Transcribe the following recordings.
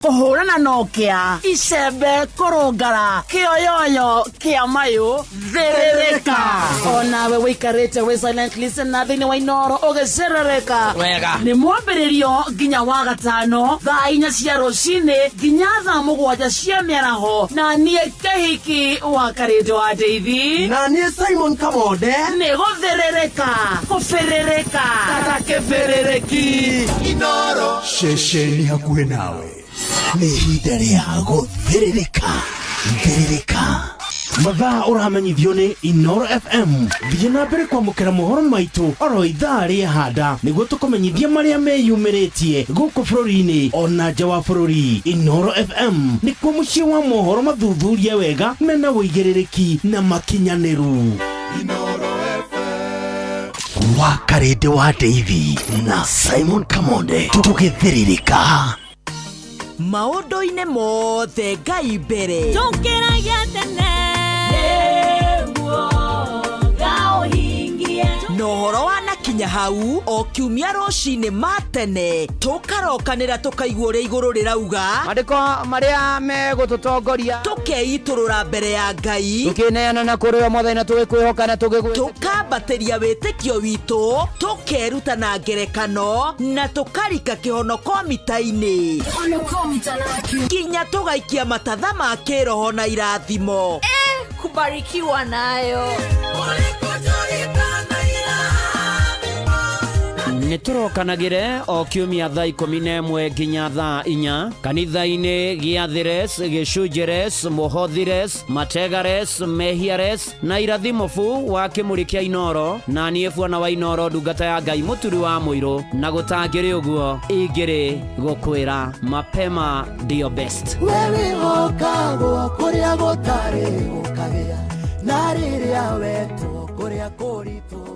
Kuhurana nokia icembe kurungara kioyoyo kia mayu therereka onawe wikarite we silent listener thini wa Inoro ugicerereka wega ni mwambiririo nginya wa gatano thaa 4 cia rucini nginya thaa 7 cia miaraho na nie Kehiki wa Karito wa Deithi na nie Simon Kamonde ni gutherereka kuferereka kata keferereki Inoro shesheni hakuhe nawe ni hidari ya gutherereka therereka mathaa uramenyithio ni Inoro FM thina mbere kwamukira mohoro maitu oro ithaa ria handa niguo tukumenyithia maria meyumiritie guku bururi-ini ona nja wa bururi. Inoro FM ni kuo mucii wa mohoro mathuthurie wega mena wigiririki na makinyaniru. Inoro FM wa Karito wa Deithi na Simon Kamonde tugithiririka maundu-ini mothe Ngai mbere tukiragia tene nohoro wanakinya hau o kiumia rucini matene tukarokanira tukaigua uria iguru rirauga andiko maria megututongoria tukeiturura mbere ya Ngai tukineana na kuri omothe na tugikwihoka na tukambatiria witikio witu tukeruta na ngerekano na tukarika kihonoko mita-ini kinya tugaikia matatha ma kiroho na irathimo kubarikiwa nayo niturokanagire o kiumia thaa 11 nginya thaa 4 kanitha-ini giathires gicunjires muhothires mategares mehiares na irathimofu wa kimuri kia Inoro na nie bwana wa Inoro ndungata ya Ngai muturi wa muiru na gutangiri uguo ingiri gukwira mapema ndio best wewe okagwo kuria gutari ukagea na riria wetu kuria kuritu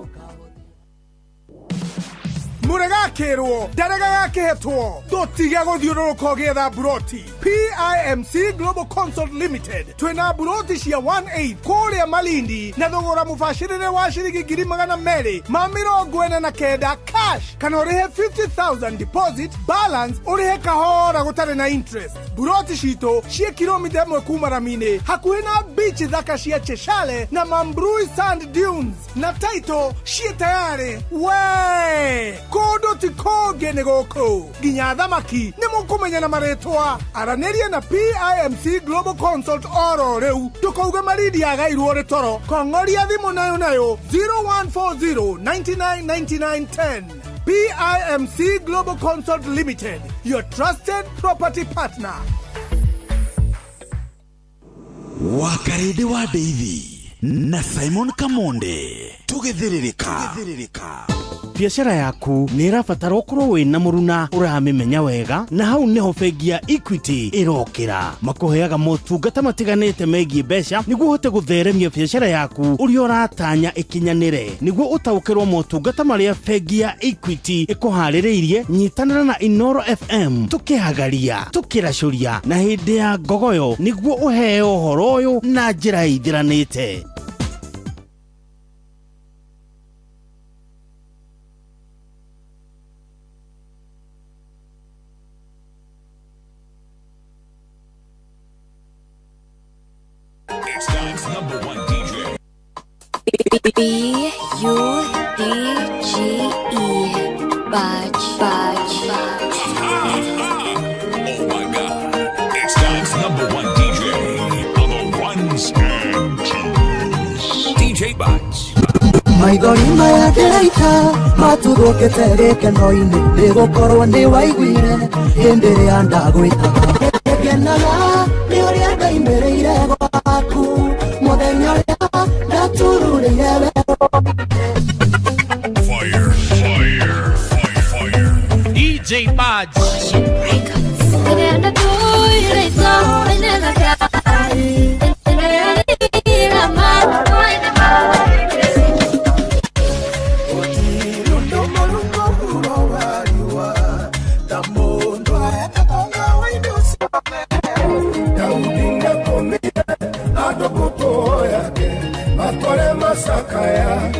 murega kirwo darega kihetwo dotiga guthiururuka ugetha buroti. PIMC Global Consult Limited twina buroti cia 1/8 kuria Malindi na thogora mubashirire wa ciringi 249 cash kana urihe 50,000 deposit balance urihe kahora gutari na interest. Buroti cito cia kilomita 1 kuma Ramini hakuhi na beach thaka cia Cheshale na Mambrui Sand Dunes na title cia tayari we kodo ti kogene goko ginya thamaki ni mukumenya na maretwa araneria na PIMC Global Consult oro reu tukauga maridi agairwo ritoro kongoria thimu nayo 0140 999910 PIMC Global Consult Limited, your trusted property partner. wa Karito wa Deithi na Simon Kamonde tugithiririka. Biashara yaku ni irabatara ukorwo wina muruna uramimenya wega na hau niho bengi ya Equity irokira makuheaga motungata matiganite megie mbeca niguo uhote gutheremia biashara yaku uria uratanya ikinyanire niguo utaukirwo motungata maria bengi ya Equity ikuhaririirie. Nyitanira na Inoro FM tukihagaria tukiracuria na hindi ya ngogoyo niguo uheo uhoro uyu na njira ithiranite. B-U-D-G-E Budge. Oh my God, it's God's #1 DJ on the ones and twos. DJ Budge. maithori maya ndeita matugukite gikeno-ini nigukorwo ni waiguire hindi ria ndagwitaga genaga ni uria ndaimirire gwaku muthenya uria ndatururire Fire. DJ Budge Sakaya,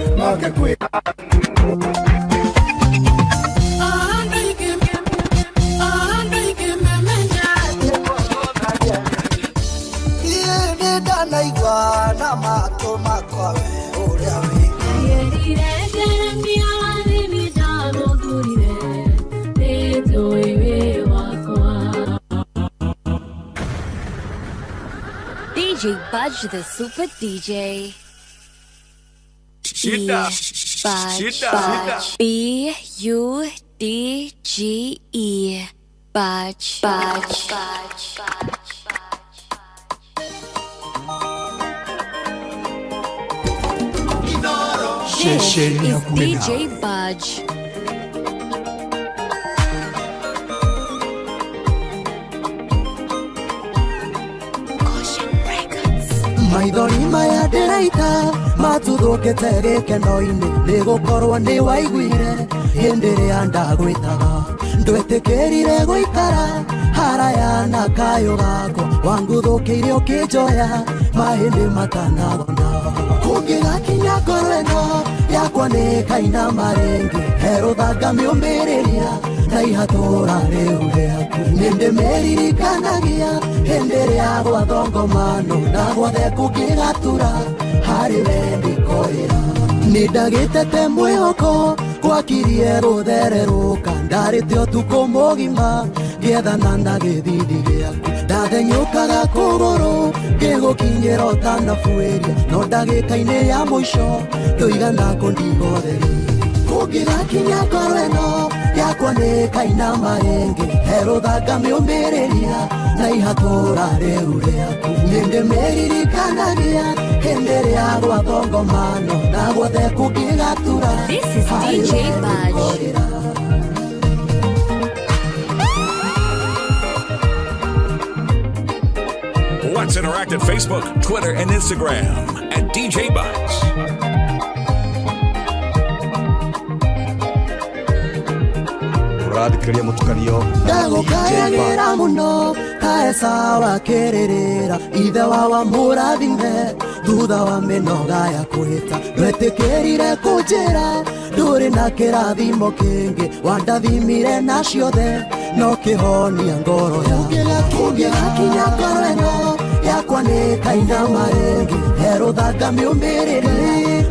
DJ Budge, the super DJ. Shida. Budge. B-U-D-G-E. Budge. This is DJ Budge. maithori maya ndĩraita matũthũkĩte gĩkeno-inĩ nĩgũkorwo nĩ waiguire hĩndĩ ĩrĩa ndagwĩtaga ndwĩtĩkĩrire gũikara haraya na kayũ gakwa wanguthũkĩire ũkĩnjoya mahĩndĩ matanagona kũngĩgakinya ngoro ĩno yakwa nĩ kaina marĩngĩ herũthanga mĩũmĩrĩria na ihatũra rĩu rĩaku nĩndĩmĩririkanagia hĩndĩ ĩrĩa gwathongomano na guothe kũngĩgatura harĩ we ndĩkorĩra nĩndagĩtete mwĩhoko gwakirie rũthererũka ndarĩte ũtukũ mũgima ngĩethana na gĩthithi gĩaku ndathenyũkaga kũgũrũ ngĩgũkinyĩra ũtanabuĩria no ndagĩka-inĩ ya mũico ndũigana kũndigotheria kũngĩgakinya ngoro ĩno yakwa nĩ kaina marĩngĩ herũthanga mĩũmĩrĩria na ihatũra rĩu rĩaku nĩndĩmĩririkanagia hĩndĩ ĩrĩa gwathongomano na guothe kũngĩgatura This is DJ Budge. Let's interact at Facebook, Twitter, and Instagram at DJ Budge. Ũrathikĩrĩria mũtukanio ndagũkayagĩra mũno kaeca wakĩrĩrĩra ithe wawa mũrathime thutha wa mĩnoga ya kwĩta ndwetĩkĩrire kũnjĩra ndũrĩ na kĩrathimo kĩngĩ wandathimire na ciothe no kĩhonia ngoro ya kũngĩgakinya ngoro ĩno yakwa nĩ kaina marĩngĩ herũthanga mĩũmĩrĩria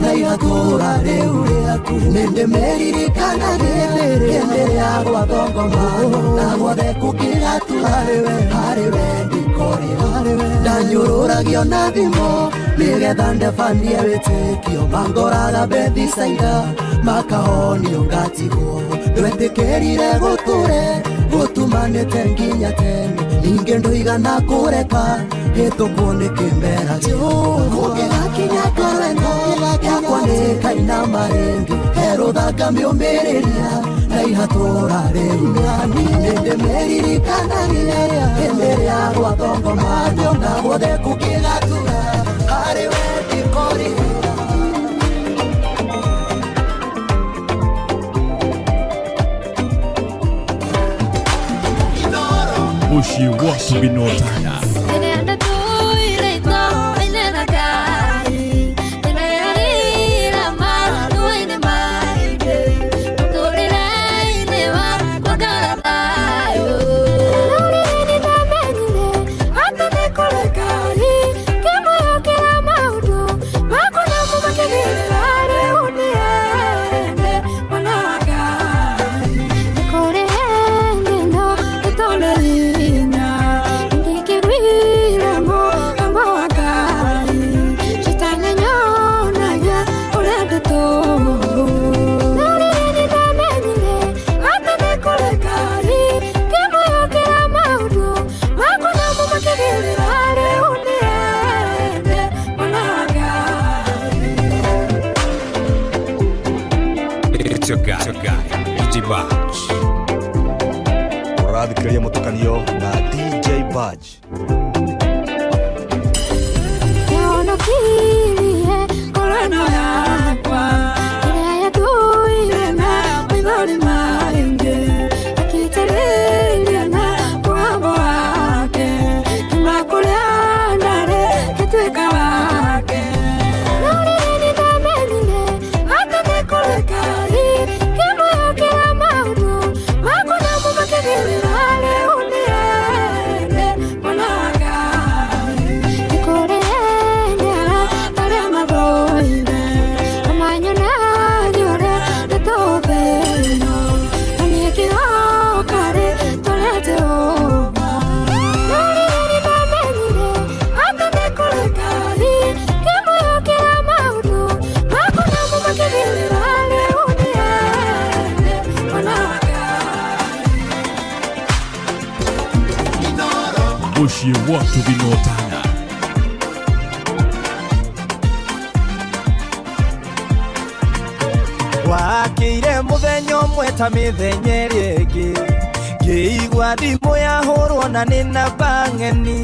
na ihatũra rĩu rĩaku nĩndĩmĩririkanagia hĩndĩ ĩrĩa gwathongomano na guothe kũngĩgatura harĩ we ndĩkorĩra ndanyũrũragio na thimũ nĩgetha ndebanie wĩtĩkio mangoraga Bethisaida makahonio ngatigwo ndwetĩkĩrire gũtũre gũtumanĩte nginya tene ningĩ ndũigana kũreka hĩtũkwo nĩ kĩmera kũngĩgakinya ngoro ĩno yakwa nĩ kaina marĩngĩ herũthanga mĩũmĩrĩria na ihatũra rĩu nĩndĩmĩririkanagia hĩndĩ ĩrĩa gwathongomano na guothe kũngĩgatura harĩ we ndĩkorĩra Bushi watu binotana Ũrathikĩrĩria mũtukanio na DJ Budge. It's your guy. Muciĩ gwatũ Binotana. Wakĩire mũthenya ũmwe ta mĩthenya ĩrĩa ĩngĩ, ngĩigua thimũ yahũrwo na nĩ namba ng'eni,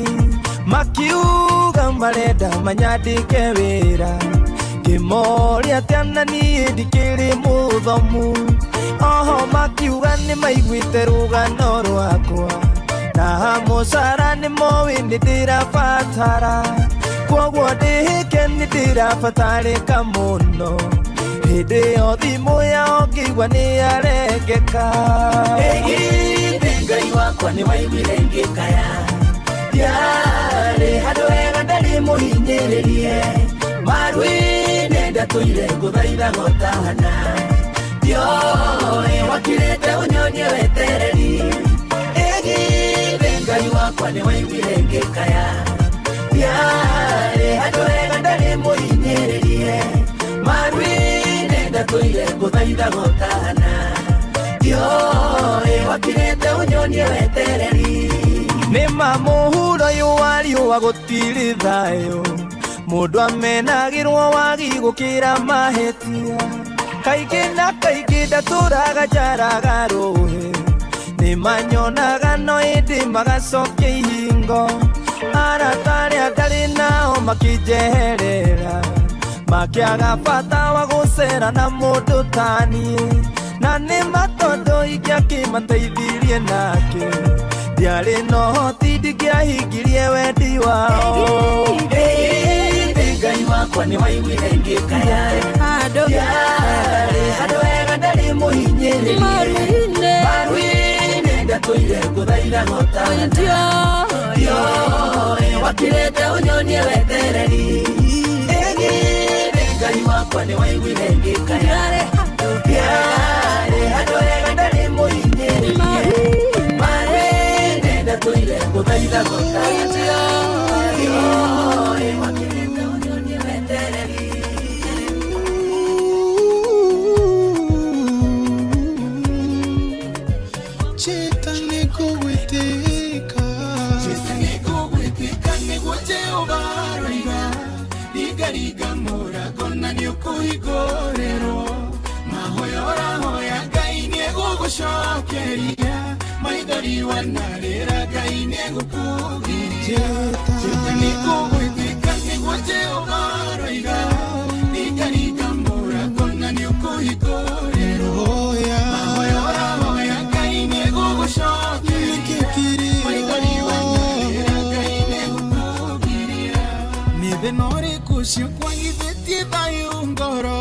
makiuga marenda manyandĩke wĩra, ngĩmoria atĩ na niĩ ndikĩrĩ mũthomu, oho makiuga nĩ maiguĩte rũgano rwakwa, na mũcara nĩ moĩ nĩ ndĩrabatara, kwoguo ndĩhĩke nĩ ndĩrabatarĩka mũno, hĩndĩ ĩyo thimũ yao ngĩigua nĩ yarengeka. Ĩgithĩ Ngai wakwa nĩ waiguire ngĩkaya, ndiarĩ handũ hega ndarĩ mũhinyĩrĩrie, maru-inĩ ndatũire ngũthaitha gotahana, ndioĩ wakirĩte ũnyonie wetereri. Ĩgithĩ Ngai wakwa nĩ waiguire ngĩkaya, ndiarĩ handũ hega ndarĩ mũhinyĩrĩrie, maru-inĩ ndatũire ngũthaitha gotahana, ndioĩ wakirĩte ũnyonie wetereri. Nĩma mũhuro ũyũ wa riũa gũtirĩ thayũ, mũndũ amenagĩrwo wagi gũkĩra mahĩtia, kaingĩ na kaingĩ ndatũraga njaraga rũhĩ, nĩmanyonaga no ĩndĩ magacokia ihingo, arata arĩa ndarĩ nao makĩnjeherera, makĩaga bata wa gũcera na mũndũ taniĩ, na nĩma tondũ ingĩakĩmateithirie nake, ndiarĩ no hoti ndingĩahingirie wendi wao. Ĩgithĩ Ngai wakwa nĩ waiguire ngĩkaya, ndiarĩ handũ hega ndarĩ mũhinyĩrĩrie, maru-inĩ ndatũire ngũthaitha gotahana, ndioĩ wakirĩte ũnyonie wetereri. Ĩgithĩ Ngai wakwa nĩ waiguire ngĩkaya, ndiarĩ handũ hega ndarĩ mũhinyĩrĩrie, maru-inĩ ndatũire ngũthaitha gotahana, ndioĩ wakirĩte ũnyonie wetereri. Cheta nĩkũgwĩtĩka, nĩguo Jehova aroiga, ringaringa mũrango na nĩũkũhingũrĩrwo, mahoya ũrahoya Ngai nĩegũgũcokeria, maithori wanarĩra Ngai nĩegũkũgiria. Cheta nĩkũgwĩtĩka, nĩguo Jehova aroiga, ringaringa mũrango na nĩũkũhingũrĩrwo, mahoya ũrahoya Ngai nĩegũgũcokeria, maithori wanarĩra Ngai nĩegũkũgiria. Mĩthenya ũrĩkũ ũcio kwagithĩtie thayũ ngoro,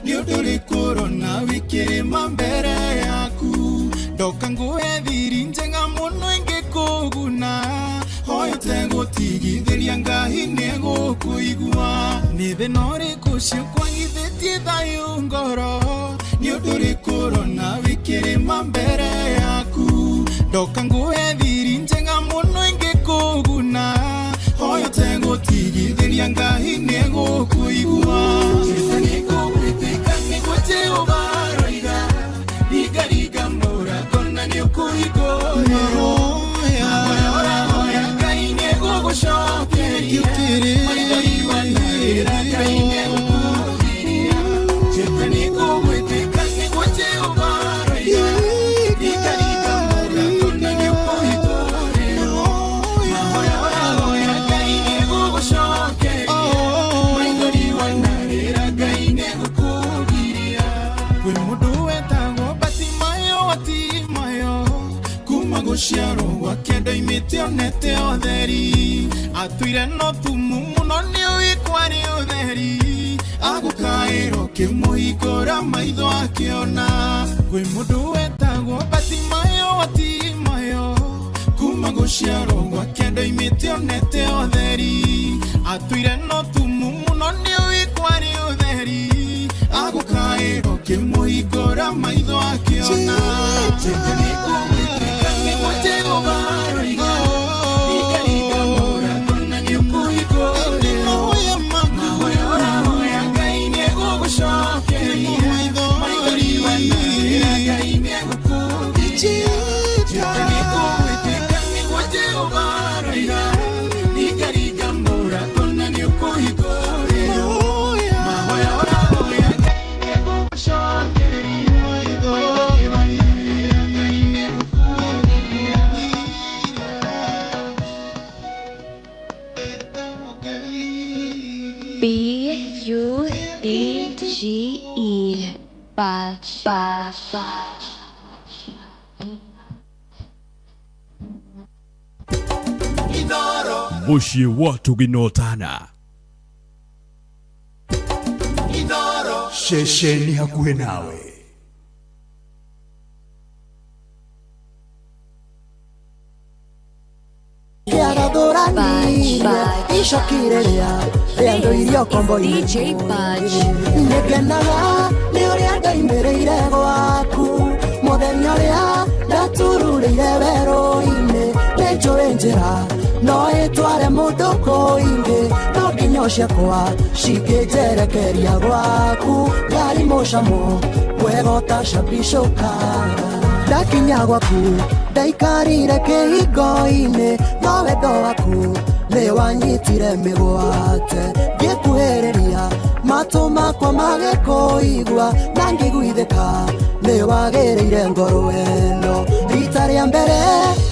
nĩ ũndũ ũrĩkũ ũrona wĩkĩrĩma mbere yaku, ndoka ngũhe thiri njega mũno ingĩkũguna, hoya ũtegũtigithĩria Ngai nĩegũkũigua. Mĩthenya ũrĩkũ ũcio kwagithĩtie thayũ ngoro, nĩ ũndũ ũrĩkũ ũrona wĩkĩrĩma mbere yaku, ndoka ngũhe thiri njega mũno ingĩkũguna, hoya ũtegũtigithĩria Ngai nĩegũkũigua. Cheta nĩkũgwĩtĩka, nĩguo Jehova aroiga, ringaringa mũrango na nĩũkũhingũrĩrwo, mahoya ũrahoya Ngai nĩegũgũcokeria, maithori wanarĩra Ngai nĩegũkũgiria. Cheta nĩkũgwĩtĩka, nĩguo Jehova aroiga, ringaringa mũrango na nĩũkũhingũrĩrwo, mahoya ũrahoya Ngai nĩegũgũcokeria, maithori wanarĩra Ngai nĩegũkũgiria. Kwĩ mũndũ wetagwo Batimayo, kuma gũciarwo gwake ndoimĩte onete ũtheri, atũire no thumu mũno nĩũĩ nĩ ũtheri, agũkaĩrwo kĩmũhingũra maitho akĩona. Kwĩ mũndũ wetagwo Batimayo, kuma gũciarwo gwake ndoimĩte onete ũtheri, atũire no thumu mũno nĩũĩ nĩ ũtheri, agũkaĩrwo kĩmũhingũra maitho akĩona. Cheta nĩkũgwĩtĩka, nĩguo Jehova aroiga, ringaringa mũrango na nĩũkũhingũrĩrwo, mahoya ũrahoya Ngai nĩegũgũcokeria, maithori wanarĩra Ngai nĩegũkũgiria. Cheta nĩkũgwĩtĩka, nĩguo Jehova aroiga, waira Nikariga mora Kona ni ukohigore Mahoya hoya Shokeri B-U-D-G-E Budge. Mushi watu ginotana. Shesheni hakuhe nawe. Ishokirerea Riando irio kombo DJ Budge. Negenaga Niurianda imereire gwaku Muthenya uria Ndatururire wero-ine Nenjũĩ njĩra No ĩtware mũndũ kũingĩ No nginya ciakwa Cingĩnjerekeria gwaku Ngari mũcamo Mwega ũtacabicũka Ndakinya gwaku Ndaikarire kĩhingo-inĩ No wendo waku Nĩ wanyitire mĩgwate Ngĩkuhĩrĩria Matũ makwa magĩkũigua Na ngĩguithĩka Nĩ wagĩrĩire ngoro ĩno Rita rĩa mbere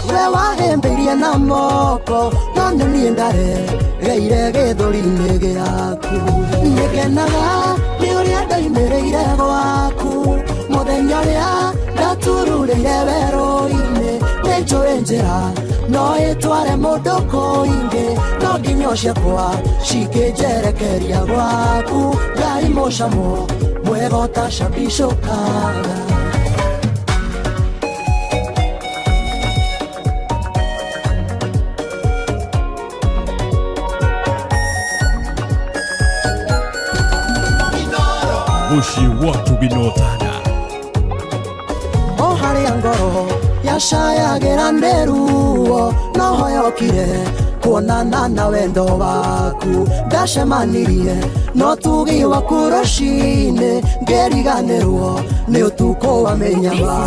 We wahĩmbĩirie na moko No nĩ niĩ ndaregeire gĩthũri-inĩ gĩaku Nĩngenaga Nĩ ũrĩa ndaimĩrĩire gwaku Mũthenya ũrĩa Ndatururĩire werũ-inĩ Nĩnjũĩ njĩra No ĩtware mũndũ kũingĩ No nginya ciakwa Cingĩnjerekeria gwaku Ngai mũcamo Mwega ũtacabicũkaga Mushi watu ginotana. O harĩa ngoro yacayagĩra nĩ ruo Noho yokire kuonana na wendo waku Ndacemanirie no tugi waku rũcinĩ Ngĩriganĩrwo nĩ ũtukũ wa mĩnyama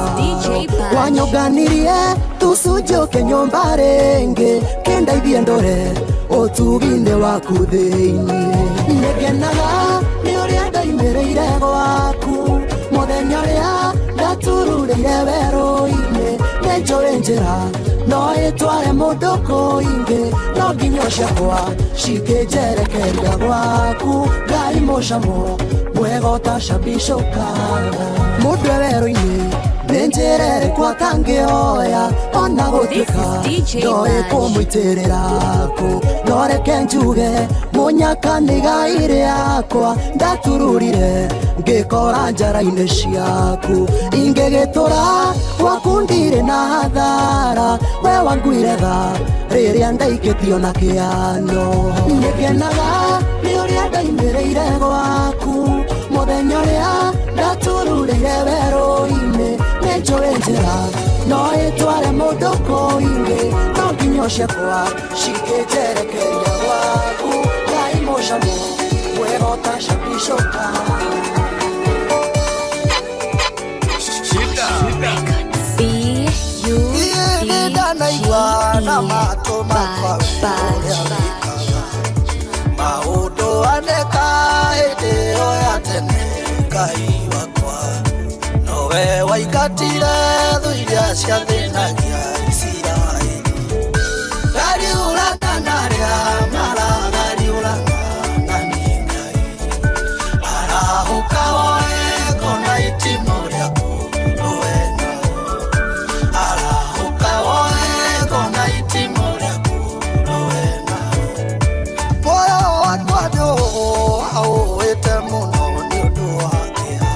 Wanyonganirie tũcunjũke nyũmba rĩngĩ Kĩndeithie ndore ũtugi-inĩ waku thĩinĩ Nĩngenaga nĩ ũrĩa ndaimĩrĩire gwaku Mũthenya ũrĩa Ndatururĩire werũ-inĩ Nĩnjũĩ njĩra No ĩtware mũndũ kũingĩ No nginya ciakwa Cingĩnjerekeria gwaku Ngai mũcamo Mwega ũtacabicũkaga Mũndũ werũ-inĩ Nĩ njĩra ĩrĩkũ atangĩoya Ona gũtuĩka Ndoĩ kũmũitĩrĩra kũ No reke njuge Mũnyaka nĩ gai rĩakwa Ndatururire Ngĩkora njara-inĩ ciaku Ingĩgĩtũra Gwaku ndirĩ na hathara We wanguire tha Rĩrĩa ndaikĩtio na kĩano Nĩngenaga Nĩ ũrĩa ndaimĩrĩire gwaku Mũthenya ũrĩa Ndatururĩire werũ-inĩ Nĩnjũĩ njĩra No ĩtware mũndũ kũingĩ No nginya ciakwa Cingĩnjerekeria gwaku Ngai mũcamo Mwega ũtacabicũkaga B-U-D-G-E Maũndũ aneka hĩndĩ ĩyo ya tene Ngai wakwa Nowe waingatire thũ iria ciathĩnagia Isiraeli Ngariũrana narĩa maragariũrana na nĩ Ngai Arahũka woe ngona itimũ rĩaku nowe nao Arahũka woe ngona itimũ rĩaku nowe nao Moyo wakwa nĩũũĩte mũno nĩ ũndũ wa kĩeha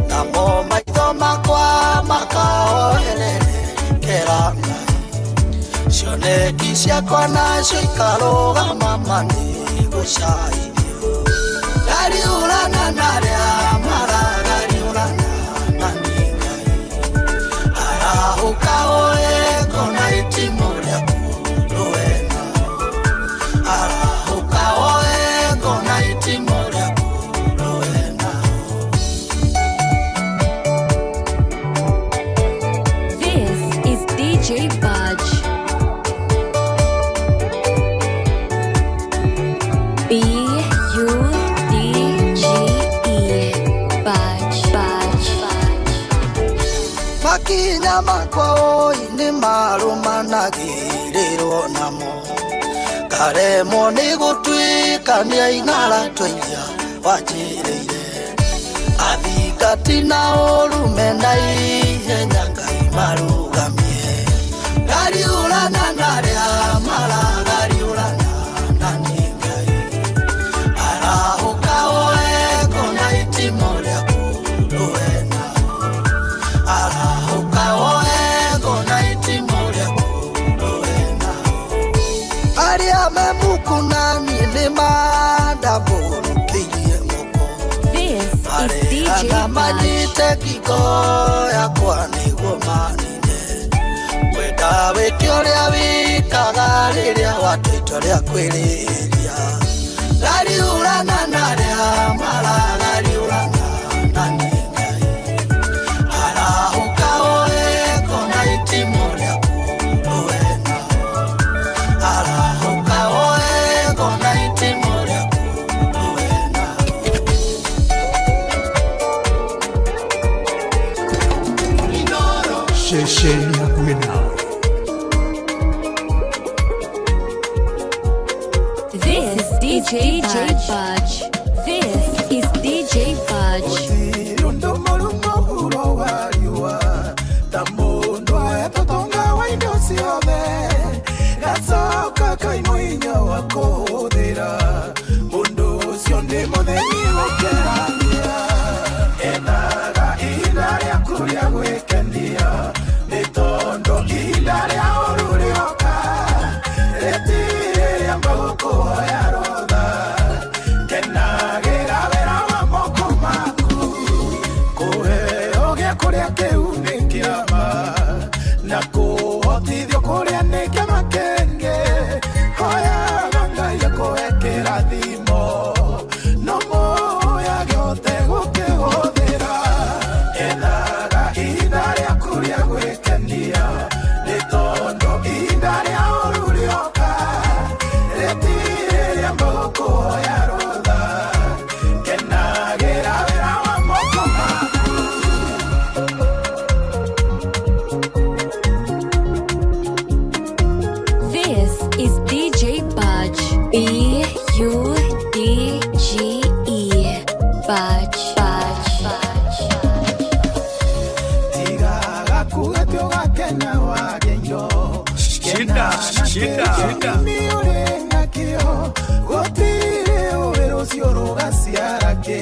Namo maitho makwa makaoherere Ngai Cioneki ciakwa nacio ikarũgama manĩ gũcaithio Ngariũrana narĩa maragariũrana na nĩ Ngai Arahũka woe ngona itimũ rĩaku nowe nao Arahũka woe ngona itimũ rĩaku nowe nao This is DJ Budge. Mahoya makwa ini marumanagĩrĩrwo namo karemo nĩ gũtuĩka nĩ aing'ara tũiria wanjĩrĩire athingati na ũrume na ihenya Ngai marugamie gariũrana narĩa maragariũrana na nĩ Ngai arahũka oeko na itimo rĩaku rũwe nao arahũka oeko na itimo rĩaku rũwe nao arĩa memukunani nĩ mandambũrũkĩirie moko arĩa manyite kiko yakwa nĩguo manine wenda wĩke ũrĩa wĩkaga rĩrĩa watuĩte ũrĩa kwĩrĩria gariũrana narĩa maragariũrana na nĩ Ngai arahũka oeko na itimo rĩaku rũwe nao arahũka oeko na itimo rĩaku rũwe nao Shesheni hakuhĩ nawe. This is DJ Budge. This is DJ Budge. Rundo marumo huro wariwa tamundo etotonga waindo siome gasoka kaimoinya wakothera mundo sionde modeni wokerania enaga ilaria kuria gwekendia nitondo ilaria orurioka retire amboko yaroda kenagera vera moko maku koe oge kuria keunekiama na kuhotithio kuria nekiama kenge hoya ganga ya kuekera thimo no moya gyote gukihũthĩra ethaga ihinda rĩa kuria gwĩkenia nĩ tondũ ihinda rĩa ũru rĩoka rĩtirĩ rĩa moko ya rũtha kenagĩra wĩra wa moko maku This is DJ Budge. B-U-D-G-E. Budge. tigaga kugatio gakena wageio Shida. miũrĩng'akio gũtirĩ ũwĩra ũcio rũgaciarake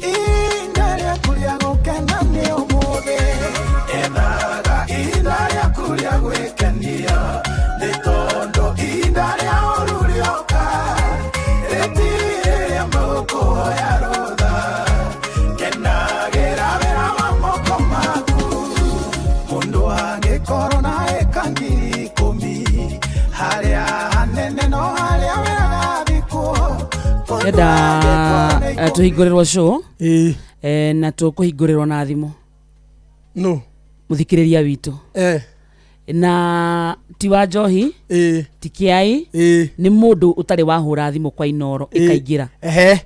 ihinda rĩaku rĩa gũkena nĩ ũmũthĩ ethaga ihinda rĩaku rĩa gwĩkenia nĩ tondũ ihinda rĩa ũru rĩoka rĩtirĩ rĩa moko ya rũtha kenagĩra wĩra wa moko maku mũndũ angĩkorwo na ĩka ngiri ikũmi harĩa hanene no harĩa wega thikũ enda tuhingũrĩrwo show na tũkũhingũrĩrwo na thimũ No. mũthikĩrĩria witũ na ti wa Njohi ti Kĩai nĩ mũndũ ũtarĩ wahũra thimũ kwa Inoro ĩkaingĩra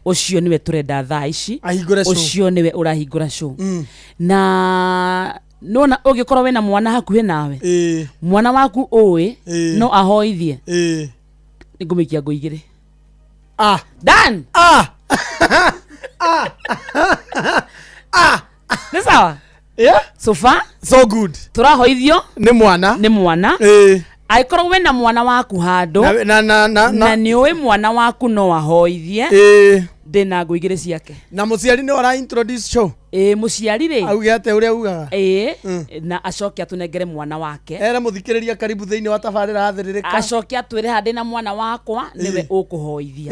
ũcio nĩwe tũrenda thaa ici ũcio nĩwe ũrahingũra show na nona ũngĩkorwo wĩna mwana hakuhĩ nawe mwana waku ũĩ no ahoithie nĩngũmĩikia ngũ igĩrĩ Dan nĩ sawa so far so good tũrahoithio nĩ mwana angĩkorwo wĩna mwana waku handũ na nĩ ũĩ mwana waku no ahoithie ndĩna ngũ igĩrĩ ciake na mũciari nĩ ora introduce show mũciari rĩ auge atĩ ũrĩa ugaga na acoke atũnengere mwana wake ere mũthikĩrĩria karibu thĩinĩ wa tabarĩra Thĩrĩrĩka acoke atwĩre handĩ na mwana wakwa nĩwe ũkũhoithia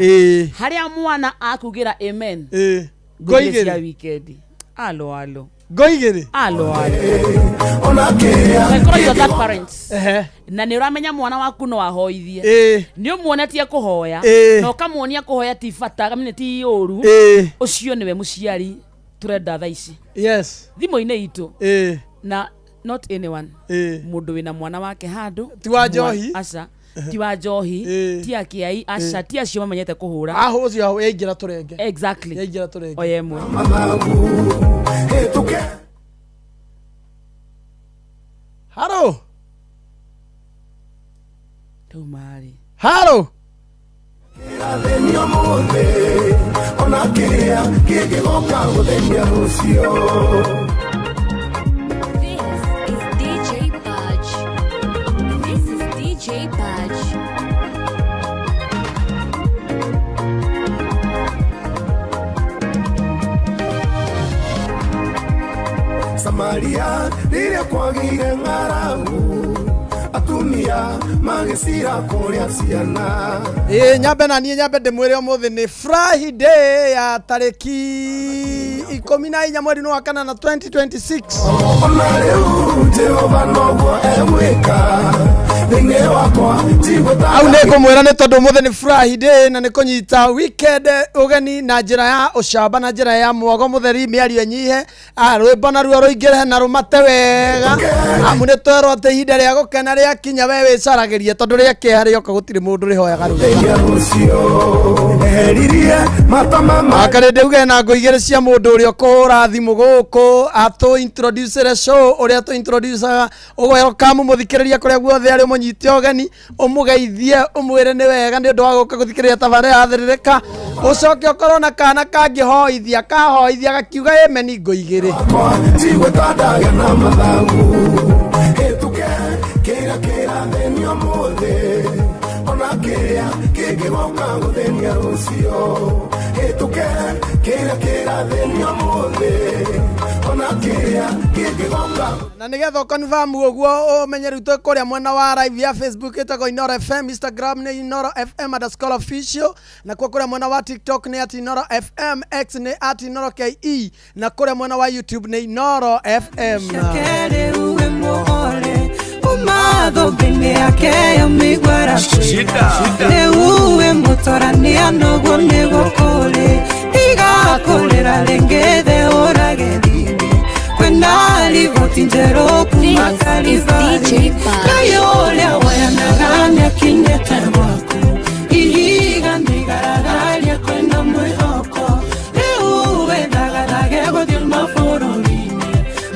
harĩa mwana akugĩra amen ngũ igĩrĩ cia weekend alo Ngoigĩrĩ na nĩ ũramenya mwana waku no ahoithie nĩ ũmuonetie kũhoya na ũkamuonia kũhoya ti bata ti ũru ũcio nĩwe mũciari tũrenda thaa ici thimũ-inĩ itũ na not anyone mũndũ wĩna mwana wake handũ ti wa Njohi aca ti wa Njohi ti Kĩai aca ti acio mamenyete kũhũra ũcio yaingĩra tũrenge exactly yaingĩra tũrenge oya ĩmwe. 「えとけ」 This Haro. Tumari. Haro. This is DJ Budge. Samaria rĩrĩa kwagĩire ng'aragu atumia magĩcira kũrĩa ciana. Nyambe na niĩ nyambe ndĩmwĩre ũmũthĩ nĩ Friday ya tarĩki 14 mweri wa kanana 2026. Ona rĩu Jehova noguo egwĩka thĩinĩ wakwa tigũtara. Au nĩ ngũmwĩra nĩ tondũ ũmũthĩ nĩ Friday na nĩ kũnyita weekend ũgeni na njĩra ya ũcamba na njĩra ya mwogo mũtheri mĩario nyihe rwĩmbo naruo rũingĩre na rũmate wega amu nĩ twerwo atĩ ihinda rĩa gũkena rĩa kinya we wĩcaragĩrie tondũ rĩa kĩeha rĩoka gũtirĩ mũndũ rĩhoyaga akarĩ ndĩuge na ngũ igĩrĩ cia mũndũ ũrĩa ũkũhũra thimũ gũkũ atũ introduce show ũrĩa tũ introduceaga ũgwero kamu mũthikĩrĩria kũrĩa guothe arĩ mũnyite ũgeni ũmũgeithie ũmwĩre nĩ wega nĩ ũndũ wa gũka gũthikĩrĩria tabarĩra ya Thĩrĩrĩka ũcoke ũkorwo na kana kangĩhoithia kahoithia gakiuga ameni ngũ igĩrĩ tigũtandaga na mathagu hĩtũke kĩra thĩinĩ ũmũthĩ ona kĩrĩa kĩngĩgoka gũthĩnia rũciũ hĩtũke kĩra thĩinĩ ũmũthĩ ona kĩrĩa kĩngĩgoka na nĩgetha confirm ũguo ũmenye rĩu kũrĩa mwena wa live ya Facebook ĩtagwo Inoro FM, Instagram nĩ Inoro FM _official na kũrĩa mwena wa TikTok nĩ @Inoro FM, X nĩ @InoroKE na kũrĩa mwena wa YouTube nĩ Inoro FM. Umado bene akeyo migwara ne uwe motorania no gonego kole iga kolera lengede oragedini kwenda livotinjero kumakalivari kayole awayana ganya kinyete wako ihiga ndigaragalia kwenda mwehoko ne uwe dagadage godil mafororine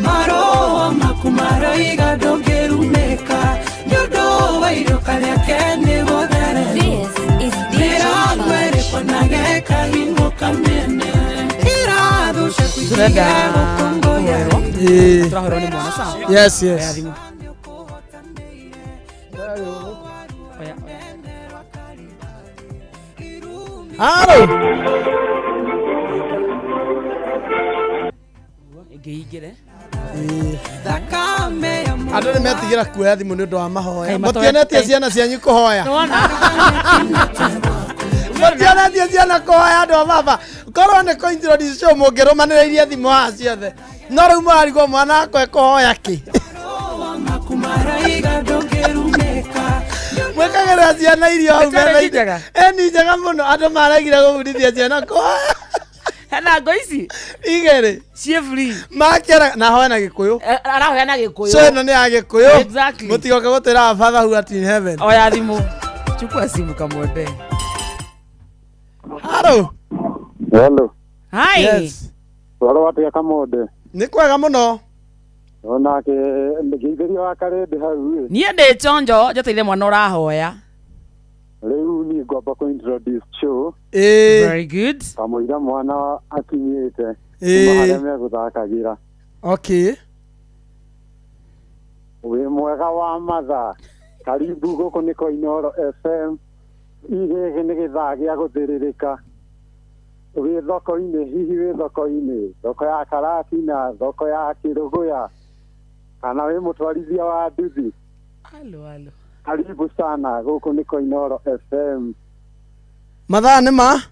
maroa makumara iga dogeru Yes, yes. Haro. Andũ nĩ metigĩra kuoya thimũ nĩ ũndũ wa mahoya. Mũtionetie ciana cianyu kũhoya. Mũtionetie ciana kũhoya andũ a baba. Korwo nĩ kũ-introduce show mũngĩrũmanĩrĩirie thimũ haha ciothe. No rĩu mũrarigwo mwana wakwa ekũhoya kĩ? Mwĩkagĩrĩra ciana irio hau metha-inĩ. Eni njega mũno andũ maregire gũbundithia ciana kũhoya. Hena ngo ici igĩrĩ ciĩ free makĩra na hoya na Gĩkũyũ arahoya na Gĩkũyũ so ĩno nĩ ya Gĩkũyũ exactly mũtigoke gũtĩra father who art in heaven oya thimũ chukua simu kamwende. Haro. Hello. Hi. Yes. Waro watu ya Kamode. Nĩ kwega mũno. Onake ndĩgĩithĩria wa Karĩndĩ hau. Niĩ ndĩ chonjo njeteire mwana ũrahoya. Rĩu ni ngwamba ku introduce show. Very good. Kamũira mwana akinyĩte. Maharĩa megũthakagira. Okay. Wĩ mwega wa matha. Karibu gũkũ nĩ Inoro FM. Igĩgĩ nĩ gĩthaa gĩa gũthĩrĩrĩka. Wĩ thoko-inĩ hihi wĩ thoko-inĩ. Thoko ya Karati na thoko ya Kĩrũgũya. Kana wĩ mũtwarithia wa nduthi. Halo. Karibu sana gũkũ nĩ Inoro FM. Mathaa nĩ ma?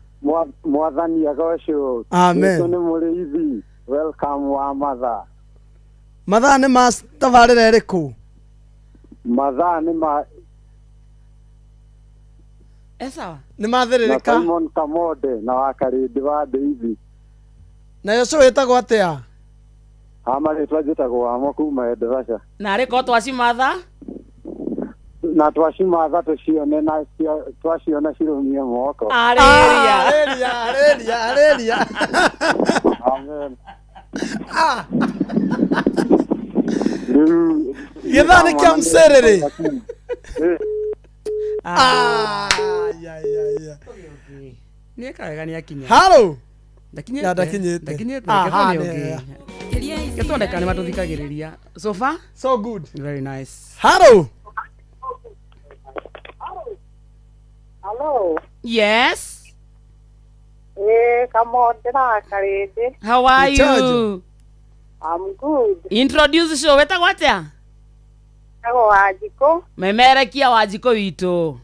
Mwathani agocwo. Amen. Nĩ mũrĩithi. Welcome wa mathaa. Mathaa nĩ ma tabarĩra ĩrĩkũ? Mathaa nĩ ma Sawa. Nĩ mathĩrĩrĩka. Na Simon Kamode na wa Karĩndĩ wa Ndeithi. Na yo show ĩtagwo atĩa? Amarĩtwa njĩtagwo wamo kuma Endarasha. Na arĩko twacimatha? Na twacimatha tũcione na twaciona cirũmie moko. Arĩria. Amen. Githani kia mserere. Ni kaga ni akinya. Halo. Ndakinyete. Ketondeka ni matuthikagiriria. So far? So good. Very nice. Halo. Hello. Yes. Come on, Karede. How are you? I'm good. Introduce show wetagwo atia? Tago Wajiko. Memerekia Wajiko witũ.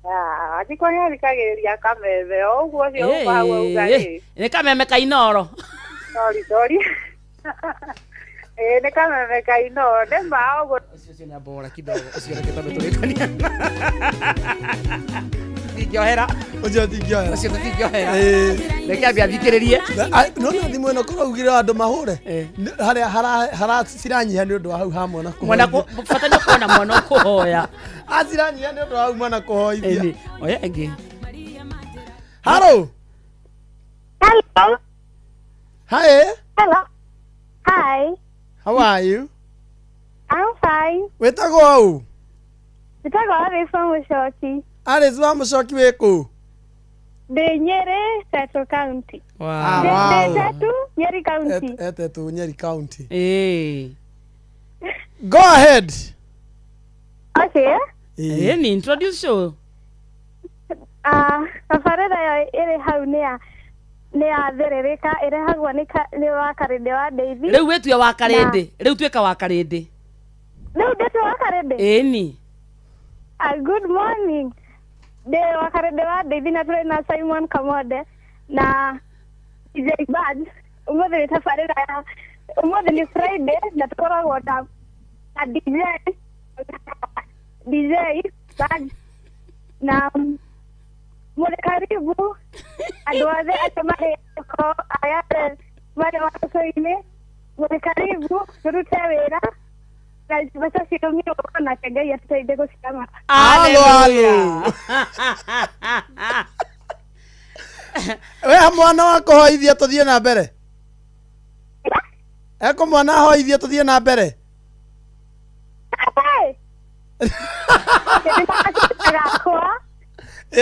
Wajiko nĩ athikagĩrĩria kameme ũguo cio ũguo ugari. Nĩ kameme kainoro. Sorry. Nĩ kameme kainoro nĩ ma ũguo. Ucio nĩ bora kidogo. Ucio nĩ kidogo tũrĩkania. Ngiohera. Ucio tingiohera. Ucio tingiohera. Reke ambia thikĩrĩrie. No no thimũ ĩno korwo ugire andũ mahure. Harĩa ciranyiha nĩ ũndũ wa hau ha mwana kũhoya. Mwana bata nĩ kuona mwana kũhoya. Ciranyiha nĩ ũndũ wa hau mwana kũhoithia. Oya ĩngĩ. Hello. Hello. Hi. Hello. Hi. How are you? I'm fine. Wetagwo ũ? Wetagwo Alice wa Mũcoki. Alice wa Mũcoki wĩkũ? Ndĩ Nyeri, Central County. Wow. Ndĩ Nyeri County. Etetu Nyeri County. Go ahead. Okay. Ni introduce show. Tabarĩra ĩyo ĩrĩ hau nĩ ya Thererĩka ĩrehagwo nĩ wa Karĩndĩ wa Ndeithi. Rĩu wĩtue wa Karĩndĩ. Rĩu tuĩka wa Karĩndĩ. Rĩu ndĩtue wa Karĩndĩ. Ĩni. Good morning. Ndĩ wa Karĩndĩ wa Ndeithi na tũrĩ na Simon Kamode na DJ Badge. Ũmũthĩ nĩ tabarĩra ya ũmũthĩ nĩ Friday na tũkoragwo na DJ Badge na mũrĩ karibu andũ othe acio marĩ watoto-inĩ mũrĩ karibu tũrute wĩra na macaciũmio gũkorwo nake Ngai atũteithie gũcikama. We mwana wa kũhoithia tũthiĩ na mbere. Eko mwana ahoithie tũthiĩ na mbere.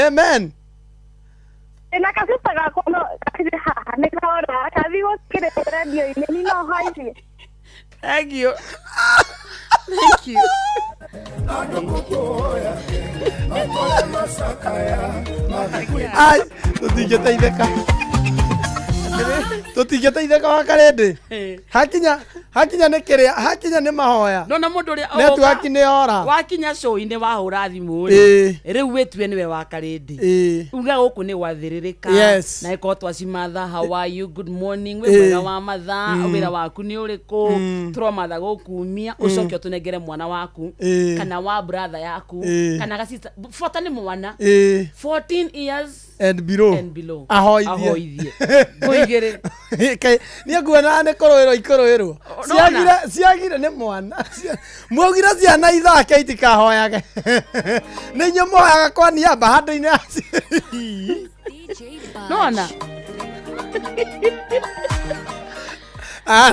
Amen. Ena kasita gakwa no haha nĩ kaora kathi gũkĩrĩra radio-inĩ ni no hoithie. Thank you. Thank you. Ai, tũtingĩteithĩka. Tũtingĩteithĩka wa Karĩndĩ. Hakinya nĩ kĩrĩa, hakinya nĩ mahoya. No na mũndũ ũrĩa network nĩ ora. Wakinya show-inĩ wahũra thimũ rĩ. Rĩu wĩtue nĩwe wa Karĩndĩ. Uga gũkũ nĩ gwathĩrĩrĩka. Na ĩkorwo twacimatha, how are you, good morning, wĩ mwega wa mathaa, wĩra waku nĩ ũrĩkũ, tũromatha gũkumia, ũcoke ũtũnengere mwana waku, kana wa brother yaku, kana gacita, bata nĩ mwana. 14 years and below. Ahoithie. Ngũigĩrĩ. Niĩ nguona nĩ kũrũĩrwo. Ciagire nĩ mwana. Mwaugire ciana ithake itikahoyage. Nĩ inyuĩ moyaga kwaniamba handũ-inĩ yaci. Nona.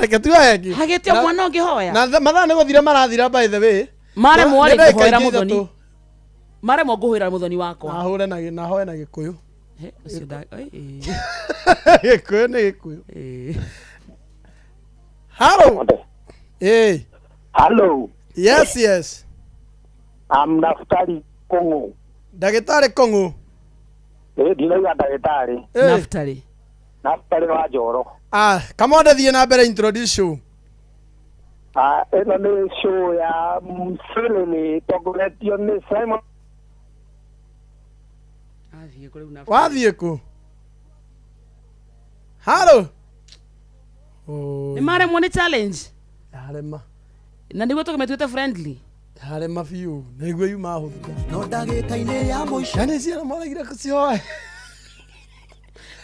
Reke tuoye ĩngĩ. Hagĩtio mwana ũngĩhoya. Na mathaa nĩ gũthira marathira by the way. Maremwo rĩ kũhoera mũthoni. Maremwo ngũhũĩra mũthoni wakwa. Ahũre na hoye na Gĩkũyũ. Gĩkũyũ nĩ Gĩkũyũ. Hello. Hey. Hello. Yes. I'm Naftali Kongo. Ndagĩtarĩ Kongo. Ndinauga ndagĩtarĩ. Naftali wa Njoro. Kamande thiĩ na mbere introduce show. Ĩno nĩ show ya Mseleni tongoretio nĩ Simon. Wathiĩ kũ? Hello. Nĩ maremwo nĩ challenge. Harema. Na nĩguo tũkĩmetuĩte friendly. Harema biũ. Nĩguo yuma hũthũ. No ndagĩka-inĩ ya mũico. Nĩ ciana maragire kũcihoya.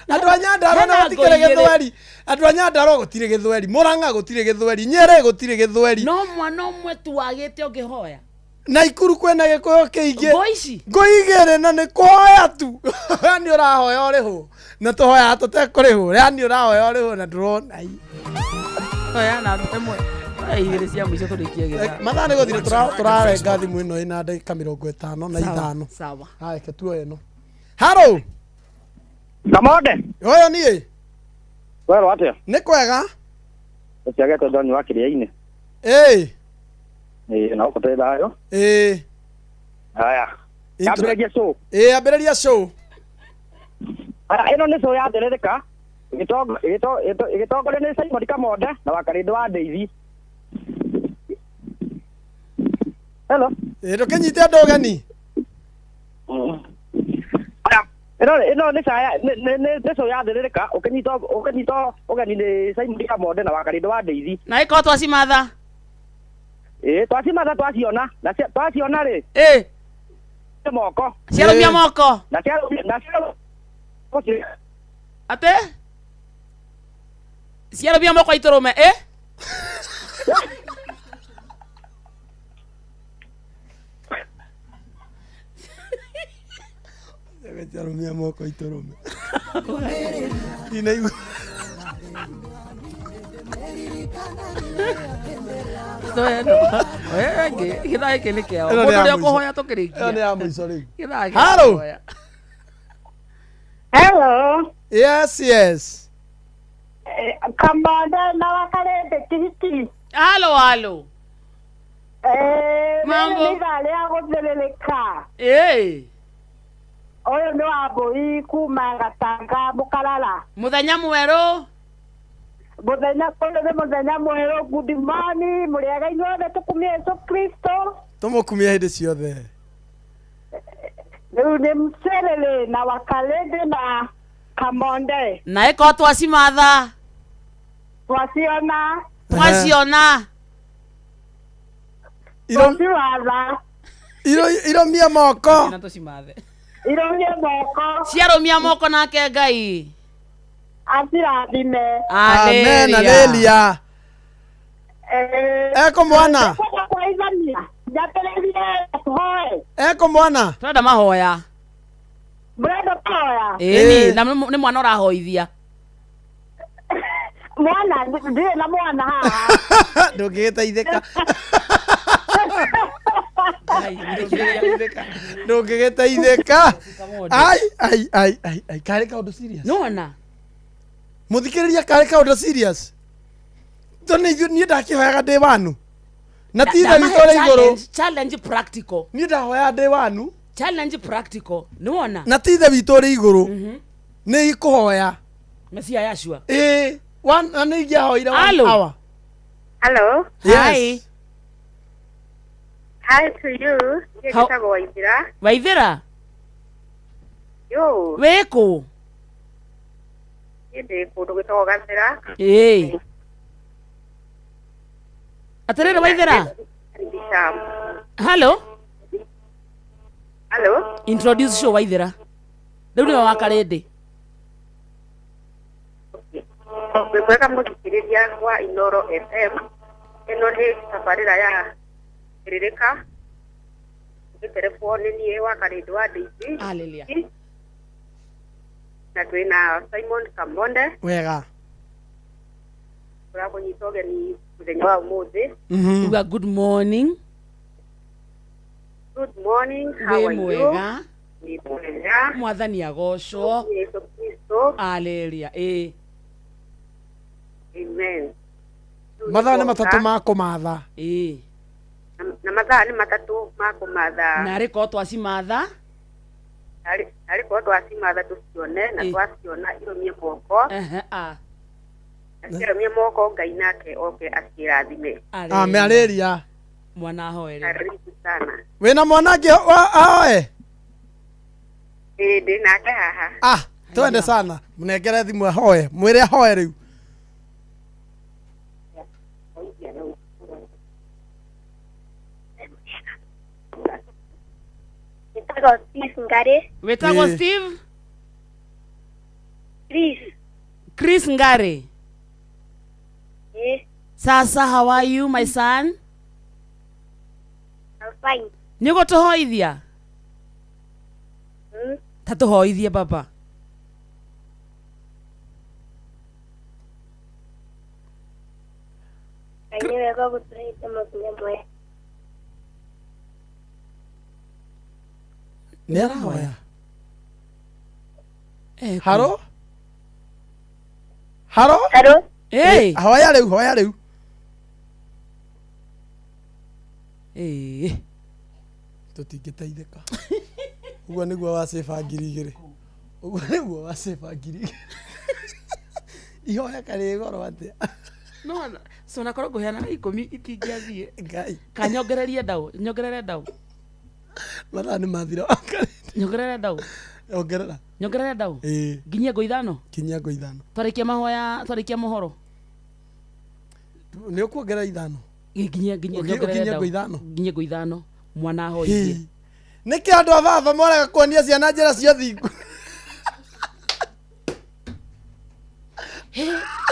Andũ a Nyandarua no gũtirĩ Gĩthweri. Andũ a Nyandarua gũtirĩ Gĩthweri. Mũrang'a gũtirĩ Gĩthweri. Nyerĩ gũtirĩ Gĩthweri. No mwana ũmwe tu wagĩte ũngĩhoya. Naikuru kwĩna Gĩkũyũ kĩingĩ. Ngũici. Ngũigĩrĩ na nĩ kũhoya tu. Nĩ ũrahoya ũrĩhwo. Na tũhoya tũtekũrĩhwo. Nĩ ũrahoya ũrĩhwo na ndũrona. Hoya na ĩmwe. igire cia mwico turikie githa mathaa nĩ gũthire tũrarenga thimũ ĩno ĩna ndagĩka 55 sawa haya ke tuo ĩno haro Kamonde ũyũ niĩ wewe atia nĩ kwega ũtiagete ndoni wa kĩrĩa-inĩ na ũkotete thayo haya ambĩrĩria show ambĩrĩria show ĩno nĩ show ya Nderereka ĩgĩtongorio nĩ Simon Kamonde na Wakarĩndĩ wa Ndeithi. Hello ndũkĩnyite andũ ũgeni ĩno nĩ saya nĩ show ya Nderereka ũkĩnyita ũgeni nĩ Simon Kamonde na Wakarĩndĩ wa Ndeithi. Na ĩko twacimatha twacimatha twaciona na twaciona rĩ moko ciarumia moko na ate ciarumia moko iturume ciarumia moko iturume inaigu githaa gĩkĩ nĩ kĩao mũndũ ũrĩa kũhoya tũkĩrĩkia nĩ ya mũico rĩu githaa halo hello yes Kamonde na Wakarĩndĩ tihiti halo mambo nĩ rĩa gũthĩrĩrĩka ũyũ nĩ Wambũi kuma Gatanga Mũkarara mũthenya mwerũ mũthenya mwerũ good morning mũrĩega inyuothe tũkumie Yesu Kristo tũmũkumie hĩndĩ ciothe rĩu nĩ Mserere na Wakarĩndĩ na Kamonde na ĩko twacimatha twaciona iromia moko ciarumia moko nake Ngai acirathime amen aleluya eko mwana eko mwana twenda mahoya murenda mahoya na nĩ mwana ũrahoithia mwana ndire na mwana haha ndũngĩgĩteithĩka ndũngĩgĩteithĩka ai karĩ kaũndũ serious nona mũthikĩrĩria karĩ kaũndũ serious tondũ niĩ ndakĩhoyaga ndĩ wanu na ti ithe witũ ũrĩ igũrũ challenge practical niĩ ndahoya ndĩ wanu challenge practical nĩwona na ti ithe witũ ũrĩ igũrũ nĩ ikũhoya mesia yashua na nĩ ingĩahoire hawa hello hi hi to you ngĩtagwo Waithĩra yo wĩkũ ndĩ kũndũ gwĩtagwo Gathera atĩrĩrĩ Waithĩra hello introduce show Waithĩra rĩu nĩwe Wakarĩndĩ mwega mũthikĩrĩria wa Inoro FM ĩno nĩ tabarĩra ya Nderereka telefoni niĩ Wakarĩndĩ wa Ndeithi haleluya na twĩna Simon Kamonde wega tũrakũnyita ũgeni mũthenya wa ũmũthĩ uga good morning how are you mwega mwathani agocwo Yesu Kristo haleluya amen mathaa nĩ matatũ ma kũmatha na mathaa nĩ matatũ ma kũmatha na rĩko twacimatha ariko twacimatha tũcione na twaciona iromie moko iromie moko Ngai nake oke akĩrathime amen aleluya mwana ahoere karibu sana wĩna mwanake ahoe ndĩ nake haha twende sana mnengere thimũ ahoe mwĩre ahoe rĩu wĩtagwo Steve Ngare wĩtagwo Steve Chris Ngare sasa how are you my son I'm fine nĩ gũtũhoithia ta tũhoithie baba Ngai nĩ wega guturite mukinya mwe. Nera hoya. Haro? Haro? Haro? Hoya reu. Tutingĩteithĩka. Uguo nĩguo wa save ngiri igĩrĩ. Uguo nĩguo wa save ngiri igĩrĩ. Ihoya karĩ goro atĩa. No, so nakorwo ngũheana 10 itingĩathiĩ. Ngai. Kanyongererie ndau, nyongerere ndau. Mathaa nĩ mathira. Nyongerere ndau. Nyongerere ndau. Nginyie ngũ ithano. Kinyia ngũ ithano. Twarĩkia mahoya, twarĩkia mohoro. Nĩ ũkuongerera ithano. Nginyie ngũ ithano. Mwana hoithie. Nĩkĩ andũ a baba moraga kuonia ciana njĩra cia thingu.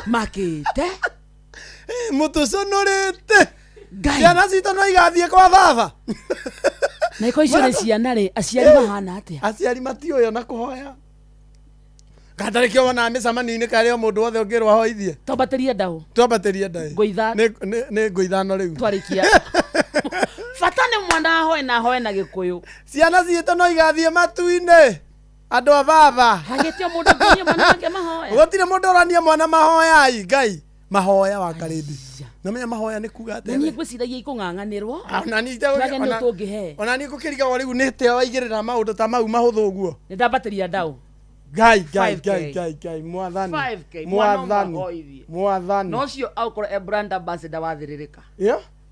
Makĩte. Mũtũconũrĩte. Ciana citũ no igathiĩ kwa baba. Na iko icio nĩ ciana rĩ, aciari mahana atĩa? Aciari matiũĩ ona kũhoya. Gatarĩ kĩo wona mĩcemanio-inĩ karĩa mũndũ wothe ũngĩrwo ahoithie. Twambatĩrie ndau. Nĩ ngũ ithano rĩu. Twarĩkia. Bata nĩ mwana ahoe na Gĩkũyũ. Ciana citũ no igathiĩ matu-inĩ. Andũ a baba. Hagĩtio mũndũ ngĩnyie mwana wake mahoya. Gũtirĩ mũndũ ũrania mwana mahoya Ngai. Mahoya wa Karĩndĩ. Namenya mahoya nĩ kuga atĩa. Nĩ ngwĩciragia ikũng'ang'anĩrwo. Ona niĩ ngũkĩriga rĩu nĩ tĩa waigĩrĩra maũndũ ta mau mahũthũ ũguo. Nĩ ndambatĩria ndau. Ngai mwathani. No cio aukorwo brand ambassador wa Thĩrĩrĩka.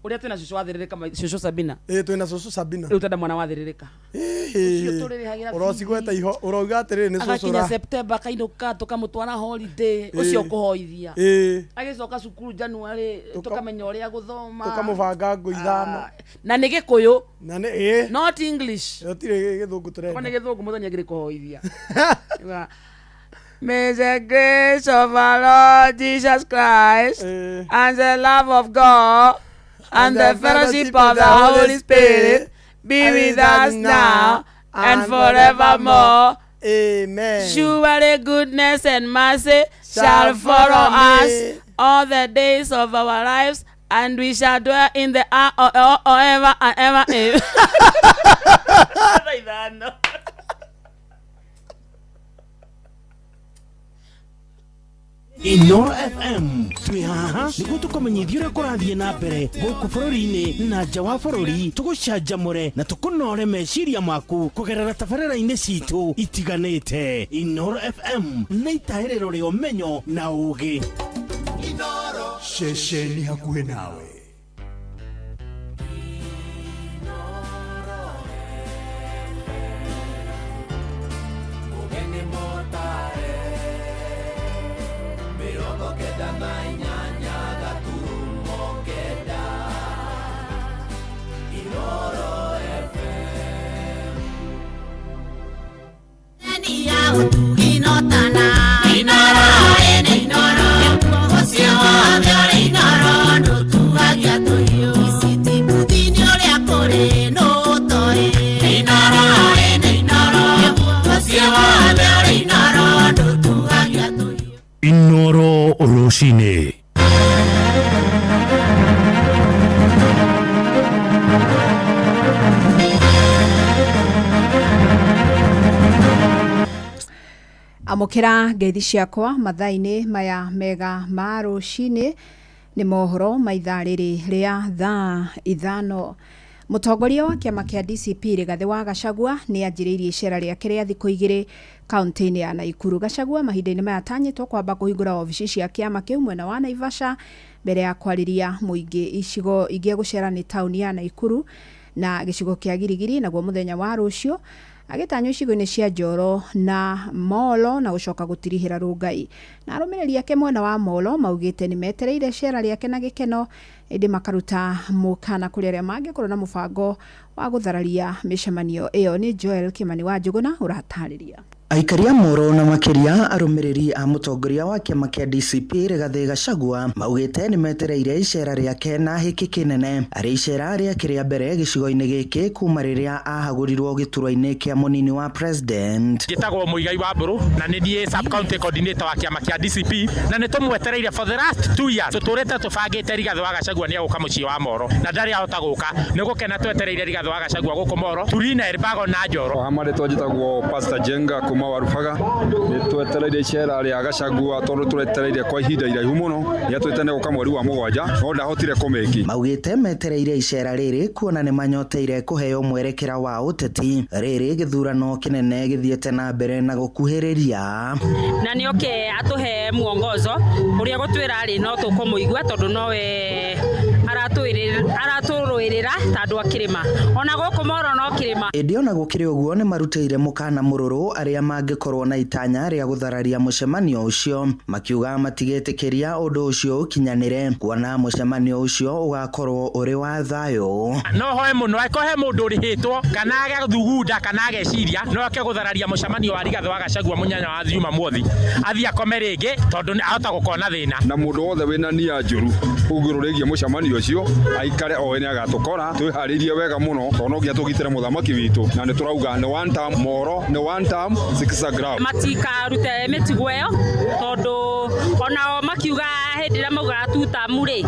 Uria twina cucu wa Thĩrĩrĩka, cucu Sabina. Twina cucu Sabina. Rĩu tenda mwana wa Thĩrĩrĩka. Ũrocigweta iho, ũrauga atĩrĩrĩ nĩ cucu ra. Agakinya September kainũka tũkamũtwara holiday, ũcio kũhoithia. Agĩcoka cukuru January, tũkamenya ũrĩa gũthoma. Tũkamũbanga ngũ ithano. Na nĩ Gĩkũyũ. Na nĩ not English. Gũtirĩ Gĩthũngũ tũrenda. Nĩ Gĩthũngũ mũthenya gĩrĩ kũhoithia. May the grace of our Lord Jesus Christ and the love of God and the fellowship of the Holy Spirit be with us now and forevermore. Amen. Surely goodness and mercy shall follow us all the days of our lives, and we shall dwell in the earth forever and ever. Inoro FM twi haha nĩguo tũkũmenyithia ũrĩa kũrathiĩ na mbere gũkũ bũrũri-inĩ na nja wa bũrũri, tũgũcanjamũre na tũkũnore meciria maku kũgerera tabarĩra-inĩ citũ itiganĩte. Inoro FM nĩ itahĩrĩro rĩa ũmenyo na ũũgĩ. Inoro ceceni hakuhĩ nawe. Inoro Roshine. Amukira ngeithi ciakwa mathaa-inĩ maya mega ma rũcinĩ nĩ mohoro ma ithaa rĩrĩ rĩa thaa ithano. Mũtongoria wa kĩama kĩa DCP Rigathĩ wa Gachagua nĩ anjĩrĩirie icera rĩake rĩa thikũ igĩrĩ kaunti-inĩ ya Naikuru. Gachagua mahinda-inĩ maya atanyĩtwo kwamba kũhingũra obici cia kĩama kĩu mwena wa Naivasha mbere ya kwarĩria mũingĩ icigo ingĩ gũcera nĩ tauni ya Naikuru na gĩcigo kĩa Girigiri naguo mũthenya wa rũciũ agĩtanywo icigo-inĩ cia Njoro na Molo na gũcoka gũtirihĩra Rongai. Na arũmĩrĩri ake mwena wa Molo maugĩte nĩ metereire icera rĩake na gĩkeno ĩndĩ makaruta mũkana kũrĩ arĩa mangĩkorwo na mũbango wa gũthararia mĩcemanio ĩyo. Nĩ Joel Kimani wa Njũgũna ũratarĩria. Aikaria Moro na makiria arumiriri a mutongoria wa kiama kia DCP Rigathi Gachagua maugite ni metereire icera riake na hiki kinene ari icera riake ria mbere gicigo-ini giki kuma riria ahagurirwo giturwa-ini kia munini wa president. Gitagwo Muigai wa Mburu na ni die sub county coordinator wa kiama kia DCP na ni tumwetereire for the last 2 years tuturite tubangite Rigathi wa Gachagua ni aguka mucii wa Moro na ndari ahota guka ni gukena twetereire Rigathi wa Gachagua guku Moro turina Elbago na Njoro amare twajitagwo Pastor Jenga kuma Warufaga ni twetereire icera ria Gachagua tondu turetereire kwa ihinda iraihu muno ya twetene guka mweri wa mugwanja no ndahotire kumeki. Maugite metereire icera riri kuona ni manyoteire kuheo mwerekera wa uteti riri githurano kinene githiete na mbere na gukuhiriria na ni oke atuhe muongozo uria gutwira ari no tukumuigua tondu nowe araturuirira tandu akirima ona guku Moro no kirima indi ona gukiri uguo ni marutire mukana mururu aria mangikorwo na itanya ria guthararia mucemanio ucio makiuga matigetikiria undu ucio ukinyanire kuona mucemanio ucio ugakorwo uri wa thayo. No hoe muno akohe mundu rihitwo kana agathugunda kana ageciria no ake guthararia mucemanio wa Rigathi wa Gachagua munyanya wa Juma Mwothi athia akome ringi tondu ahota gukona thina na mundu wothe wina nia njuru ugururigie mucemanio ucio aikare o ene agatokora twiharirie wega muno tono gia tugitire muthamaki witu na ni turauga ni one time Moro ni one time 6 gram matika rute mitigueyo tondu ona makiuga hindira mauga tuta muri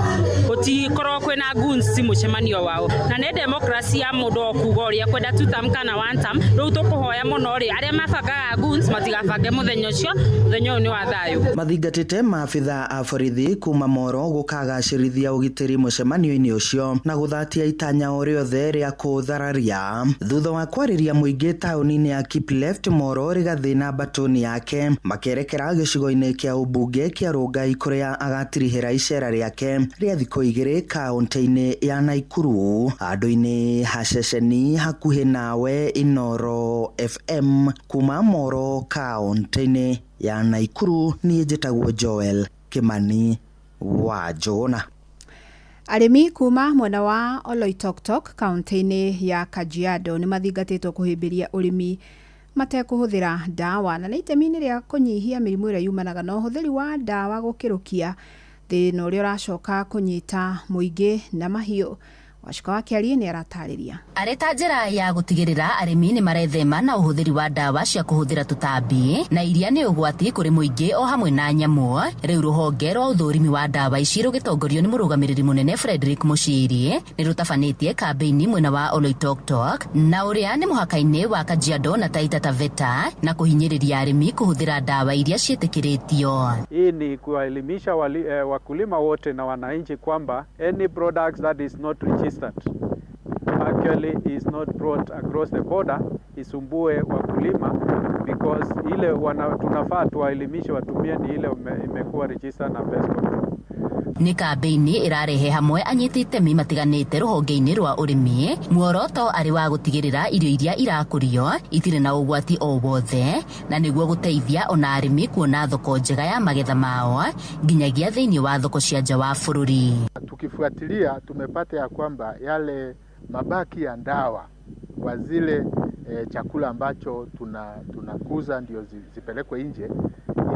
utikorwo kwina guns mucemanio wao na ni demokrasia mundu okuga uria kwenda tuta mkana one time riu tukuhoya muno ri aria mabangaga guns matigabange muthenya ucio muthenya ni wa thayu. Mathingatite maabitha a borithi kuma Moro gukagacirithia ugitiri mucemanio-ini ucio na guthatia itanya o riothe ria kuthararia thutha wa kwariria muingi tauni-ini ya Kipleft Moro Rigathi na batoni yake makerekera gicigo-ini kia ubunge kia Rongai kuria agatirihira icera riake ria thikũ 2 kaunti-ini ya Naikuru andu-ini haceceni hakuhi nawe Inoro FM kuma Moro kaunti-ini ya Naikuru ni njitagwo Joel Kimani wa Jona. Arimi kuma mwena wa Oloitoktok kaunti-ini ya Kajiado ni mathingatitwo kuhimbiria urimi matekuhuthira dawa na itemi-ini ria kunyihia mirimu ira yumanaga na uhuthiri wa dawa gukirukia thina uria uracoka kunyita muingi na mahiu. Washika wa Kiarie ni aratariria areta njira ya gutigirira arimi ni marethema na uhuthiri wa dawa cia kuhuthira tutambi na iria ni ugwati kuri muingi o hamwe na nyamu. Riu ruhonge rwa uthurimi wa dawa ici rugitongorio ni murugamiriri munene Frederick Mushiri ni rutabanitie kambeini mwena wa Oloitoktok na uria ni muhaka-ini wa Kajiado na Taita Taveta na kuhinyiriria arimi kuhuthira dawa iria cietikiritio. Hii ni kuelimisha wakulima wote na wananchi kwamba any products that is not registered actually is not brought across the border isumbue wakulima because ile tunafaa tuwaelimishe watumie ni ile imekuwa registered na pest control. Ni kambeini irarehe hamwe anyitite mi matiganite ruhonge-ini rwa urimi muoroto ari wa gutigirira irio iria irakurio itire na ugwati o wothe na niguo guteithia ona arimi kuona thoko njega ya magetha mao nginyagia thiini wa thoko cia nja wa bururi. Tukifuatilia tumepata ya kwamba yale mabaki ya ndawa kwa zile chakula ambacho tunakuza ndio zipelekwe nje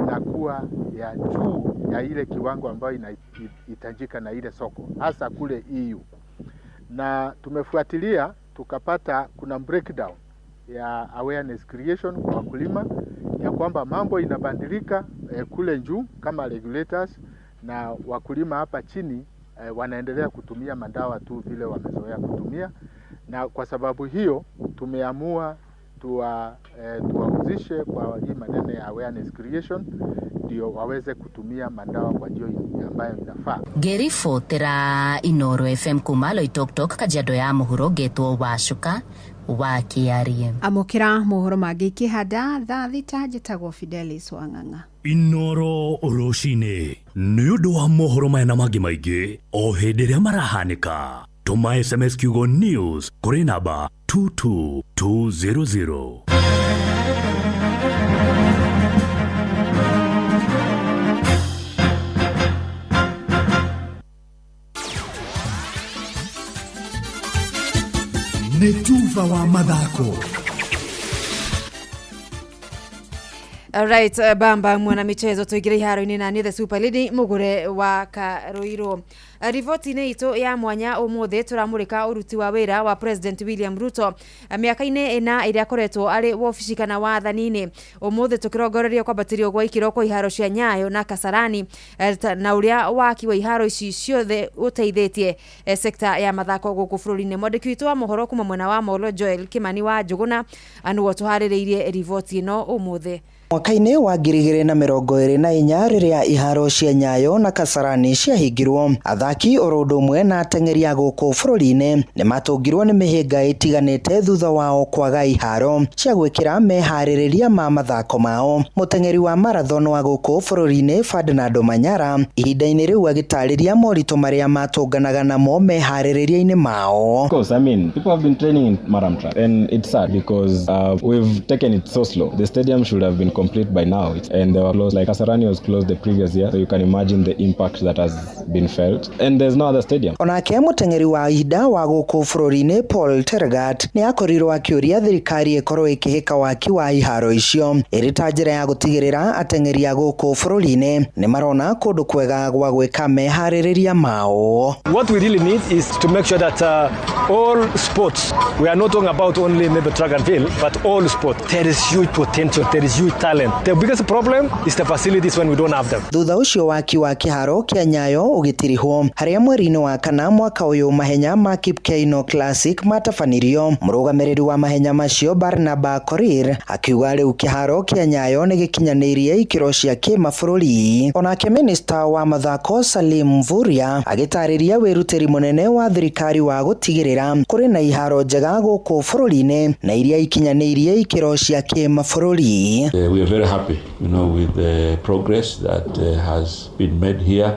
inakuwa ya juu ya ile kiwango ambayo inahitajika na ile soko hasa kule EU. Na tumefuatilia tukapata kuna breakdown ya awareness creation kwa wakulima ya kwamba mambo inabadilika kule juu kama regulators na wakulima hapa chini wanaendelea kutumia madawa tu vile wamezoea kutumia, na kwa sababu hiyo tumeamua tuwahusishe kwa hii maneno ya awareness creation ndio waweze kutumia madawa kwa njia ambayo inafaa. Gerifo tera Inoro FM kuma Oloitoktok Kajiado ya muhuro getwo Washuka wa Kiarie. Amukira muhuro magi kihanda thaa thita njitagwo Fidelis Wang'ang'a. Inoro Oroshine ni undu wa mohoro maya na mangi maingi o hindi ria marahanika. Tuma SMS kiugo news kuri namba 22200. Netuva wa mathako Alright, Bamba mwana michezo tuigire iharo-ini na ni the Super Lady mugure wa Karuiro. Rivoti ni ito ya mwanya umuthe turamurika uruti wa wira wa President William Ruto miaka-ini ina iria koretwo ari wobici kana wathanini. Umuthe tukirongoreria kwambatirio gwa ikiro kwa iharo cia Nyayo na Kasarani na uria waki wa iharo ici ciothe uteithitie sekta ya mathako guku bururi-ini. Mwandiki witũ wa mohoro kuma mwena wa Molo Joel Kimani wa Njuguna anuo tuhaririirie rivoti ino umuthe. Mwaka-ini wa 2024 riria iharo cia Nyayo na Kasarani ciahingirwo, athaki orodo mwe na ateng'eri a guku bururi-ini ni matungirwo ni mihinga itiganite thutha wao kwaga iharo cia gwikira mehaririria ma mathako mao. Muteng'eri wa marathon wa guku bururi-ini Ferdinand Manyara ihinda-ini riu agitariria morito maria matunganaga namo mehaririria-ini mao. Of course, I mean, people have been training in marathon track and it's sad because we've taken it so slow. The stadium should have been complete by now, and they were closed. Like Kasarani was closed the previous year, so you can imagine the impact that has been felt. And there's no other stadium. Onake muteng'eri wa ihinda wa guku bururi-ini Paul Tergat ni akorirwo akiuria thirikari ikorwo ikihika waki wa iharo icio iri ta njira ya gutigirira ateng'eri a guku bururi-ini ni marona kundu kwega gwa gwika mehaririria mao. What we really need is to make sure that all sports, we are not talking about only maybe track and field, but all sports, there is huge potential, there is huge talent. The biggest problem is the facilities when we don't have them. Thutha ucio waki wa kiharo kia Nyayo ugitirihwo haria mweri-ini wa kana mwaka uyu mahenya ma Kipkeino Classic matafanirio. Murugamiriri wa mahenya macio Barnaba Korir akiuga riu kiharo kia Nyayo ni gikinyanirie ikiro cia kimabũrũri. Onake minista wa mathako Salim Mvurya agitariria wirutiri munene wa thirikari wa gutigirira kuri na iharo njega guku bũrũri-ini na iria ikinyanirie ikiro cia kimabũrũri. We are very happy, with the progress that has been made here.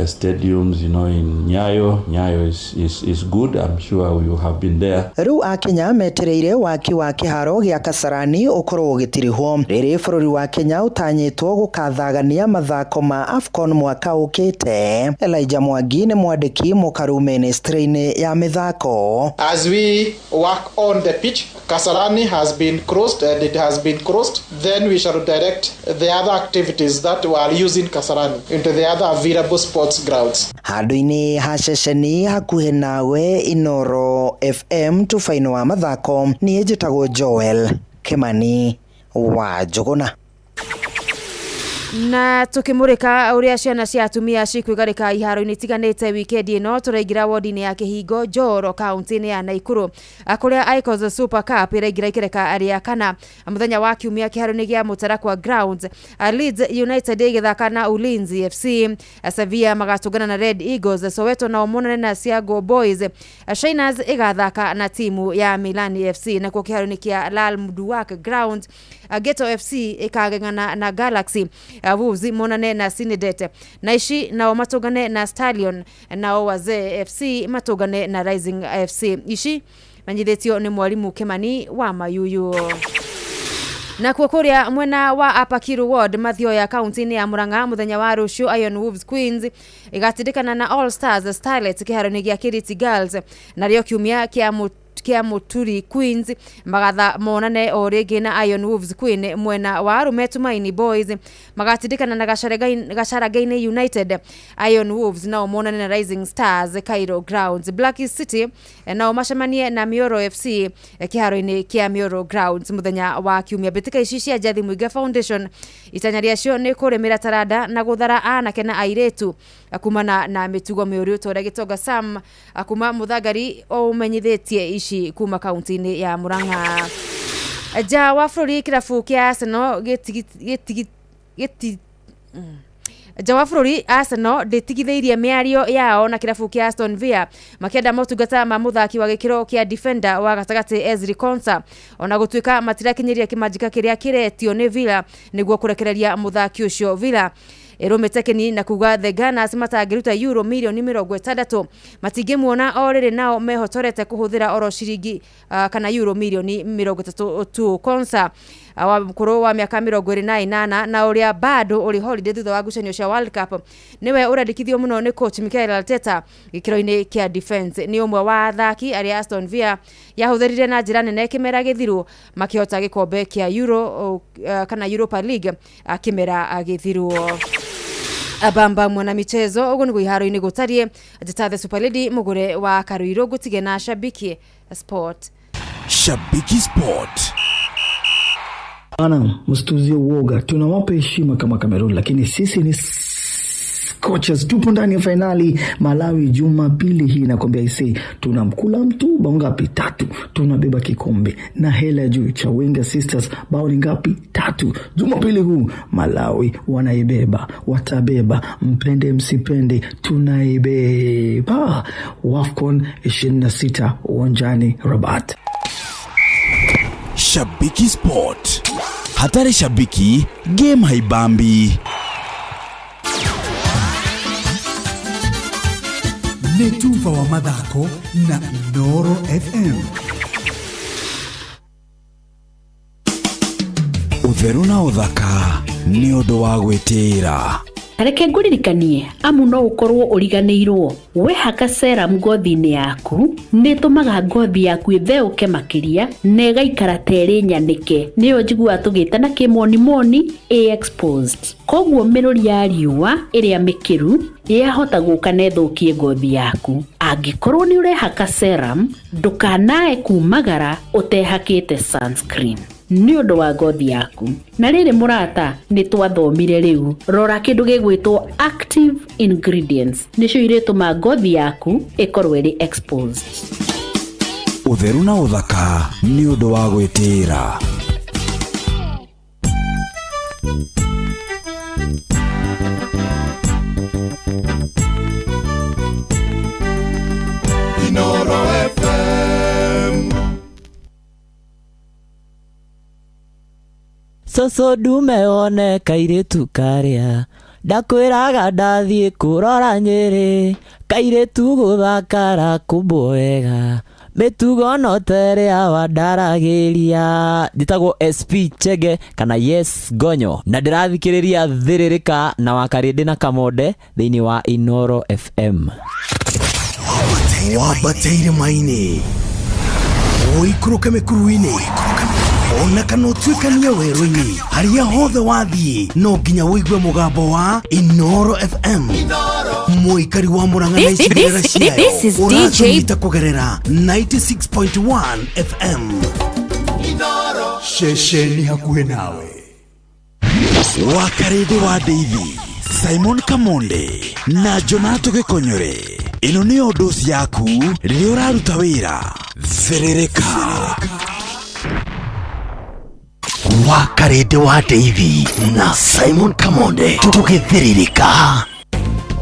Stadiums, in Nyayo. Nyayo is good. I'm sure you have been there. Riu Akenya metereire waki wa kiharo gia Kasarani ukorwo ugitirihwo. Riri bururi wa Kenya utanyitwo gukathagania mathako ma AFCON mwaka ukite. Elijah Mwangi ni mwandiki mukaru ministry-ini ya mithako. As we work on the pitch, Kasarani has been closed and it has been closed. Then we shall direct the other activities that were using Kasarani into the other available sports grounds. Handu-ini ha ceceni hakuhi nawe Inoro FM tufaino wa mathako ni njitagwo Joel Kimani wa Njuguna. Na tukimurika uria ciana cia atumia cikwigarika iharo-ini tiganite wikendi ino turaingira wodi-ini ya Kihingo Njoro kaunti-ini ya Naikuru kuria Icons Super Cup iraingira ikireka aria kana muthenya wa kiumia kiharo-ini gia Mutarakwa Grounds. Leeds United igithaka na Ulinzi FC, Sevilla magatungana na Red Eagles, Soweto na Omonane na Siago Boys, Shiners igathaka na timu ya Milan FC. Na kwa kiharo-ini kia Lal Mduwak Ground, Ghetto FC ikagengana na Galaxy, Wolves monane na Sinidet, Naishi nao matogane na Stallion, nao Wazee FC matogane na Rising FC. Ishi manjithitio ni mwalimu Kimani wa Mayuyu. Na kwa kuria mwena wa Apakiru Ward Mathioya kaunti-ini ya Murang'a muthenya wa rucio Iron Wolves Queens igatindikana na All Stars Starlets kiharo-ini gia Kiriti Girls, na rio kiumia kia Muturi Queens magatha monane o ringi na Iron Wolves Queen. Mwena wa Arume Tumaini Boys magatindikana na Gacharagaine United, Iron Wolves nao monane na Rising Stars Cairo Grounds. Black City nao macemanie na Mioro FC kiharo-ini kia Mioro Grounds muthenya wa kiumia. Bitika ici cia Njathi Muiga Foundation itanyaria cio ni kurimira taranda na guthara anake na airetu kumana na mitugo miuru tore gitonga Sam kuma Muthagari o umenyithitie ici kuma kaunti-ini ya Murang'a. Ja wa bururi kirabu kia Arsenal Jawa bururi Arsenal nditigitheirie miario yao na kirabu kia Aston Villa makienda motungata ma muthaki wa gikiro kia defender wa gatagati Ezri Konsa, ona gutuika matirakinyiria kimanjika kiria kiretio ni Villa niguo kurekereria muthaki ucio. Villa erometekeni na kuga the Gunners matagiruta euro milioni 60 matingimuona orire nao mehotorete kuhuthira oro ciringi kana euro milioni 30 tu. Konsa wa mkuru wa miaka 28 na uria bado uri holiday thutha wa ngucanio cia World Cup niwe urandikithio muno ni coach Mikel Arteta gikiro-ini kia defense. Ni umwe wa athaki aria Aston Villa yahutherire na njira nene kimera githiru makihota gikombe kia Euro kana Europa League kimera githiru. Abamba mwana michezo ugu ni guiharo-ini gutarie ateta the Super Lady mugure wa Karuiro gutige na Shabiki Sport. Shabiki Sport. Ana mstuzie uoga, tunawapa heshima kama Cameroon, lakini sisi ni coaches. Tupo ndani ya finali Malawi Jumapili hii, nakwambia isi tunamkula mtu bao ngapi? 3. Tunabeba kikombe na hela juu. Chawinga Sisters bao ni ngapi? 3. Jumapili huu Malawi wanaibeba, watabeba, mpende msipende, tunaibeba. WAFCON 26 uwanjani Rabat. Shabiki Sport. Hatari shabiki, game haibambi. Netufa wa madhako na Noro FM. Utheru na uthaka ni undu wa gwitira. Areke nguririkanie amu no ukorwo uriganirwo we haka serum ngothi-ini yaku nitumaga ngothi yaku itheuke makiria na igaikara teri nyanike niyo njigua tugitana kimoni exposed. Koguo miruri ya riua iria mikiru yahota guka nethukie ngothi yaku. Angikorwo ni urehaka serum ndukanae kumagara utehakite sunscreen ni undu wa ngothi yaku. Na riri murata ni twathomire riu rora kindu gigwitwo active ingredients nicio irituma ngothi yaku ikorwo iri exposed. Utheru na uthaka ni undu wa gwitira. Noro FM. Soso dume one kairetu karia ndakwiraga ndathie kurora Nyeri kairetu guthakara kuboega mitugo no tere awandaragiria. Nditagwo SP Chege kana Yes Gonyo na ndirathikiriria thiririka na Wakarindi na Kamonde thiini wa Inoro FM. Wabateire maini oikuruka mekuruini ona kana twikania werũ-ini haria hothe wathie no nginya wĩigue mugambo wa Inoro FM. Muikari wa Murang'a na icirĩra ciayo ũracũnyita kugerera 96.1 FM. Inoro shesheni hakuhe nawe. Wakarindi wa David, Simon Kamonde na Jonato Gikonyore. Ino ni odosi yaku rĩrĩa ũraruta wĩra. Thiririka. Wakarindi wa David na Simon Kamonde tugithiririka.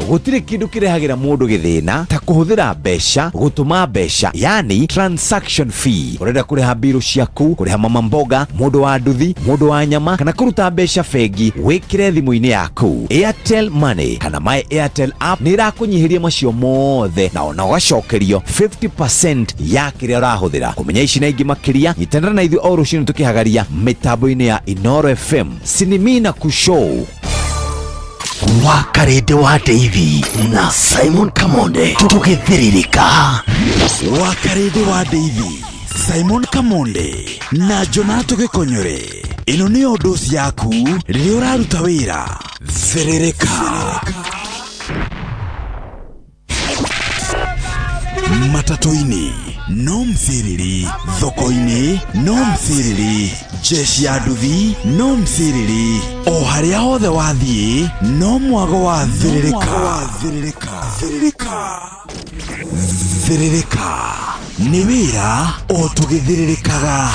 Gutire kindu kirehagira mundu githina ta kuhuthira mbeca gutuma mbeca, yani transaction fee. Urenda kuriha biru ciaku, kuriha mama mboga, mundu wa nduthi, mundu wa nyama kana kuruta mbeca fegi wikire thimu-ini yaku. Airtel Money kana My Airtel app ni irakunyihiria macio mothe na ona ugacokerio 50% ya kiria urahuthira. Kumenya ici na ingi makiria nyitana na ithu o rucini tukihagaria mitambo-ini ya Inoro FM Sinimina Kushow. Wakarindi wa David na Simon Kamonde tugithiririka. Wakarindi wa David, Simon Kamonde na Jonato Gikonyore. Ino ni odosi yaku rĩrĩa ũraruta wĩra. Thiririka. Matatu-ini no mthiriri, thoko-ini no mthiriri, jeshi ya nduthi no mthiriri, o haria hothe wathie no mwago wa thiririka. Thiririka ni wĩra o tugithiririkaga.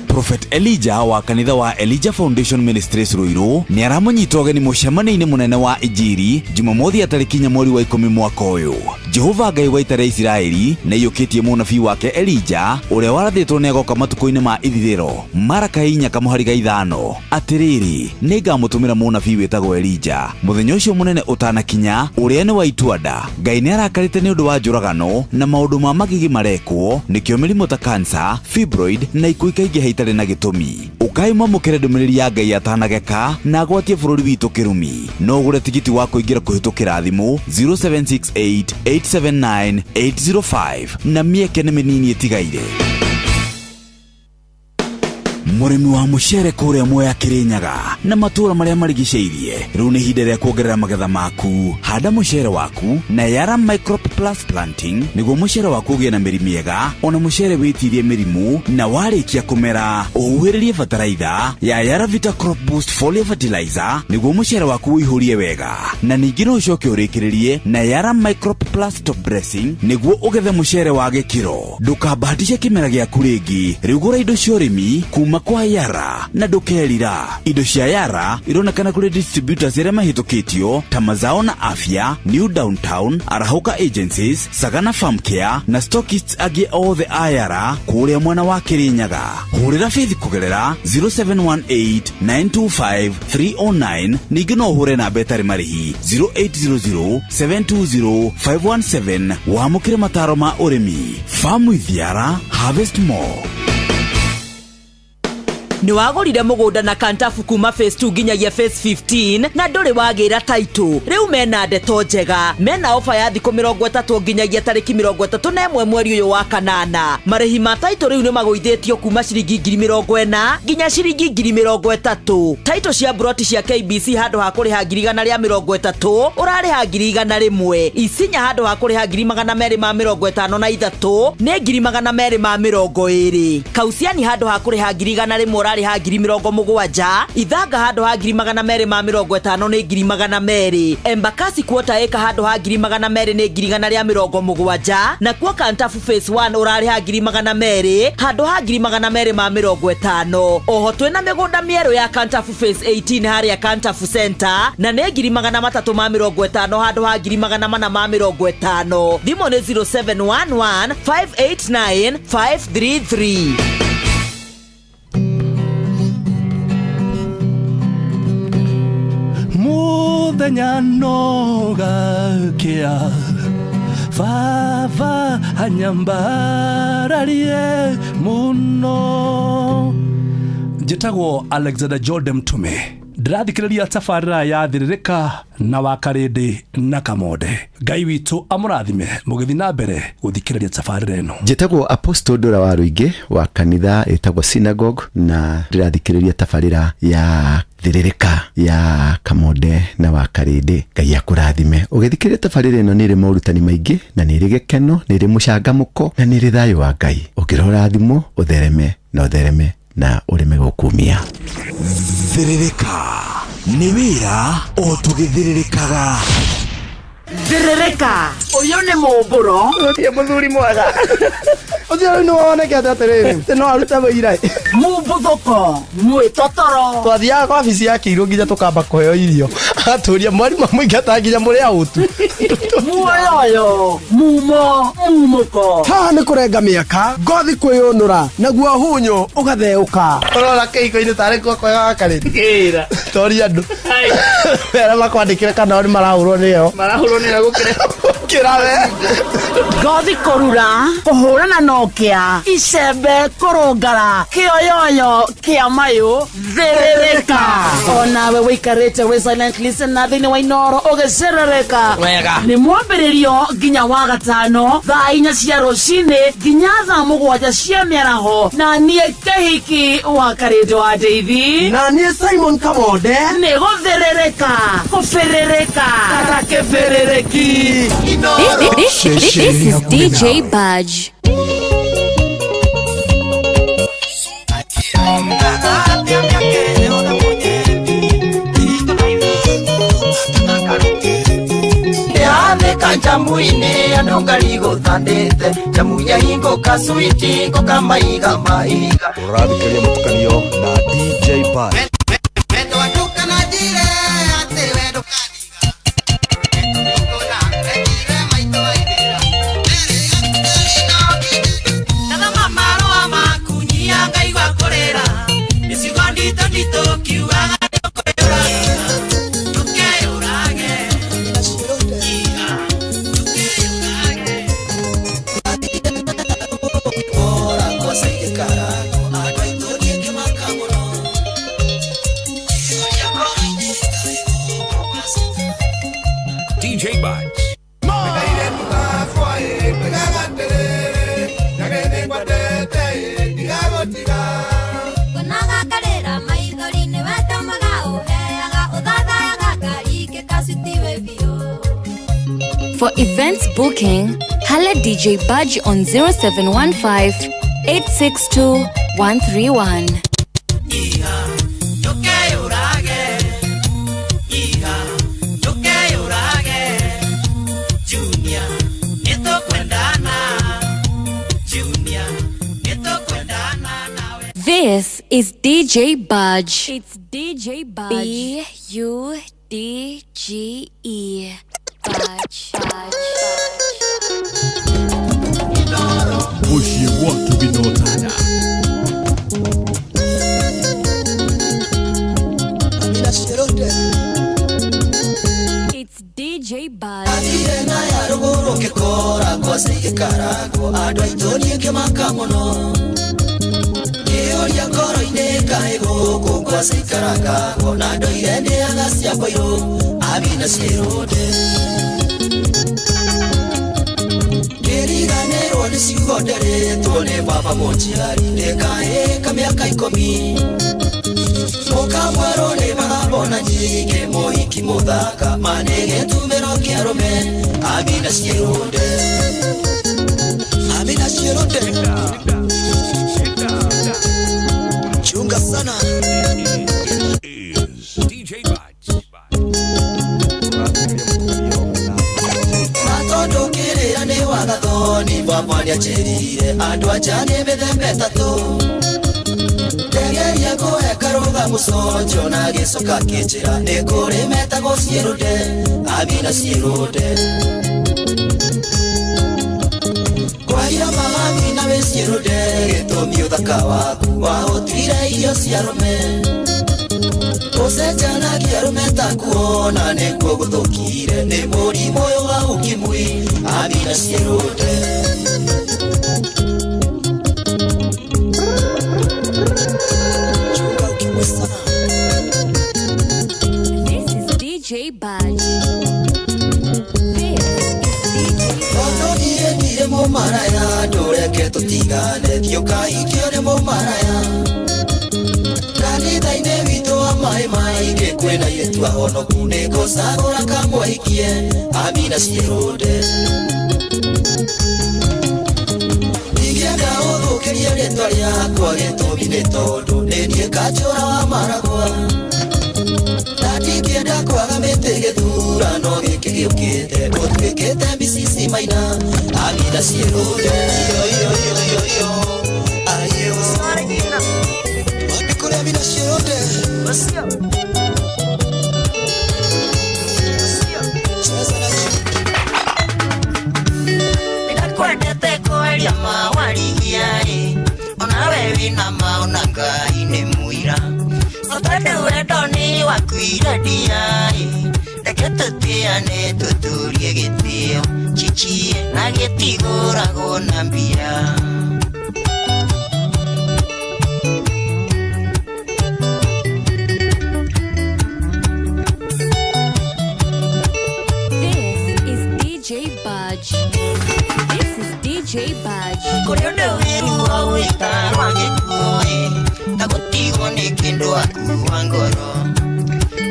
Prophet Elijah wa kanitha wa Elijah Foundation Ministries Ruiru ni aramonyita ũgeni mũcemanio-inĩ mũnene wa Injiri Jumamothi tarĩki 10 mweri wa 10 mwaka ũyũ. Jehova Ngai wa ita rĩa Isiraeli nĩ yũkĩtie mũnabii wake Elijah ũrĩa warathĩtwo nĩ agoka matukũ-inĩ ma ithirĩro. Maraka 4:5 atĩrĩrĩ, nĩ ngamũtũmĩra mũnabii wĩtagwo Elijah mũthenya ũcio mũnene ũtanakinya, ũrĩa nĩ wa itua-nda. Ngai nĩ arakarĩte nĩ ũndũ wa njũragano na maũndũ ma magigi marekwo, nĩkĩo mĩrimũ ta cancer, fibroid na ikuũ ikaingĩha gũtarĩ na gĩtũmi. Ũkaima mũkere ndũmĩrĩri ya Ngai atanageka na gwatie bũrũri witũ kĩrumi. No ũgũre tigiti wa kũingĩra kũhĩtũkĩra thimũ 0768879805 na mĩeke nĩ mĩnini ĩtigaire. Mũrĩmi wa mũcere kũrĩa Mwea Kĩrĩnyaga na matũũra marĩa marigicĩirie rĩu nĩ ihinda rĩa kuongerera magetha maku. Handa mũcere waku na Yara Microp Plus Planting nĩguo mũcere waku ũgĩe na mĩri mĩega, ona mũcere wĩtirie mĩrimũ, na warĩkia kũmera ũhuhĩrĩrie bataraitha ya Yara Vita Crop Boost Foliar Fertilizer nĩguo mũcere waku ũihũrie wega, na ningĩ no ũcoke ũrĩkĩrĩrie na Yara Microp Plus Top Dressing nĩguo ũgethe mũcere wa gĩkĩro. Ndũkabahatishe kĩmera gĩaku rĩngĩ, rĩu gũra indo cia ũrĩmi kuma kwa Yara na ndũkerira. Indo cia Yara ironekana kũrĩ distributors arĩa mahĩtũkĩtio ta Mazao na Afya, New Downtown, Arahuka Agencies, Sagana Farm Care na stockists angĩ othe a Yara kũrĩa mwena wa Kĩrĩnyaga. Hũrĩra Faith kũgerera 0718925309. Ningĩ no ũhũre namba ĩtarĩ marĩhi 0800720517 wamũkĩre mataro ma ũrĩmi. Farm with Yara, harvest more. Ni wagorire mugunda na kantafu kuma phase 2 nginyagia phase 15 na nduri wagira title. Riu mena ndeto njega, mena ofa ya thikũ 30 nginyagia tariki 31 mweri uyu wa kanana. Marĩhi ma title riu ni magũithĩtio kuma ciringi 40,000 nginya ciringi 30,000. Title cia broti cia KBC handũ ha kũrĩha 130 ũrarĩha 100. Isinya handũ ha kũrĩha 253 nĩ 220. Kausiani handũ ha kũrĩha 100 rari ha 70,000. Ithanga handũ ha 250 nĩ 200. Embakasi kuota eka handũ ha 200 nĩ 170. Na kwa kantafu phase 1 ũrari ha 200 handũ ha 250. Oho twĩna mĩgũnda mĩerũ ya kantafu phase 18 harĩa kantafu center na nĩ 350 handũ ha 450. Thimũ nĩ 0711 589 533. Muthenya nogakia Vava anyambararie muno. Njĩtagwo Alexander Jordan Mtume. Ndĩrathikĩrĩria tabarĩra ya Thĩrĩrĩka na Wakarĩndĩ na Kamonde. Ngai witũ amũrathime mũgĩthiĩ na mbere gũthikĩrĩria tabarĩra ĩno. Njĩtagwo Apostle Ndũra wa Rũingĩ wa kanitha ĩtagwo Synagogue na ndĩrathikĩrĩria tabarĩra ya Thĩrĩrĩka ya Kamonde na Wakarĩndĩ. Ngai akũrathime. Ũgĩthikĩrĩria tabarĩra ĩno nĩ ĩrĩ maũrutani maingĩ na nĩ ĩrĩ gĩkeno, nĩ ĩrĩ mũcangamũko na nĩ ĩrĩ thayũ wa Ngai. Ũngĩrora thimũ ũthereme na ũthereme na ũrĩme gũkumia. Thĩrĩrĩka nĩ wĩra o tũgĩthĩrĩrĩkaga. Thĩrĩrĩka ũyũ nĩ mũmbũro ũrĩa mũthuri mwega ũthio nĩ woneke atĩrĩrĩ no arute wĩira mũmbũthũko mwĩtotoro twathiaga kwa ofici ya Kĩirũ nginya tũkamba kũheo irio atũria mwarimũ mũingata nginya mũrĩa ũtu muoyo mumo mumuko ha nĩ kũrenga mĩaka ngothi kwĩyũnũra naguo hunyo ũgatheũka ũrora kĩiko-inĩ tarĩ kwega Wakarĩndĩ kĩra toria andũ wera makwandĩkĩre kana oni marahũrwo nĩyo nĩra gũkĩra ngothi kũrura kũhũrana nokĩa icembe kũrũngara kĩoyoyo kĩa mayũ thĩrĩrĩka onawe wĩikarĩte wĩ silent listener thĩinĩ wa Inooro ũgĩcerereka wega nĩ mwambĩrĩrio nginya wa gatano thaa 4 cia rũcinĩ nginya thaa 7 cia mĩaraho na niĩ Kĩhiki Wakarĩndĩ wa Ndeithi na niĩ Simon Kamonde nĩ gũthĩrĩrĩka kũbĩrĩrĩka kata kĩbĩrĩrĩki. This is DJ Budge. Jamuine anongari gothandete jamu ya hingo kaswiti ko kamaiga maiga ũrathikĩrĩria mũtukanio na DJ Budge. For events booking, holla DJ Budge on 0715 862 131. This is DJ Budge. It's DJ Budge. B-U-D-G-E. Budge. Push you want to be notada. It's DJ Budge. Oria koro ineka ego kwa sikaranga ona doire ne agasia koyo abina sirode Kerigane role sigodere tone baba mochiari neka miaka 10 Moka mwaro ne babona jige moiki modaka manege tumero kiarome abina sirode Chunga sana DJ Budge. Matondo kere ane wagadoni Bapani acherire Andu achane bedembe tato Tegeri yako ekaroga musojo Na gisoka kichira Nekore metago sierode Abina sierode Kwaira mami na besierode Getomi udaka waku Wahotire iyo siarome Osejana kiarume takuona Neko gudokire Ne mori moyo wa ukimwi Abina sierode Chunga ukimwi sana This is DJ Budge. Mo maraya dore ke to tigane kyoka ikione mo maraya Kani daine vito mai ke kwena yetu ahono kune kosagora kamwa ikie abina sirode Igienda odo keria retoria kwa geto bine todo nenie kachora wa maragwa Tati kienda kwa gamete gedura no gekiokete otwekete bisisi maina Abida sierode yo ayo sarina Wapikore abida sierode Basia Ninakwendete koeria mawarigiai Ona wewe na maonaga ine muira Otende wendo ni wakuira diai Neketutia tuturie gitio Chichie na getigora gona mbia This is DJ Budge. This is DJ Budge. Kurionde wiru wa wita wangekui Tagotigo ni kindu aku wangoro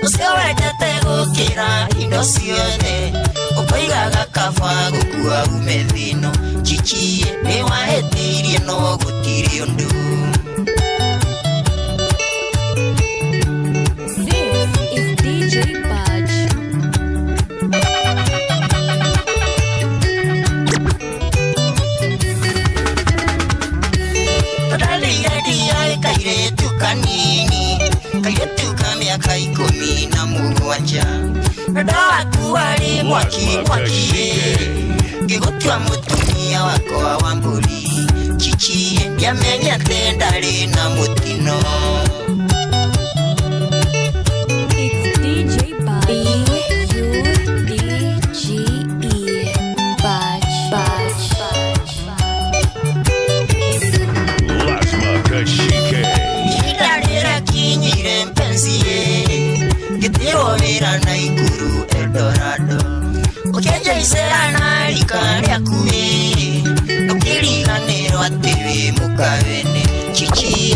Usiwejete gukira indo ciothe Ukoigaga kaba gukua umethino Chichie ni wahetirie no gutiri undu This is DJ Budge. Tadali ya kaire tukanini Kaire tukamiaka 17 Nadawa kuwari mwaki Gigotwa mutumia wako wa mburi Chichie yamenya tendari na mutino It's DJ Budge. B-U-D-G-E. Budge. Lazima kashike. Idarira kinyire mpenzie Gitiro vira na ikuru Eldorado Ukeja iserana likaria kuwe Ukiriganero atiwe mukavene Chichi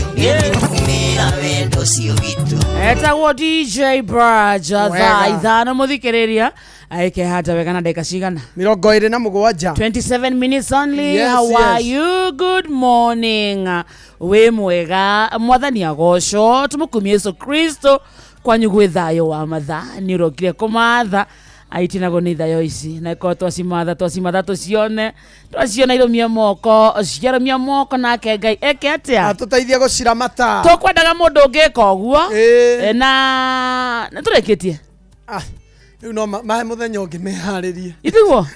kumira vendo sio vitu Etagwo DJ Budge thaa ithano muthikiriria aike hata wega na dakika cigana 27 27 minutes only. Yes, How are yes. you? Good morning. We mwega mwathani agocwo tumukumie Yesu Kristo kwanyu gwĩ thayũ wa matha nĩ ũrokire kũmatha aitinago nĩ thayo ici na ko twasimatha tũcione irũmie moko ciarũmia moko nake Ngai eke atĩa atuteithie gũciramata tũkwendaga mũndũ ũngĩka ũguo na tũrĩkĩtie rĩu no mahe mũthenya ũngĩ meharĩrie ithuo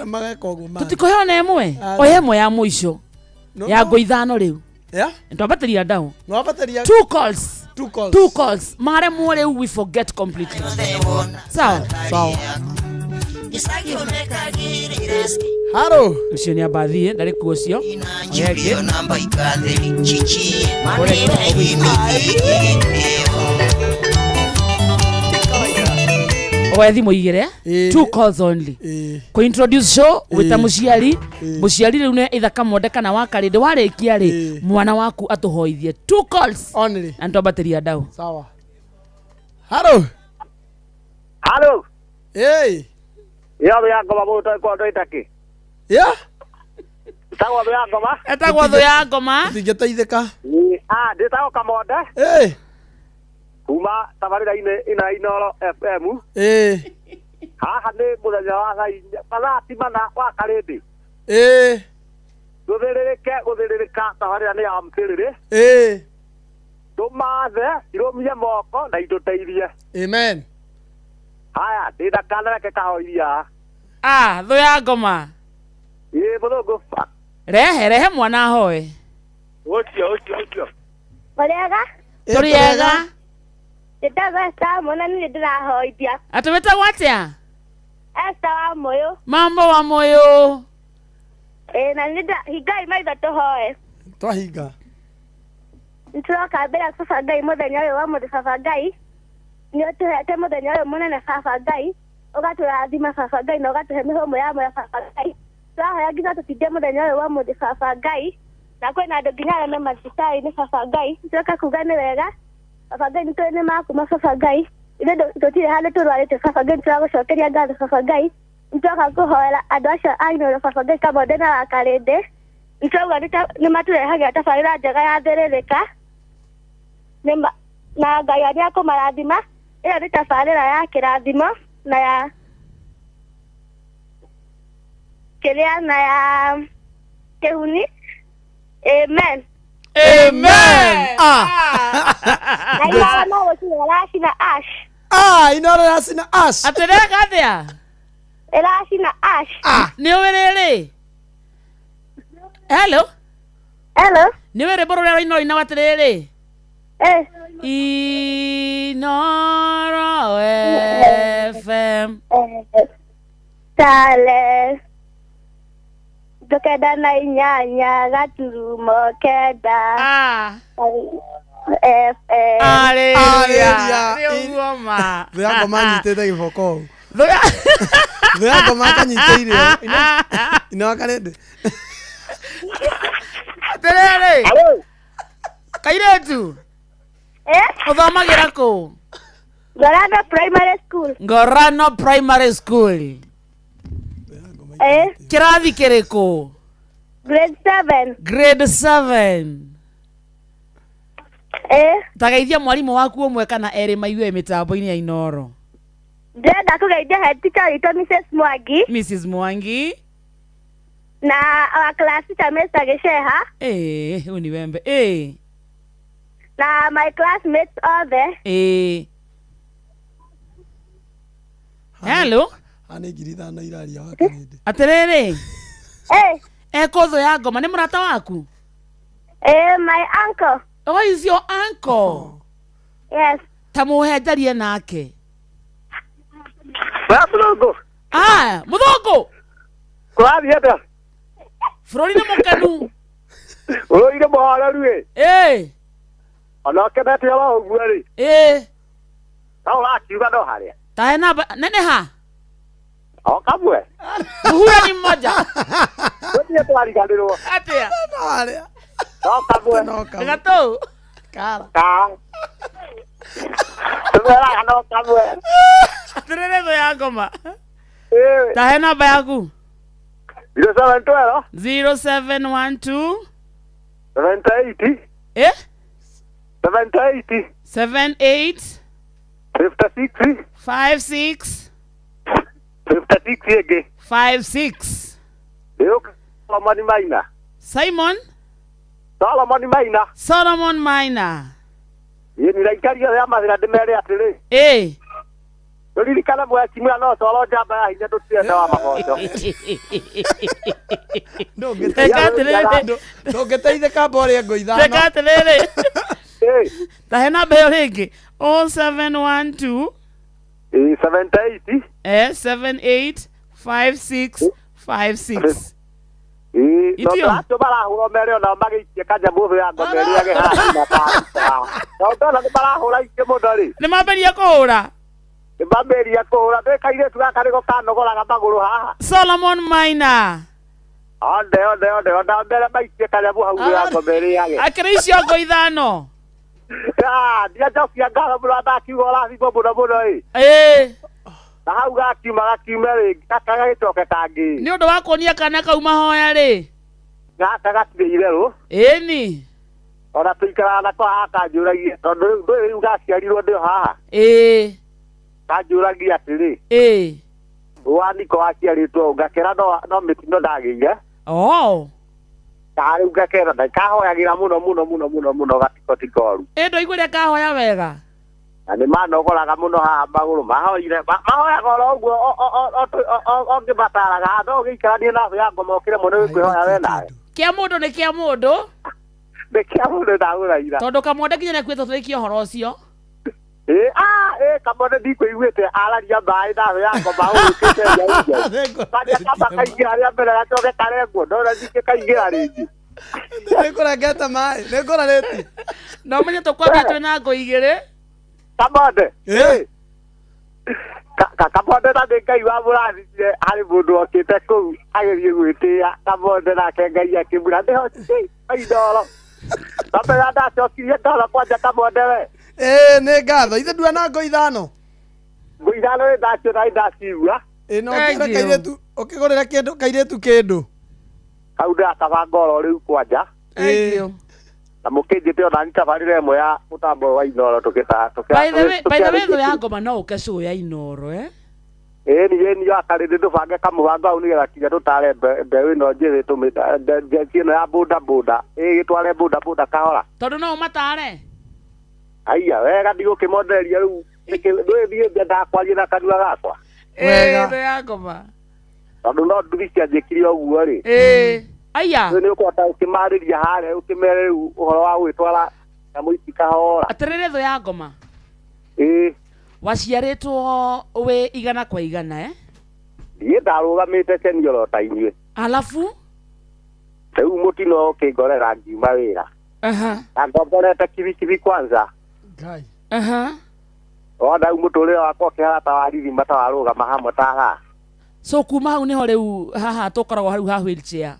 mageka ũguo tũtikũheana ĩmwe oya ĩmwe ya mũico ya ngũ ithano rĩu twambatĩria ndau two calls mare more we forget completely sawa haro ucio ni abathie ndari kuocio Njibio namba ikatheri chichi oethi muigire two calls only ko introduce show wita muciari riu ne ithaka monde kana wakarinde warikia ri mwana waku atuhoithie two calls only and bateria ndau sawa haro hey ya ngoma muto ko ndo itaki tawa ya ngoma etagwo thũ ya ngoma ndingeteithĩka ndĩtagwo Kamonde kuma tabarĩra-inĩ ina Inoro FM haha nĩ mũthenya wa mathaa ti mana wa karĩndĩ gũthĩrĩrĩka tabarĩra nĩ ya Mtĩrĩrĩ tũmathe irũmie moko na itũteithie amen haya ndĩna kana reke kahoiria thũ ya ngoma mũthũngũ rehe mwana hoe ũcio tũrĩega ndĩtagwo Esther mwana nĩ ndĩrahoithia atĩ wĩtagwo atĩa Esther wa Mũyũ mambo wa Mũyũ na hingai maitho tũhoe twahinga nĩtũroka mbere ya baba Ngai mũthenya ũyũ wa mũthĩ baba Ngai nĩ ũtũhete mũthenya ũyũ mũnene baba Ngai ũgatũrathima baba Ngai na ũgatũhe mĩhũmũ ya moya baba Ngai tũrahoya nginya tũtinde mũthenya ũyũ wa mũthĩ baba Ngai na kwĩna andũ nginya arĩa me mathibitarĩ-inĩ baba Ngai nĩtũroka kuga nĩ wega baba Ngai nĩtũĩ nĩ makuma baba Ngai ithuĩ tũtirĩ handũ tũrwarĩte baba Ngai nĩtũragũcokeria ngatho baba Ngai nĩtũroka kũhoera andũ acio a Inoro baba Ngai Kamonde na Wakarĩndĩ nĩtwauga nĩ matũrehagĩra tabarĩra njega ya thĩrĩrĩka na Ngai nĩ akũmarathima ĩyo nĩ tabarĩra ya kĩrathimo na ya kĩrĩa na ya kĩhuni amen Inoro no gũkinya ĩracina ash Inoro ĩracina ash atĩrega athĩa ĩracina ash nĩ ũrĩrĩ hello nĩ wĩrĩ bũrũri wa Inoro ina watĩrĩrĩ Inoro FM Tale Dokeda na inyanya gaturumo kenda FM Aleluya Ngoma thũ ya ngoma nyitĩte gĩboko thũ ya ngoma kanyitĩire ina Wakarĩndĩ atĩrĩrĩ kairĩtu ũthomagĩra kũ Ngorano Primary School kĩrathi kĩrĩkũ grade 7 tageithia mwarimũ waku ũmwe kana erĩ maigue mĩtambo-inĩ ya Inoro ndĩrenda kũgeithia head teacher witũ Mrs. Mwangi na our class teacher Mr. Gĩceha huyu ni wembe na my classmates othe hello nĩ ngiri ithano iraria Wakarĩndĩ atĩrĩrĩ eko thũ ya ngoma nĩ mũrata waku my uncle is your uncle yes ta mũhenjarie nake mũthũngũ mũthũngũ kũrathiĩ atĩa bũrũri nĩ mũkenu bũrũri nĩ mũhoreru ona ũkenete wa ũguo rĩ ta ũrakiuga no harĩa tahe namba neneha kamwe muhura ni mmoja ũthiĩ twariganĩrwo atĩa harĩa kamwe gatũ tũmeraga no kamwe atĩrĩrĩ thũ ya ngoma Tahe namba yaku. 0712 0712 78 78 78 56 56 56 again. 56. Solomon Maina. Simon? Solomon Maina. Solomon Maina. Yeye ni raikari ya mathira ndimere atiri. Ririkana mwakimia no toro jamba ya hinya tutienda wa magoco. Ndũngĩteithĩka mbore ngo ithano. Reka atĩrĩrĩ. Tahe namba ĩyo rĩngĩ. 0712 78 78 56 56. Itio ndo barahura mere ona magiikie kanja muthu ya ngomeri yake haha na ta. Ndo barahura ike mudari. Nĩ mamberia kũhũra. Nĩ mamberia kũhũra ndekaire tu gakarĩgo kanogoraga magũrũ haha. Solomon Maina. Onde onda mbere maikie kanja muthu hau ya ngomeri yake. Akĩrĩ icio ngo ithano. Dia jokia ngara mũno ndakiuga ũrathimwo mũno na hau gakiuma rĩngĩ gaka gagĩcoke kangĩ. Nĩ ũndũ wa kuonia kana kau mahoya rĩ. Gaka gatirĩ itherũ. Ĩni. Ona tũikaraga nako haha kanjũragia tondũ rĩu gaciarirwo ndĩo haha. Kanjũragia atĩrĩ. Waniko waciarĩtwo ngakera no mĩtino ndagĩire. Tarĩu ngakera ndakahoyagĩra mũno gatikotikoru. Ndũigua kahoya wega. Na nĩ manogoraga mũno haha magũrũ mahoyaga oro ũguo ũngĩbataraga no ũgĩikaranie na ya ngoma ũkĩre mũno wĩkwĩhoya we nawe. Kĩa mũndũ nĩ kĩa mũndũ. Nĩ kĩa mũndũ ndagũthaitha. Tondũ Kamonde nginya nĩakuĩte tũrĩkie ũhoro ũcio. Kamonde ndikũiguĩte araria mbaĩ nawe ya ngoma ũgĩkĩte njainja. Bani akamba kaingĩra rĩa mbere gacoke karengwo ndona thingĩ kaingĩra rĩngĩ. Nĩkũrengete maĩ nĩkũrarĩti. No menye tũkwambia twĩna ngũ igĩrĩ. Kamonde. Kamonde na nĩ Ngai wamũrathimire harĩ mũndũ okĩte kũu agĩthiĩ gwĩtĩĩa. Kamonde nake Ngai akĩmwĩra ndĩhotithĩ ndoro. Ndamenya ndacokirie ndoro kwanja Kamonde we. Nĩ ngatho ithe nduona ngo ithano. Ngo ithano nĩ ndaciona ndaciigua. No ũkĩgũre kairĩtu ũkĩgũrĩra kĩndũ kairĩtu kĩndũ. Hau ndakabanga oro rĩu kwanja. Na mũkĩnjĩte ona nitabarĩra ĩmwe ya mũtambo wa Inoro tũkĩta. By the way thũ ya ngoma no ũke ya Inoro Ni yakarĩndĩ tũbange kamũbango hau nĩgetha kinya tũtare mbeũ ĩno njĩthĩ ĩno ya boda ĩgĩtware boda kahora. Tondũ no ũmatare. Aiya wega ndigũkĩmondereria rĩu ndũĩthiĩ ndakwaria na kanua gakwa. Thũ ya ngoma. Tondũ no nduthi cianjĩkire ũguo rĩ. Aya. Nĩ ũkũhota ũkĩmarĩria harĩa ũkĩmere rĩu ũhoro wa gwĩtwara nyamũ ici kahora. Atĩrĩrĩ thũ ya ngoma. Waciarĩtwo wĩ igana kwa igana Niĩ ndarũgamĩte senior ta inyuĩ. Alafu? Rĩu mũtino ũkĩngorera ngiuma wĩra. Na ngomborete kibikibi kwanza. Ngai. Ona rĩu mũtũrĩre wakwa ũkĩhana ta warithima ta warũgama hamwe ta haha. So kuma hau nĩho rĩu haha tũkoragwo hau ha wheelchair.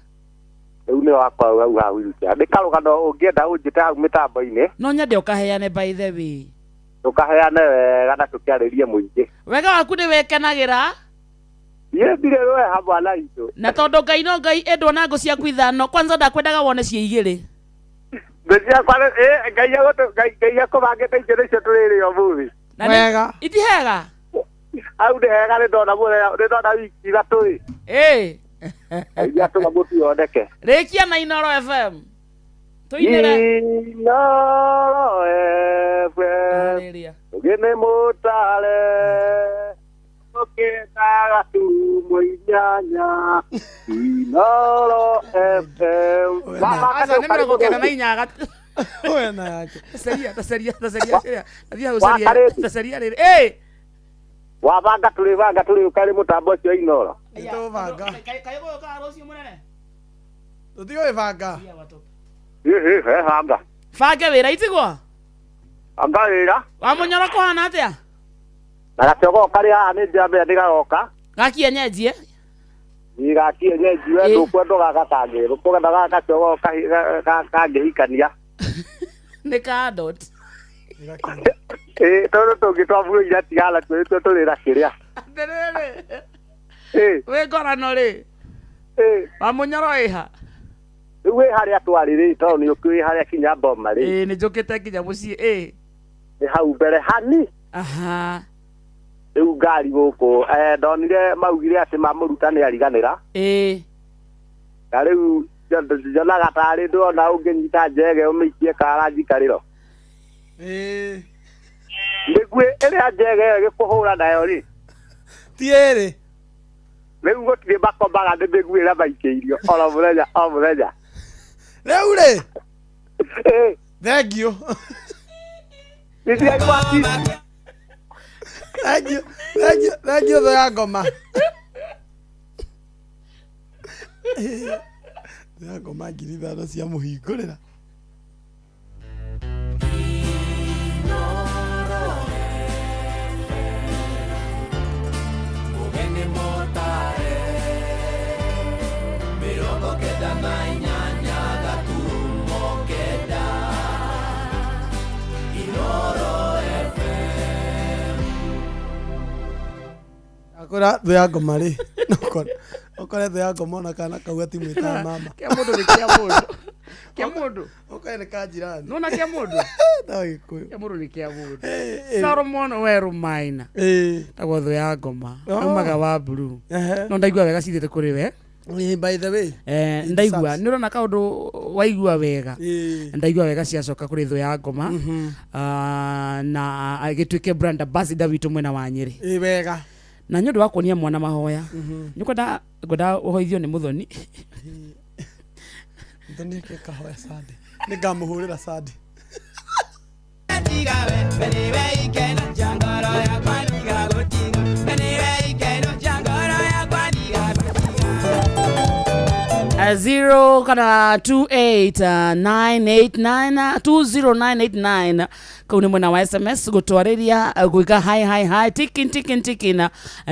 Rĩu nĩ wakwa hau ha wheelchair. Nĩ karũgano ũngĩenda ũnjĩte hau mĩtambo-inĩ. No nyende ũkaheane by the way. Tũkaheane wega na tũkĩarĩrie mũingĩ. Wega waku nĩ wekenagĩra? Yeye ndirĩ roe hamwe na itũ. Na tondũ Ngai no Ngai endwo na ngũ ciaku ithano kwanza ndakwendaga wone cia igĩrĩ. Ndia kwa Ngai akũbangĩte igĩrĩ icio tũrĩrĩ ũmũthĩ. Wega. Itihega. Au nĩ hega nĩ ndona wiki ithatũ Ngai atũmũtuoneke. Rĩkia na Inoro FM. Tuinĩre. Inoro FM. Ũgĩnĩ mũtare. Ũkĩndaga tumo inyanya. Inoro FM. Asa nĩ mĩrongo kenda na inya Wena yake. Taseria. Taseria rĩrĩ. Wabanga tũrĩ ũkarĩ mũtambo ũcio Inoro. Tũbanga. Kaĩ gũka rũciũ mũnene. Tũtigoĩ banga. Hanga. Bange wĩra itigwo. Anga wĩra. Wa Mũnyoro kũhana atĩa? Na gacogo karĩ haha nĩ njambĩra ndĩgagoka. Gakienyenjie. Gakienyenjie we ndũkwenda gagakangĩ. Ũkũgetha gacogo kangĩhikania. Nĩ ka dot. Tondũ tũngĩ twambuĩire tigala tũrĩ tũrĩra kĩrĩa. we ngorano ri wa munyoro iha we haria twariri to ni ukui haria kinya Boma ri ni njukite kinya mucii ni hau mbere hani aha riu ngari guku ndonire maugire ati mamuruta ni ariganira na riu njonaga tarĩ ndona ũngĩnyita njege ũmĩikie karaji karĩro nĩguo ĩrĩa njege ĩyo gĩkũhũra nayo rĩ ti ĩrĩ rĩu gũtirĩ makombaga nĩ mĩguo ĩrĩa maikĩirio o mũthenya o mũthenya rĩu rĩ thengio thengio thũ ya ngoma ya ngoma ngiri ithano cia mũhingũrĩra akora thũ ya ngoma rĩ okore thũ ya ngoma ona kana kauga ti mwĩta mama kia mũndũ nĩ kia mũndũ kia mũndũ okore nĩ kanjirani nona kia mũndũ na gĩkũyũ kia mũndũ nĩ kia mũndũ Solomon Weru Maina tagwo thũ ya ngoma umaga wa blue no ndaigua wega cithĩte kũrĩ we by the way ndaigua nĩ ũrona kaũndũ waigua wega ndaigua wega ciacoka kũrĩ thũ ya ngoma na agĩtuĩke brand ambassador witũ mwena wa Nyĩrĩ wega na nĩ ũndũ wa kuonia mwana mahoya nĩ kwenda ũhoithio nĩ mũthoni mũthoni kahoya sadi nĩ ngamũhũrĩra sadi Zero kana 28989 kaune mwena wa SMS gutwariria gwika hi tikin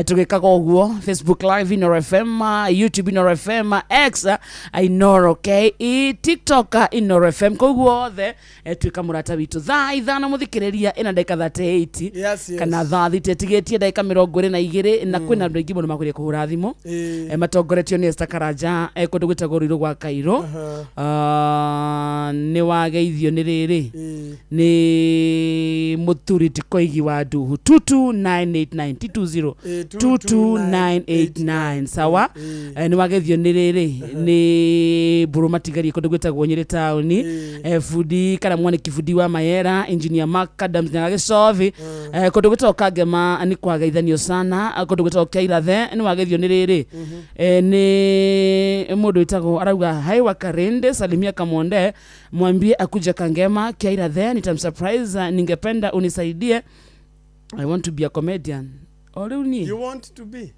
tugikaga uguo Facebook live Inoro FM, YouTube Inoro FM, X Inoro KE, TikTok Inoro FM koguo othe twika murata witu thaa ithano muthikiriria ina ndeka 38 kana thaa thitetigetie ndeka 22 na kwina andu aingi muno makuria kuhura thimu matongoretio ni Esther Karanja kundu gwitagwo Ruiru gwa Kairo ni wageithio ni riri ni muturiti koigi wa Nduhu 22989 sawa ni wageithio ni riri ni Buru Matigari kundu gwitagwo Nyeri town fudi kana mwana kifudi wa Mayera engineer Mark Adams na Gicovi kundu gwitagwo Kangema ni kwageithanio sana kundu gwitagwo Kairathe ni wageithio ni riri ni mundu witagwo arauga hai Wakarende salimia Kamonde mwambie akuja Kangema Kairathe nitamsurprise ningependa unisaidie I want to be a comedian Oluni you want to be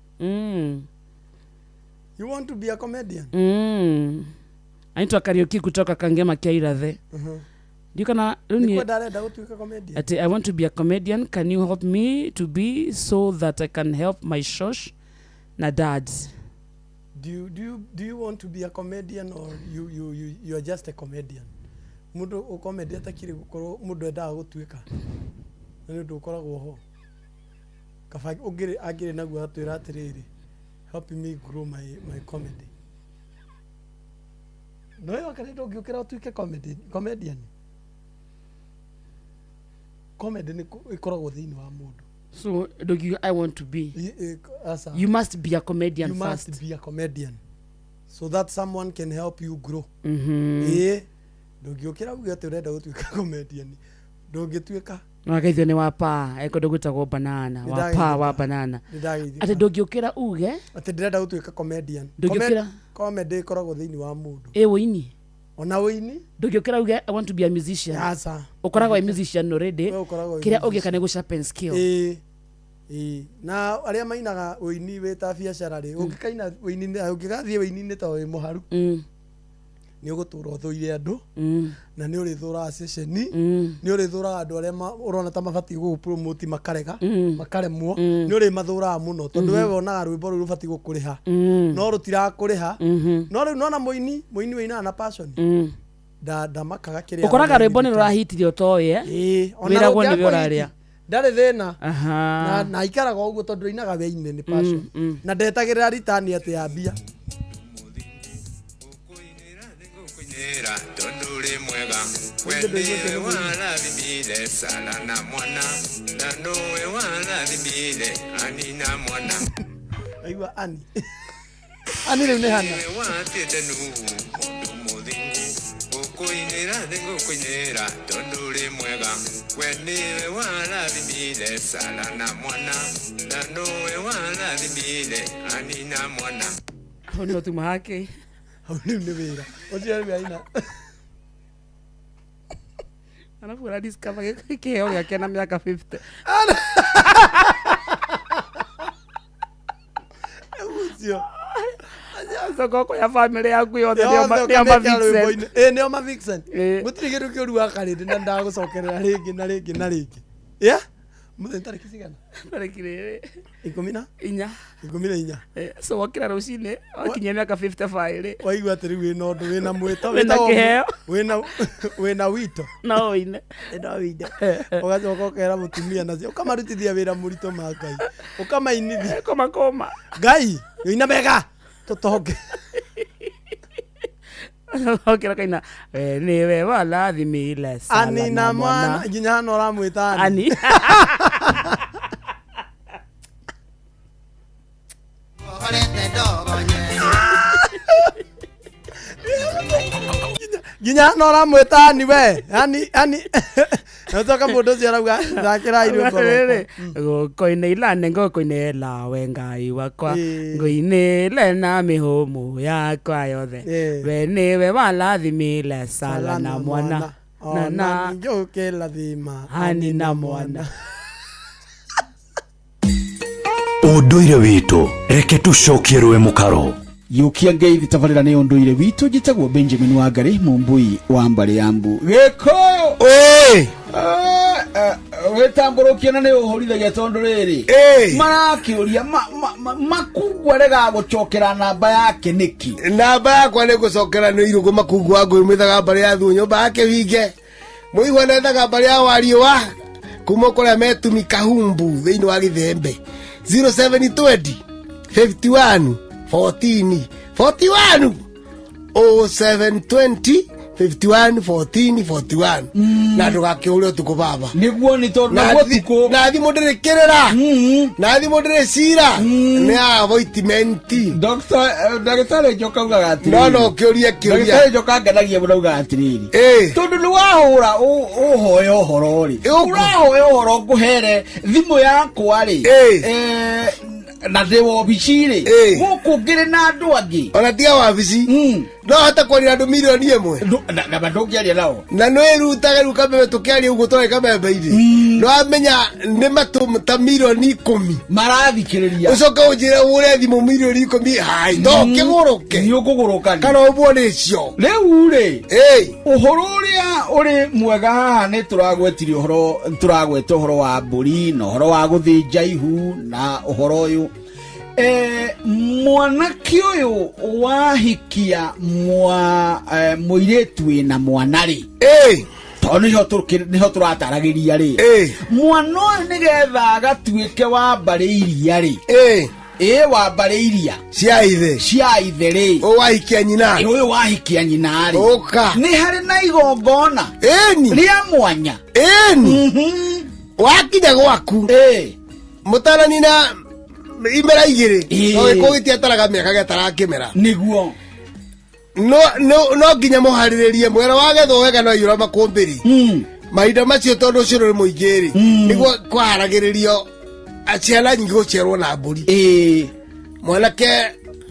you want to be a comedian aitwa karaoke kutoka Kangema Kairathe ndio kana ni dareda utuika comedian ati I want to be a comedian can you help me to be so that I can help my shosh na dads Do you want to be a comedian or you are just a comedian? Mudo o comedy atakiri gukoro mudo enda gutuika. Nĩ ndu ukoragwo ho. Kaba agire naguo atwira atiriri. Help me grow my comedy. No yo kana ndũngĩũkĩra utuike comedian. Comedy ni ikoragwo thĩinĩ wa mũndũ. So, I want to be. You must be a comedian you first. You must be a comedian. So that someone can help you grow. Ndũngĩũkĩra uge atĩ ũrenda gũtuĩka comedian. Ndũngĩtuĩka. Wageithio ni wapa eko ndũgwĩtagwo banana. Wapa wa banana. Atĩ ndũngĩũkĩra uge. Atĩ ndĩrenda gũtuĩka comedian. Comedy ikoragwo thĩinĩ wa mũndũ. Wĩini. Ona wĩini. Ndũngĩũkĩra uge I want to be a musician. Yasa. Ũkoragwo a musician already. Kĩrĩa ũgĩka nĩ gũsharpen skill. Na arĩa mainaga wĩini wĩta biacara rĩ ũngĩkaina wĩini ũngĩgathiĩ wĩini-inĩ ta wĩ mũharu nĩ ũgũtũra ũthũire andũ na nĩ ũrĩthũraga ceceni nĩ ũrĩthũraga andũ arĩa ũrona ta mabatiĩ gũpromote makarega makaremwo nĩ ũrĩmathũraga mũno tondũ wewe wonaga rwĩmbo rũu rũbatiĩ gũkũrĩha no rũtirakũrĩha no rĩu nona mũini wĩinaga na passion ndamakaga kĩrĩa ũkoraga rwĩmbo nĩ rũrahitirio toye wĩragwo nĩ wĩrarĩa ndare thina na ikaraga uguo tondu inaga weine ni passion na ndetagirira ritani ati ya bia kunyera tonduri mwega wende wala bimile sala na mwana na nowe wala bimile ani na mwana aiwa ani riu ni hana watete nu mundu muthingu kuinira tonduri mwega wende wala bimile sala na mwana na nowe wala bimile ani na mwana honi otuma hake honi ni wira ocia ni aina anafuara discover kiheo gĩake na miaka 50 ucio soko ya family yaku yothe nĩo ma vixen gũtirĩ kĩndũ kĩũru wakarĩndĩ na ndagũcokerera rĩngĩ na rĩngĩ na rĩngĩ mũthenya tarĩki cigana tarĩki rĩrĩ 14 so wakĩra rũcinĩ wakinyia mĩaka 55 waigua atĩ rĩu wĩna ũndũ wĩna mwĩto wĩna kĩheo wĩna wito no wĩine ũgacoka ũkera mũtumia nacio ũkamarutithia wĩra mũritũ ma Ngai ũkamainithia koma Ngai ina mega tũtonge okera kaina niwe walathimile sala ani na mwana nginya hano ramwita ani nginya hano ramwita ani we ani natoka mundu cio arauga thakira irio koine ilane ngokoine lawe Ngai wakwa ngoine na mihumu yakwa yothe we niwe walathimile sala na mwana na njoke lathima ani na mwana unduire witu reke tucokie rwe mukaro yukia ngeithi tabarira ni unduire witu jitagwo Benjamin Wangari mumbui wa mbari yambu giko wetamburukia na ni uhorithagia tondu riri marakiuria makugwa rega gucokera namba yake niki namba yakwa ni gucokera ni irugo makugwa ngui mwithaga mbari ya thu nyumba yake winge muigwa nethaga mbari ya wariwa kuma kuria metumi kahumbu thiini wa Githembe 0720 51 14 41 0720 51 14 41 na ndugakĩũrĩa ũtukũ baba nĩguo nĩ tondũ naguo ũtukũ na thimũ ndĩrĩkĩrĩra na thimũ ndĩrĩcira nĩ appointment ndagĩtarĩ Njoka ugaga atĩrĩrĩ no kĩũria ndagĩtarĩ Njoka nganagia mũno ugaga atĩrĩrĩ tondũ nĩ wahũra ũhoe ũhoro rĩ ũrahoe ũhoro ngũhere thimũ yakwa rĩ na ndĩ wabici rĩ gũkũ ngĩrĩ na andũ angĩ ona tiga wabici no hata kwaria andũ milioni ĩmwe na ndũngĩaria nao na nĩ rutaga rĩu kameme tũkĩaria ũguo tũrĩ kameme-inĩ no amenya nĩ matũ ta milioni 10 marathikĩrĩria ũcoka ũnjĩre ũgũre thimũ milioni 10 hai no kĩgũrũke nĩ ũkũgũrũka kana ũguo nĩcio rĩu rĩ ũhoro ũrĩa ũrĩ mwega haha nĩ tũragweta ũhoro wa mbũri na ũhoro wa gũthĩnja ihu na ũhoro ũyũ mwanake ũyũ wahikia mũirĩtu wĩna mwana rĩ tondũ nĩho tũrataragĩria rĩ mwana ũyũ nĩgetha agatuĩke wa mbarĩ iria rĩ wa mbarĩ iria cia ithe rĩ ũyũ wahikia nyina rĩ nĩ harĩ na igongona rĩa mwanya wakinya gwaku mũtarani na imera igĩrĩ no gĩtiataraga mĩaka gĩtarakĩmera nĩguo no nginya mũharĩrĩrie mwera wagethwo wega no aiyũra makũmbĩri mahinda macio tondũ ũcio nĩ mũingĩ rĩ nĩguo kwaharagĩrĩrio ciana nyingĩ gũciarwo na mbũri mwanake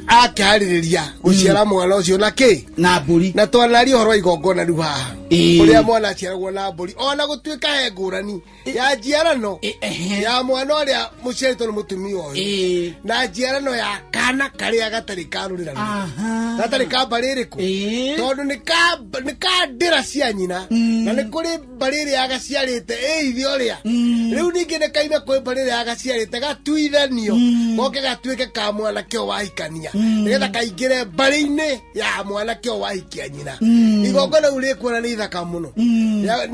akĩharĩrĩria gũciara mwana ũcio na mbũri na twanaria ũhoro wa igongona rĩu haha ũrĩa mwana aciaragwo na mbũri ona gũtuĩka he ngũrani ya njiarano ya mwana ũrĩa mũciarĩtwo nĩ mũtumia ũyũ na njiarano ya kana karĩa gatarĩ karũrĩra Gata nĩ kambari ĩrĩkũ tondũ nĩ kandĩra cia nyina na nĩ kũrĩ mbarĩ ĩrĩa yagaciarĩte ithe ũrĩa rĩu ningĩ nĩ kaime kwĩ mbarĩ ĩrĩa yagaciarĩte gatuithanio goke gatuĩke ka mwanake ũyũ wahikania nĩgetha kaingĩre mbarĩ-inĩ ya mwanake ũyũ wahikia nyina igongona rĩu rĩkuona nĩ ithaka mũno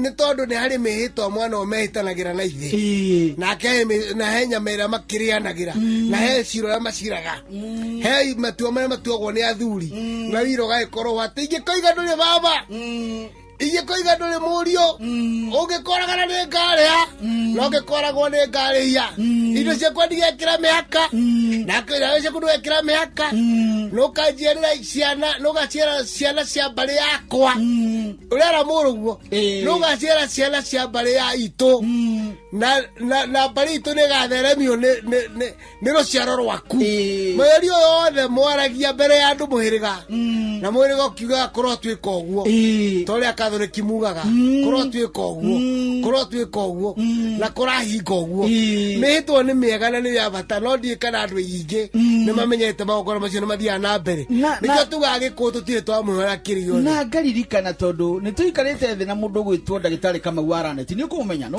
nĩ tondũ nĩ harĩ mĩhĩtwa mwana ũyũ mehĩtanagĩra na ithe nake na he nyama ĩrĩa makĩrĩanagĩra na he ciro ũrĩa maciraga he matua marĩa matuagwo nĩ athuri na wĩra ũgagĩkorwo atĩ ingĩkoiga ndũrĩ baba ingĩkoiga ndũrĩ mũriũ ũngĩkoragana nĩ ngarĩha no ngĩkoragwo nĩ ngarĩhia indo ciakwa ndigekĩra mĩhaka nake nawe ciaku ndũgekĩra mĩhaka nũkanjiarĩra ciana nũgaciara ciana cia mbarĩ yakwa ũrera mũrũguo nũgaciara ciana cia mbarĩ ya itũ na mbarĩ itũ nĩ gatheremio nĩ rũciaro rwaku mweri ũyũ wothe mwaragia mbere ya andũ mũhĩrĩga na mũhĩrĩga ũkiugaga korwo twĩka ũguo torĩa Catholic mugaga korwo twĩka ũguo korwo twĩka ũguo na kũrahinga ũguo mĩhĩtwo nĩ mĩega na nĩ ya bata no ndiĩ kana andũ aingĩ nĩ mamenyete magongona macio nĩ mathiaga na mbere nĩkĩo tugaga gĩkũũ tũtirĩ twamwĩhora kĩrĩo na ngaririkana tondũ nĩ tũikarĩte thĩ na mũndũ gwĩtwo ndagĩtarĩ Kamau wa Raneti nĩ ũkũmũmenya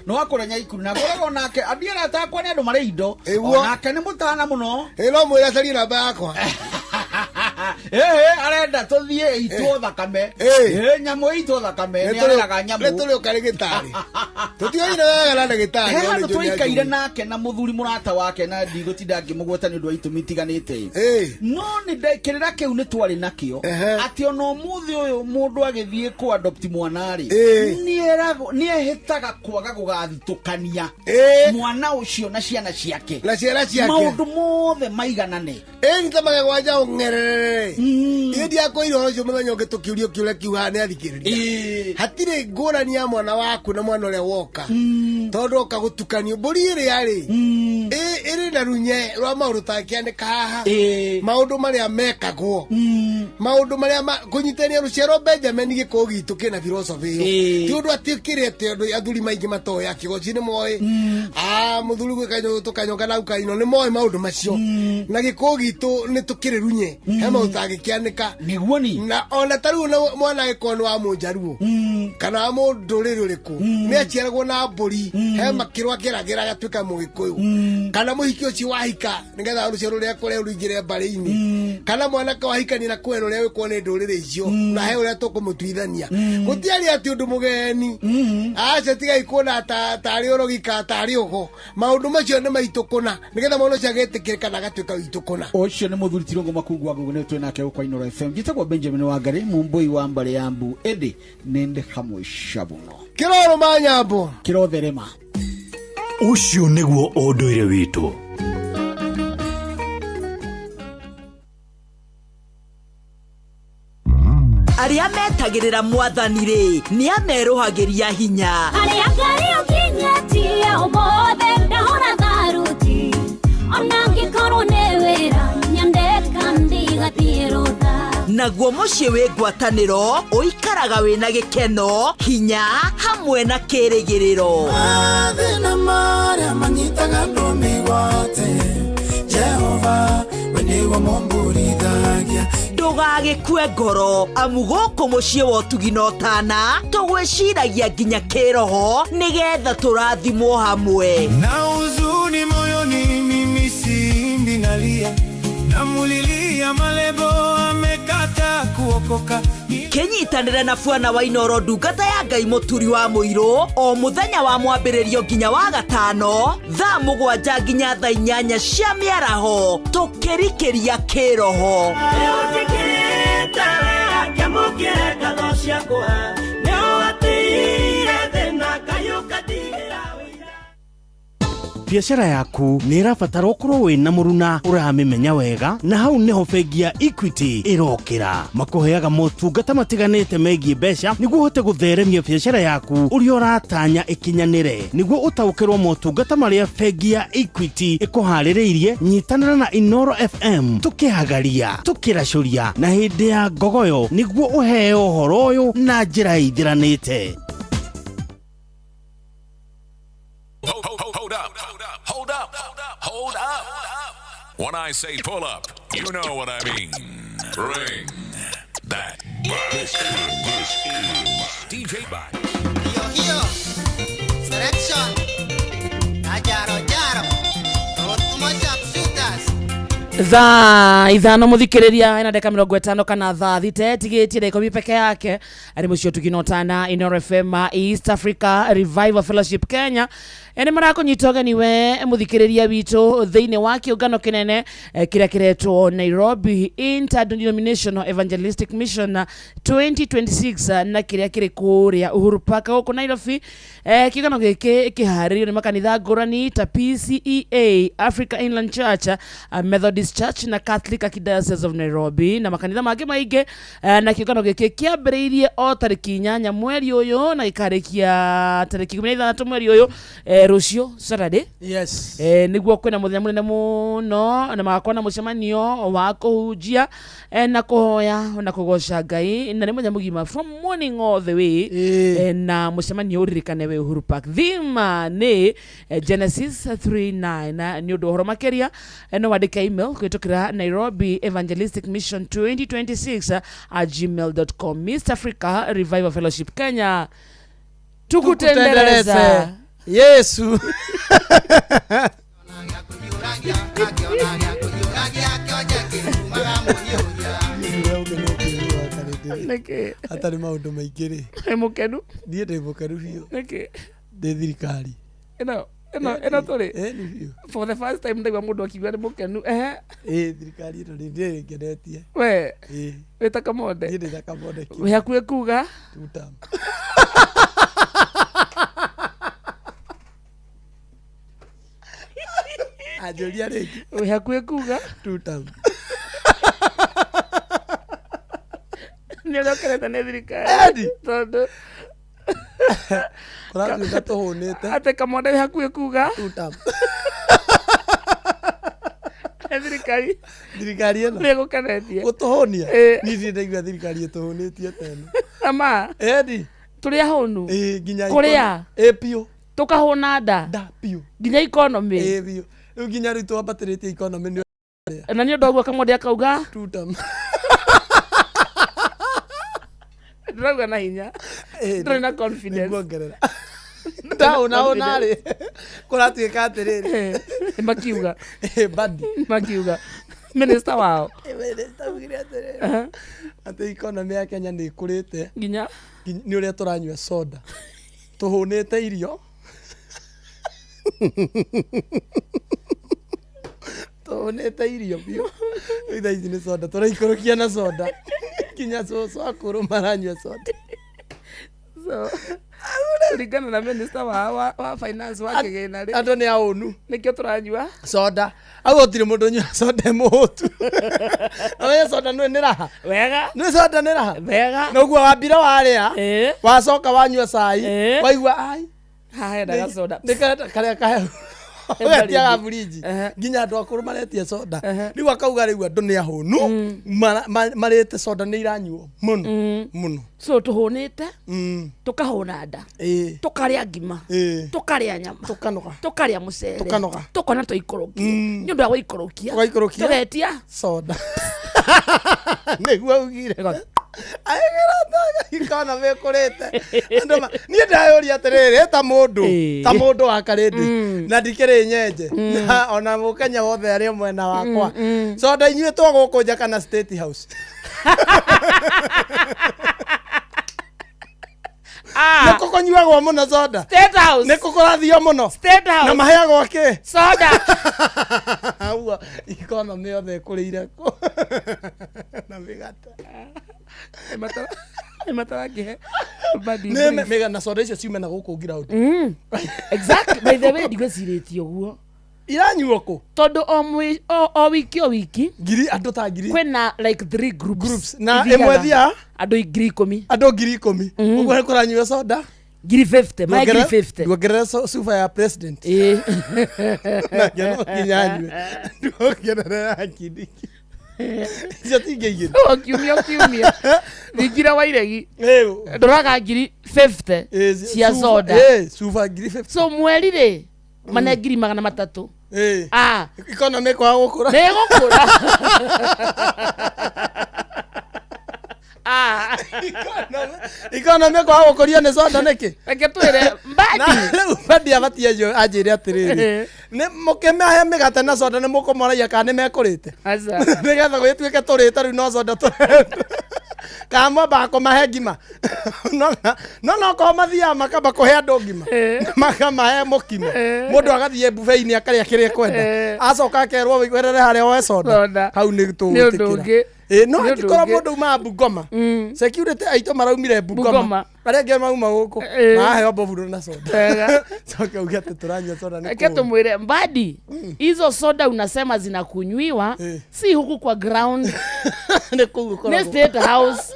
no wakũra Nyaikuru na ngoragwo nake athiĩra atakwa nĩ andũ marĩ indo onake nĩ mũtana mũno no mwĩra caria namba yakwa arenda tũthiĩ itwo thakame nyamũ itwo thakame nĩ areraga nyamũ nĩ tũrĩ ũkarĩ gĩtarĩ tũtigaine wega na ndagĩtarĩ he handũ tũikaire nake na mũthuri mũrata wake na ndigũtinda ngĩmũgweta nĩ ũndũ wa itũmi itiganĩte no nĩ kĩrĩra kĩu nĩ twarĩ nakĩo atĩ ona ũmũthĩ ũyũ mũndũ agĩthiĩ kũ adopt mwana-rĩ nĩ ehĩtaga kwaga gũgathitũkania mwana ũcio na ciana ciake maũndũ mothe maiganane nĩ ta magegwanja ũng'erere ĩndi yakwa iro ũcio mũthenya ũngĩ tũkĩũrio kĩũrĩa kiugaga nĩ athikĩrĩria hatirĩ ngũrani ya mwana waku na mwana ũrĩa woka tondũ oka gũtukanio mbũri ĩrĩa-rĩ ĩrĩ na runye rwa maũndũ takĩandĩka haha maũndũ marĩa mekagwo maũndũ marĩa kũnyitania rũciaro Benjamin gĩkũũ gitũ kĩna philosophy ĩyo ti ũndũ atĩ kĩrĩte ũndũ athuri maingĩ matoĩ akĩgoci nĩ moĩ mũthuri gwĩkanyũ tũkanyonga nau kaino nĩ moĩ maũndũ macio na gĩkũũ gitũ nĩ tũkĩrĩ runye he maũndũ tagĩkĩandĩka nĩguo na ona ta rĩu mwana gĩkorwo nĩ wa mũnjaruo kana wa mũndũrĩrĩ ũrĩkũ nĩ aciaragwo na mbũri he makĩrwo akĩragĩra agatuĩka mũgĩkũyũ kana mũhiki ũcio wahika nĩgetha rũciaro rũrĩa kũrĩa rũingĩre mbarĩ-inĩ kana mwanake wahikania na kwena ũrĩa wĩkwo nĩ ndũrĩrĩ icio na he ũrĩa tũkũmũtuithania gũtiarĩ atĩ ũndũ mũgeni aca tigai kuona tarĩ ũrogika tarĩ ũgo maũndũ macio nĩ maitũkũna nĩgetha maũndũ ũcio agĩtĩkĩrĩka na agatuĩka witũkũna ũcio nĩ mũthuri Tirũngũ Makungu Wangũgũ nĩ twĩ nake gũkwa Inooro FM njĩtagwo Benjamin Wangari mũmbũi wa mbarĩ ya Mbu ĩndĩ nĩndĩ hamwe cabuno kĩroro ma nyambo kĩrotherema ũcio nĩguo ũndũire witũ arĩa metagĩrĩra mwathani-rĩ nĩ amerũhagĩria hinya arĩa Ngai ũkinyĩtie ũmũthĩ ndahũra tharuti ona ngĩkorwo nĩ wĩra nyandĩka ndigathiĩ rũtha naguo mũciĩ wĩ ngwatanĩro ũikaraga wĩna gĩkeno hinya hamwe na kĩrĩgĩrĩro mathĩna marĩa manyitaga andũ mĩgwate Jehova we nĩguo mũmbũrithagia ndũgagĩkue ngoro amu gũkũ mũciĩ wa ũtugi na ũtana tũgwĩciragia nginya kĩroho nĩgetha tũrathimwo hamwe na huzuni moyoni mimi simbi nalia namulilia malebo amekata kuokoka kĩnyitanĩre na Bwana wa Inooro ndungata ya Ngai mũturi wa mũirũ o mũthenya wa mwambĩrĩrio nginya wa gatano thaa 7 nginya thaa 8 cia mĩaraho tũkĩrikĩria kĩroho biacara yaku nĩ ĩrabatara ũkorwo wĩna mũruna ũramĩmenya wega na hau nĩho bengi ya Equity ĩrokĩra makũheaga motungata matiganĩte megiĩ mbeca nĩguo ũhote gũtheremia biacara yaku ũrĩa ũratanya ĩkinyanĩre nĩguo ũtaũkĩrwo motungata marĩa bengi ya Equity ĩkũharĩrĩirie nyitanĩra na Inooro FM tũkĩhagaria tũkĩracũria na hĩndĩ ya ngogoyo nĩguo ũheo ũhoro ũyũ na njĩra ĩthiranĩte. Hold up. When I say pull up, you know what I mean. Bring that back. This is DJ Bud. Yo, selection. Ajaro. Otuma sharpshooters. Thaa ithano muthikiriria ina ndeka 50 kana thaa thite tigitie ndeko peke yake ari mucio tuginotana Inoro FM East Africa Revival Fellowship Kenya ene marako nyitoga niwe muthikiriria witu thiine wa kiungano kinene kiria kiretwo Nairobi Interdenominational Evangelistic Mission 2026 na kiria kiri kuria Uhuru Park huko Nairobi kiungano giki kiharirio ni makanitha ngurani ta PCEA Africa Inland Church Methodist Church na Catholic Archdiocese of Nairobi na makanitha mangi maingi na kiungano giki kiambiriirie o tariki 8 mweri uyu na ikarikia tariki 13 mweri uyu Rusio Saturday. Yes. Niguo kwena muthenya munene muno na magakona mucemanio wa kuhunjia na kuhoya na kugoca Ngai na ni muthenya mugima from morning all the way na mucemanio uririkane we Uhuru Park. Thima ni Genesis 3:9 ni undu horo makeria no wandika email kwitukira Nairobi Evangelistic Mission 2026 @gmail.com. East Africa Revival Fellowship Kenya tukutendereza Yesu. Neke atari maundu maingiri mukenu ndie ndi mukenu biu neke ndi thirikari eno tuli for the first time ndagwa mundu akigwa ni mukenu thirikari ino ndi ngenetie we wita Kamonde ndi ta Kamonde we hakue kuga tutam ajoria regi we hakue kuga tutam ni lokereta ne thirikari tondu kora nda tuhunite ate Kamonde we hakue kuga tutam thirikari eno lego kanetie gutuhonia ni ndi ndaigua thirikari ituhunitie tene ama edi turi ahonu ginya kuria pio tukahuna nda pio ginya economy pio riu ginya ritu ambatirite economy ni na ni ndogwa Kamonde akauga tutam ndogwa na hinya ndoi na confidence ngongerera ndaona ri kuratuika atiriri makiuga badi makiuga minister wao minister ugire atiriri ati economy ya Kenya ni ikurite ginya ni uria turanywa soda tuhunite irio tuhunite irio bio itha ici ni soda turaikurukia na soda kinya soso akuru maranywa soda so rigana na minister wa finance wa kigina ri ando ni aunu nikio turanywa soda au otire mundu nywa soda mutu awe soda ni raha wega ni soda ni raha wega noguo wambira waria wacoka wanywa cai waigua ai ha ndaga soda ndikata karia kahe Wetia buriji ginya andu akuru maretie soda riu akauga riu andu ni ahunu marete soda ni iranyuo muno so tuhunite tukahuna nda tukaria ngima tukaria nyama tukaria mucere tukona tuikorokia ni undu wa guikorokia tugetia soda niguo ugire ikona mekurite ni ndayoria atiriri ta mundu wa karindi na ndikiri nyenje ona mukenya wothe ari mwena wakwa soda inyue twaguku nja kana State House niko konyuagwo muno soda State House niko kurathio muno State House na maheagwo ki soda aua ikona me othe kurire ko na migata mata wake badi mega na soda icio ciume na guku ground exactly by the way digweciritio guo iranyuo ku tondu o wiki ngiri andu ta ngiri kwena like 3 groups na imwe thia andu ngiri 10 andu ngiri 10 uguo kuranyua soda ngiri 50 ma ngiri 50 ndwongerera sufa ya president na geno kinyanywe ndwongerera kidiki jatingeigire kiumia ngigira wairegi ndoraga ngiri 50 cia soda sufa ngiri 50 so mweri ri mane ngiri 300 economy kwa gukura ne gukura economy kwa gukuria ne soda niki reke twire mbadi abatie jo ajire atiriri ne mukemehe migate na soda ne mukomoraia kana ne mekurite aca nigetha gwituike turite riu no soda kama bako mahe ngima no ko mathia makamba kuhe andu ngima makamahe mukimo mundu agathie buffet-ini akaria kiria kwenda acoka akerwo werere haria oe soda hau ni tugutikira no akikora mundu ma Bungoma security aito maraumire Bungoma aria nge mauma guku maheo bovudo na soda soka ugate turanywa soda ni eke tumwire mbadi hizo soda unasema zinakunywiwa si huku kwa ground ni state house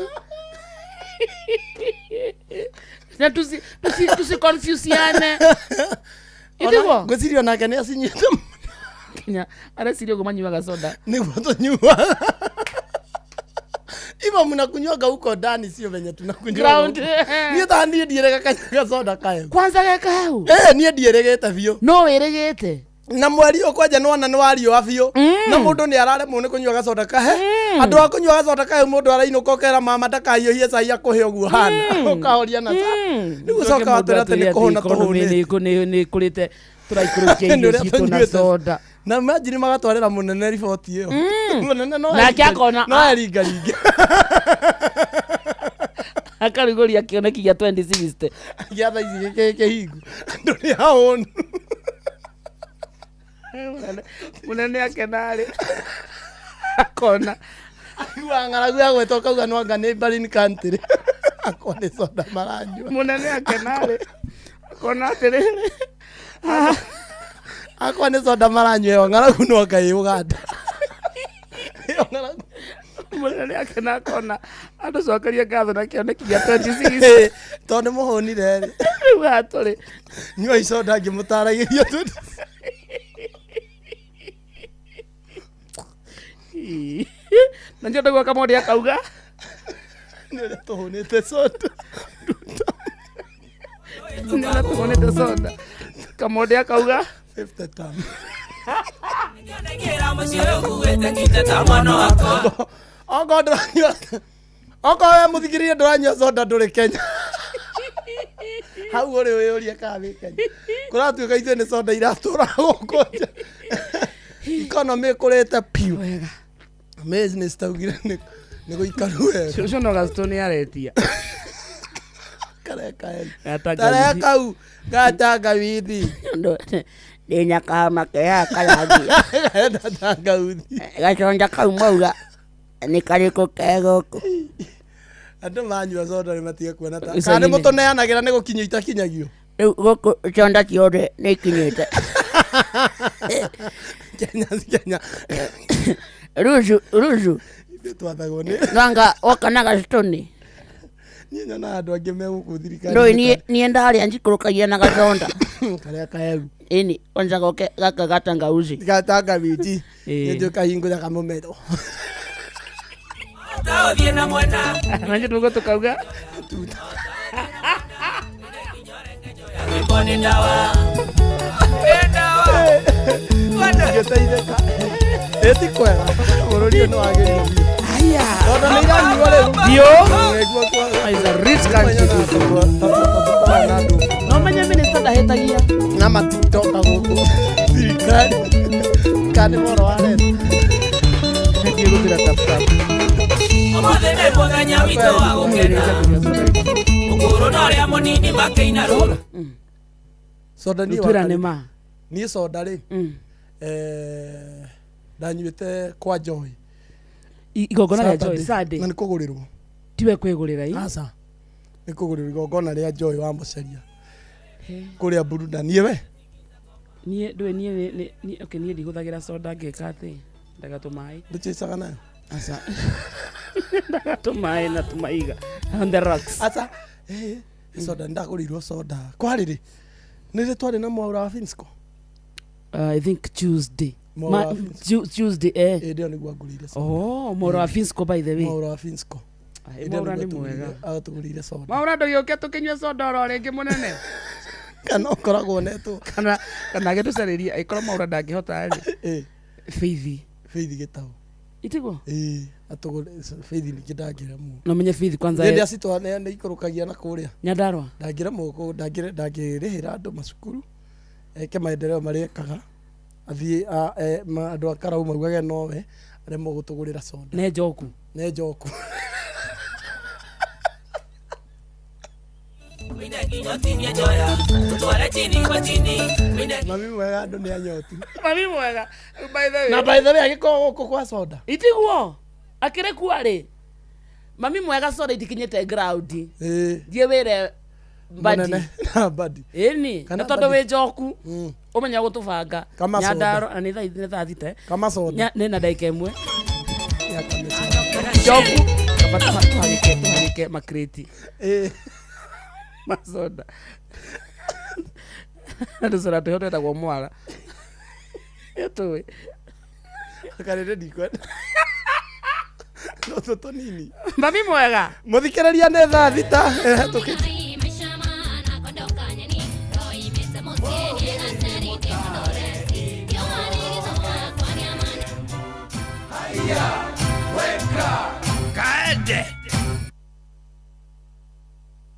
na tusi confusiane idhivo gwicirio nake ni asinyite kinya ara sirio gomanywa soda ni botunywa ibo mnakunywaga huko ndani sio venye tunakunywa ground ni thani ndierega kanyaga soda kae kwanza geka hau ni ndieregete bio no weregete na mweri okwaja nona ni wario afio na mundu ni arare mu ni kunywa gacoda kahe andu akunywa gacoda kahe mundu arainuka okera mama ndakaio hie cai akuhe oguo hana ukahoria na ni gucoka watera tene kuhona tuhune ni kurite turaikurukia irio citu na soda na imagine magatwarira munene riboti iyo munene no na kiakona no eringaringa akarigoria kioneki ya 2060 giatha ici kihingu andu ni haonu munene akenari akona ng'aragu agweta kauga no anga nĩ Berlin country akone soda maranyua munene akenari akona atiriri akone soda maranyua ng'aragu no anga ĩ Uganda munene akena akona andu cokeria ngatho na kioneki gĩa 26 tondu muhunire riu aturi nyua icoda ngĩmũtaragiria na ndio ndagwa Kamode akauga nĩ tuhunite soda nĩ tuhunite soda Kamode akauga 50 tam okorwo mũthikĩrĩria ndũranyua soda ndũrĩ Kenya hau ũrĩ wĩyũria kana wĩ Kenya kũratuĩka ithuĩ nĩ soda iratũra gũkũ nja economy ĩkũrĩte piũ wega maize nĩ citaugire nĩ gũikaru wega ũcio no gasto nĩ aretia tarekau gatangawithi ndĩ nyakama kea karangia tangauthi gaconja kau mauga nĩ karĩkũ ke gũkũ andũ manyua soda nĩ matige kuona ta kana nĩ mũtũneanagĩra nĩ gũkinyio itakinyagio rĩu gũkũ cionda ciothe nĩ ikinyĩte Kenya ruzu twathagwo nĩ nanga okana gacitoni niĩ nyona andũ angĩ megũkũ ndũĩ niĩ ndarĩa njikũrũkagia na gaconda karĩa kaegu ini kwanza goke gaka gatangauzi gatangawiti ndio kahingũra kamũmero taothie na mwena nanje tugo tukauga Mbone dawa ngeteithĩka eti kwega bũrũri ũyũ nĩ wagĩrĩire aya tondũ nĩ iranyuo rĩu bio is a rich country no menye minister ndahĩtagia na matitoka gũkũ thirikari kana moro wareta nĩthiĩ gũtĩra taptap ũmũthĩ nĩ mũthenya witũ wa gũkena ũkũrũ na ũrĩa mũnini makĩina rũra soda niĩ soda rĩ ndanyuĩte kwa Joy igongona rĩa Joy Sunday na nĩ kũgũrĩrwo tiwe kwĩgũrĩra ii aca nĩ kũgũrĩrwo igongona rĩa Joy wa mũceria kũrĩa Buruda niĩ we niĩ ndũĩ niĩ okay niĩ ndigũthagĩra soda ngĩka atĩ ndagatũmaĩ ndũchĩcaga nayo aca ndagatũmaĩ na tũmaiga on the rocks aca soda ndagũrĩirwo soda kwarĩrĩ nĩ twarĩ na Mwaura wa Finsco I think Tuesday Tuesday ndio nĩguo ngũrĩire soda Mwaura wa Finsco by the way Mwaura wa Finsco Mwaura nĩ mwega agatũgũrĩire soda Mwaura ndũgĩũke tũkĩnyue soda oro rĩngĩ mũnene kana ukoragwo netwo kana gĩtũcarĩria ĩkorwo maũra ndangĩhota rĩ Faith gĩtaũ itigo atũgũre Faith nĩ kĩndangĩra mu no menye Faith kwanza nĩ acitwa nĩ ikũrũkagia na kũrĩa Nyandarua ndangĩra mũko ndangĩrĩhĩra andũ macukuru eke maendeleo marĩa ekaga athiĩ andũ akarau maugage nowe arĩa mũgũtũgũrĩra soda nĩ njoku Mami mwega andũ nĩ anyoti. Mami mwega by the way. Na by the way agĩkorwo gũkũ kwa soda. Itiguo akĩrĩ kuarĩ mami mwega soda itikinyĩte ground. Thiĩ wĩre Badi. Na Badi. Ĩni na tondũ wĩ njoku ũmenya gũtũbanga Nyandarua na nĩ thaa thita kama soda. Nĩ na ndagĩka ĩmwe. Njoku kabata twarĩke makreti. Masoda ndusora tuhote ta kwa mwara yeto akarere dikwenda toto nini mami mwega muthikĩrĩria nĩ thaa thita tukĩte Kaende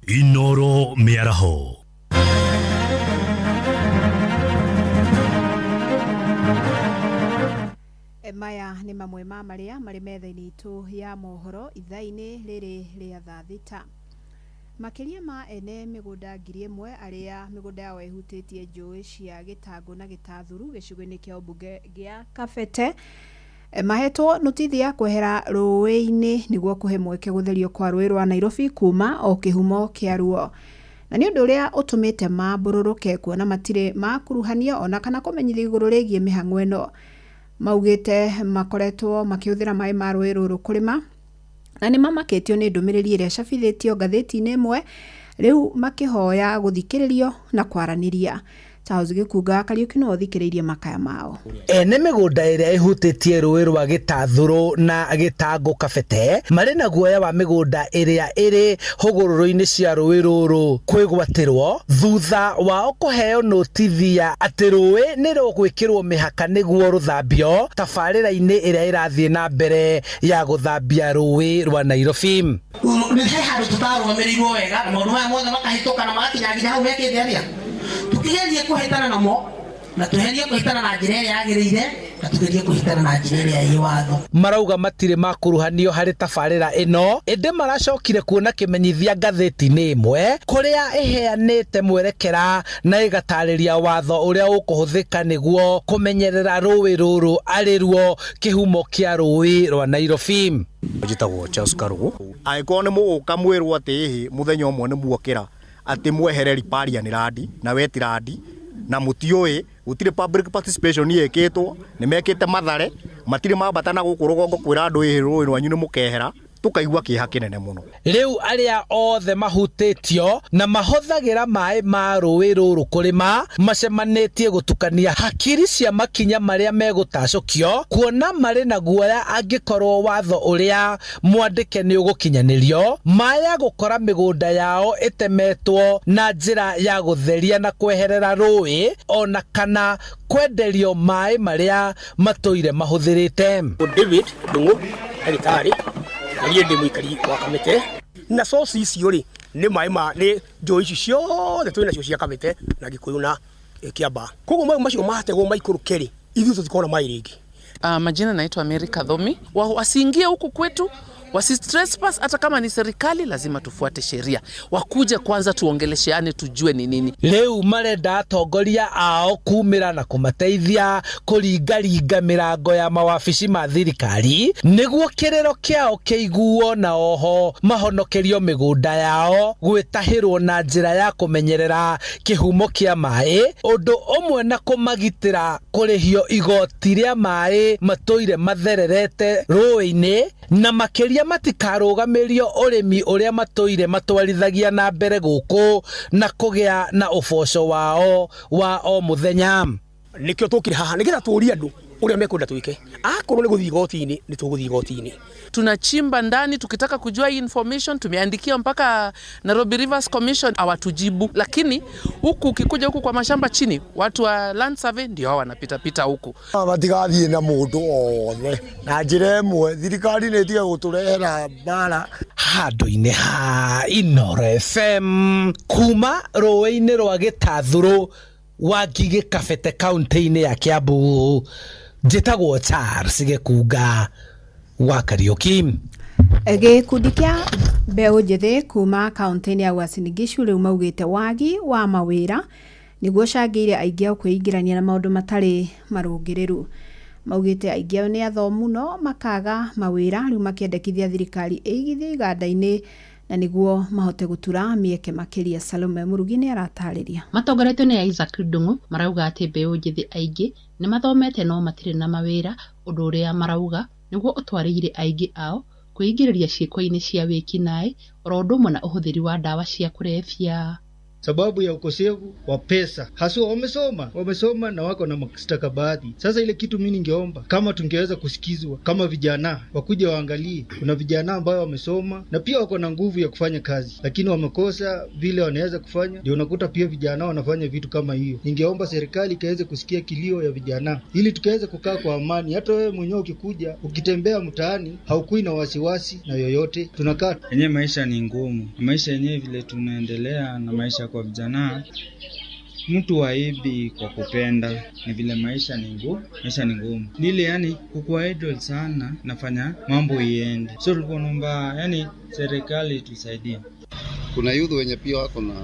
Inoro Miaraho maya nĩ mamwe ma marĩa marĩ metha-inĩ itũ ya mohoro ithaa-inĩ rĩrĩ rĩa thaa thita. Makĩria ma ene mĩgũnda 1,000 arĩa mĩgũnda yao ĩhutĩtie njũĩ cia Gĩtango na Gĩtathuru gĩcigo-inĩ kĩa ũmbunge gĩa Kabete mahetwo nothithi ya kwehera rũĩ-inĩ nĩguo kũhe mweke gũtherio kwa rũĩ rwa Nairobi kuma o kĩhumo kĩa ruo. Na nĩ ũndũ ũrĩa ũtũmĩte mambũrũrũke kuona matirĩ makuruhanio ona kana kũmenyithia igũrũ rĩgiĩ mĩhang'o ĩno. Maugĩte makoretwo makĩhũthĩra maĩ ma rũĩ rũrũ kũrĩma na nĩ mamakĩtio nĩ ndũmĩrĩri ĩrĩa cabithĩtio ngathĩti-inĩ ĩmwe rĩu makĩhoya gũthikĩrĩrio na kwaranĩria. Charles Gĩkunga Kariuki no thikĩrĩirie makaya mao. Ene mĩgũnda ĩrĩa ĩhutĩtie rũĩ rwa Gĩtathũrũ na Gĩtango Kabete marĩ na guoya wa mĩgũnda ĩrĩa ĩrĩ hũgũrũrũ-inĩ cia rũĩ rũrũ kwĩgwatĩrwo thutha wao kũheo notithia atĩ rũĩ nĩ rũgwĩkĩrwo mĩhaka nĩguo rũthambio tabarĩra-inĩ ĩrĩa ĩrathiĩ na mbere ya gũthambia rũĩ rwa Nairobi. Nĩ handũ tũtarũgamĩrĩirwo wega na maũndũ maya mothe makahĩtũka na magakinya nginya hau mekĩte atĩa. Tukigerie kuhitana namo na tuherie kuhitana na njĩra ĩrĩa yagĩrĩire na tugerie kuhitana na njĩra ĩrĩa ĩ watho. Marauga matirĩ makuruhanio harĩ tabarĩra ĩno ĩndĩ maracokire kuona kĩmenyithia ngathĩti-inĩ ĩmwe kũrĩa ĩheanĩte mwerekera na ĩgatarĩria watho ũrĩa ũkũhũthĩka nĩguo kũmenyerera rũĩ rũrũ arĩ ruo kĩhumo kĩa rũĩ rwa Nairobi. Njĩtagwo Charles Karũgũ. Angĩkorwo nĩ mũgũka mwĩrwo atĩ mũthenya ũmwe nĩ muokĩra atĩ mwehere riparian randi na weti randi na mutioi gutire public participation yeketwo nĩ mekĩte mathare matirĩ mambata na gũkũ rũgongo kwĩra andũ rũĩ rwanyu nĩ mũkehera tukaigua kĩeha kĩnene mũno. Rĩu arĩa othe mahutĩtio na mahũthagĩra maĩ ma rũĩ rũrũ kũrĩma macemanĩtie gũtukania hakiri cia makinya marĩa megũtacũkio kuona marĩ na guoya angĩkorwo watho ũrĩa mwandĩke nĩ ũgũkinyanĩrio maya gũkora mĩgũnda yao ĩtemetwo na njĩra ya gũtheria na kweherera rũĩ ona kana kwenderio maĩ marĩa matũire mahũthĩrĩte. David Ndung'u ndagĩtarĩ niĩ ndĩ mũikari wa Kamete na source icio rĩ nĩ maĩ ma nĩ njũĩ ici ciothe twĩ nacio cia Kamete na Gĩkũyũ na Kĩamba. Koguo maĩ macio mategwo maikũrũke rĩ ithuĩ tũtikona maĩ rĩngĩ. Majina naitwa Mary Kathomi. Wasiingie huku kwetu, wasitrespass hata kama ni serikali lazima tufuate sheria. Wakuje kwanza tuongelesheane tujue ni nini. Leo marenda atongoria ao kumira na kumateithia kuringaringa mirango ya mawabici ma thirikari niguo kirero kiao kiiguo na oho mahonokerio migunda yao gwitahirwo na njira ya kumenyerera kihumo kia mai undu umwe na kumagitira kurihio igoti ria mai matuire mathererete rũĩ-inĩ na makiria matikarũgamĩrio ũrĩmi ũrĩa matũire matwarithagia na mbere gũkũ na kũgĩa na ũboco wao wa o mũthenya. Nikio tukiri haha nigetha tũũrie andũ uria mekunda twike akorwo ni guthii goti-ini ni tuguthii goti-ini. Tunachimba ndani tukitaka kujua hii information, tumeandikia mpaka Nairobi Rivers Commission awatujibu, lakini huku ukikuja huku kwa mashamba chini watu wa land survey ndio hao wanapita pita huku. Batigathie na mundu othe na njira imwe thirikari ni tiga guturehera bara handu-ini ha Inooro FM kuma rũĩ-inĩ rwa Gĩtathũrũ wa Ngigĩ Kabete kaunti-inĩ ya Kiambu. Njĩtagwo Charles Gĩkunga wa Kariuki. Gĩkundi kĩa mbeũ njĩthĩ kuma kaunti-inĩ ya Uasin Gishu rĩu maugĩte wagi wa mawĩra nĩguo cangĩire aingĩ ao kwĩingĩrania na maũndũ matarĩ marũngĩrĩru. Maugĩte aingĩ ao nĩ athomu no makaga mawĩra rĩu makĩendekithia thirikari ĩigithie iganda-inĩ na nĩguo mahote gutura mĩeke makĩria. Salome Murugi nĩ aratarĩria. Matongoretio nĩ Isaac Ndung'u marauga atĩ mbeũ njĩthĩ aingĩ nĩ mathomete no matirĩ na mawĩra, ũndũ ũrĩa marauga nĩguo ũtwarĩire aingĩ ao kwĩingĩrĩria ciĩko-inĩ cia wĩkinaĩ oro ũndũ ũmwe na ũhũthĩri wa ndawa cia kũrebia. Sababu ya ukosefu wa pesa. Haswa wamesoma na wako na stakabadhi. Sasa ile kitu mimi ningeomba kama tungeweza kusikizwa kama vijana wakuja waangalie. Kuna vijana ambao wamesoma na pia wako na nguvu ya kufanya kazi, lakini wamekosa vile wanaweza kufanya. Ndio unakuta pia vijana wanafanya vitu kama hiyo. Ningeomba serikali ikaweze kusikia kilio ya vijana ili tukaweze kukaa kwa amani. Hata wewe mwenyewe ukikuja ukitembea mtaani haukui na wasiwasi na yoyote. Tunakaa yenyewe, maisha ni ngumu. Maisha yenyewe vile tunaendelea na maisha kwa vijana, mtu waibi kwa kupenda, ni vile maisha ni ngumu. Nile yani kukua idle sana nafanya mambo iende. So tulikuwa naomba yani serikali tusaidie. Kuna youth wenye pia wako na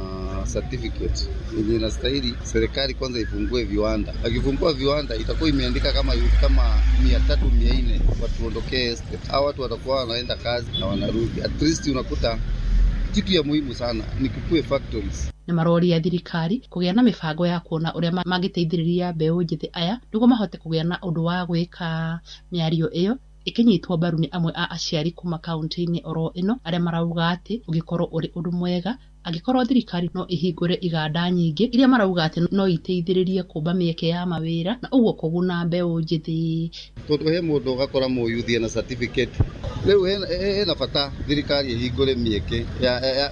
certificate yenye inastahili serikali kwanza ifungue viwanda. Akifungua viwanda itakuwa imeandika kama 300 400 watu ondokee estate. Hao watu watakuwa wanaenda kazi na wanarudi. At least unakuta kitu ya muhimu sana ni kukue factories. Na maroria thirikari kũgĩa na mĩbango ya kuona ũrĩa mangĩteithĩrĩria mbeũ njĩthĩ aya nĩguo mahote kũgĩa na ũndũ wa gwĩka. Mĩario ĩyo ĩkĩnyitwo mbaru nĩ amwe a aciari kuma kaunti-inĩ oro ĩno arĩa marauga atĩ ũngĩkorwo ũrĩ ũndũ mwega angĩkorwo thirikari no ihingũre iganda nyingĩ iria marauga atĩ no iteithĩrĩrie kũmba mĩeke ya mawĩra na ũguo kũguna mbeũ njĩthĩ. Tondũ he mũndũ ũgakora mũyuthi na certificate rĩu hena bata thirikari ihingũre mĩeke ya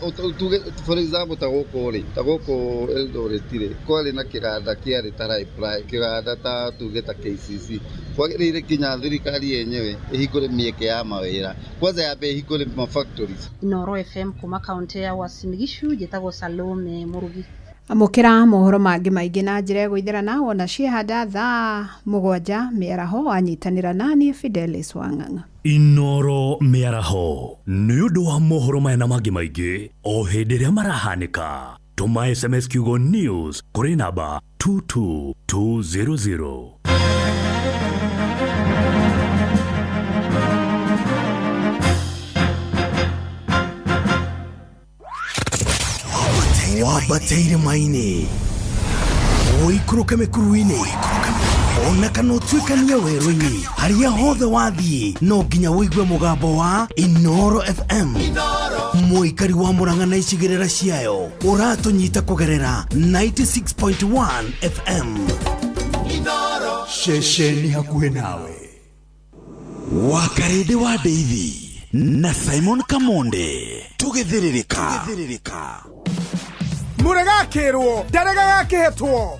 for example ta gũkũ Eldoret kwarĩ na kĩganda kĩarĩ ta Library, kĩganda ta tuge ta KCC. Kwagĩrĩire kinya thirikari yenyewe ihingũre mĩeke ya mawĩra, kwanza yambe ihingũre mafactories. Inooro FM kuma kaunti ya Uasin Gishu, njĩtagwo Salome Murugi. Amũkĩra mohoro mangĩ maingĩ na njĩra ya gũithĩrana wona ciehanda thaa 7 mĩaraho wanyitanĩra naniĩ Fidelis Wang'ang'a. Inooro mĩaraho nĩ ũndũ wa mohoro maya na mangĩ maingĩ o hĩndĩ ĩrĩa marahanĩka. Tũma SMS kiugo news kũrĩ namba 22200. Wabateire maini Oikuruke mekuruini Ona kano tuikania weru-ini Haria hothe wathie No nginya wigue mugambo wa Inooro FM Muikari wa Murang'a na icigĩrĩra ciayo Ũratunyita kugerera 96.1 FM Inooro Shesheni hakuhĩ nawe Wakarede wa Davy na Simon Kamonde Tũgĩthĩrĩrĩka Muregakirwo ndarega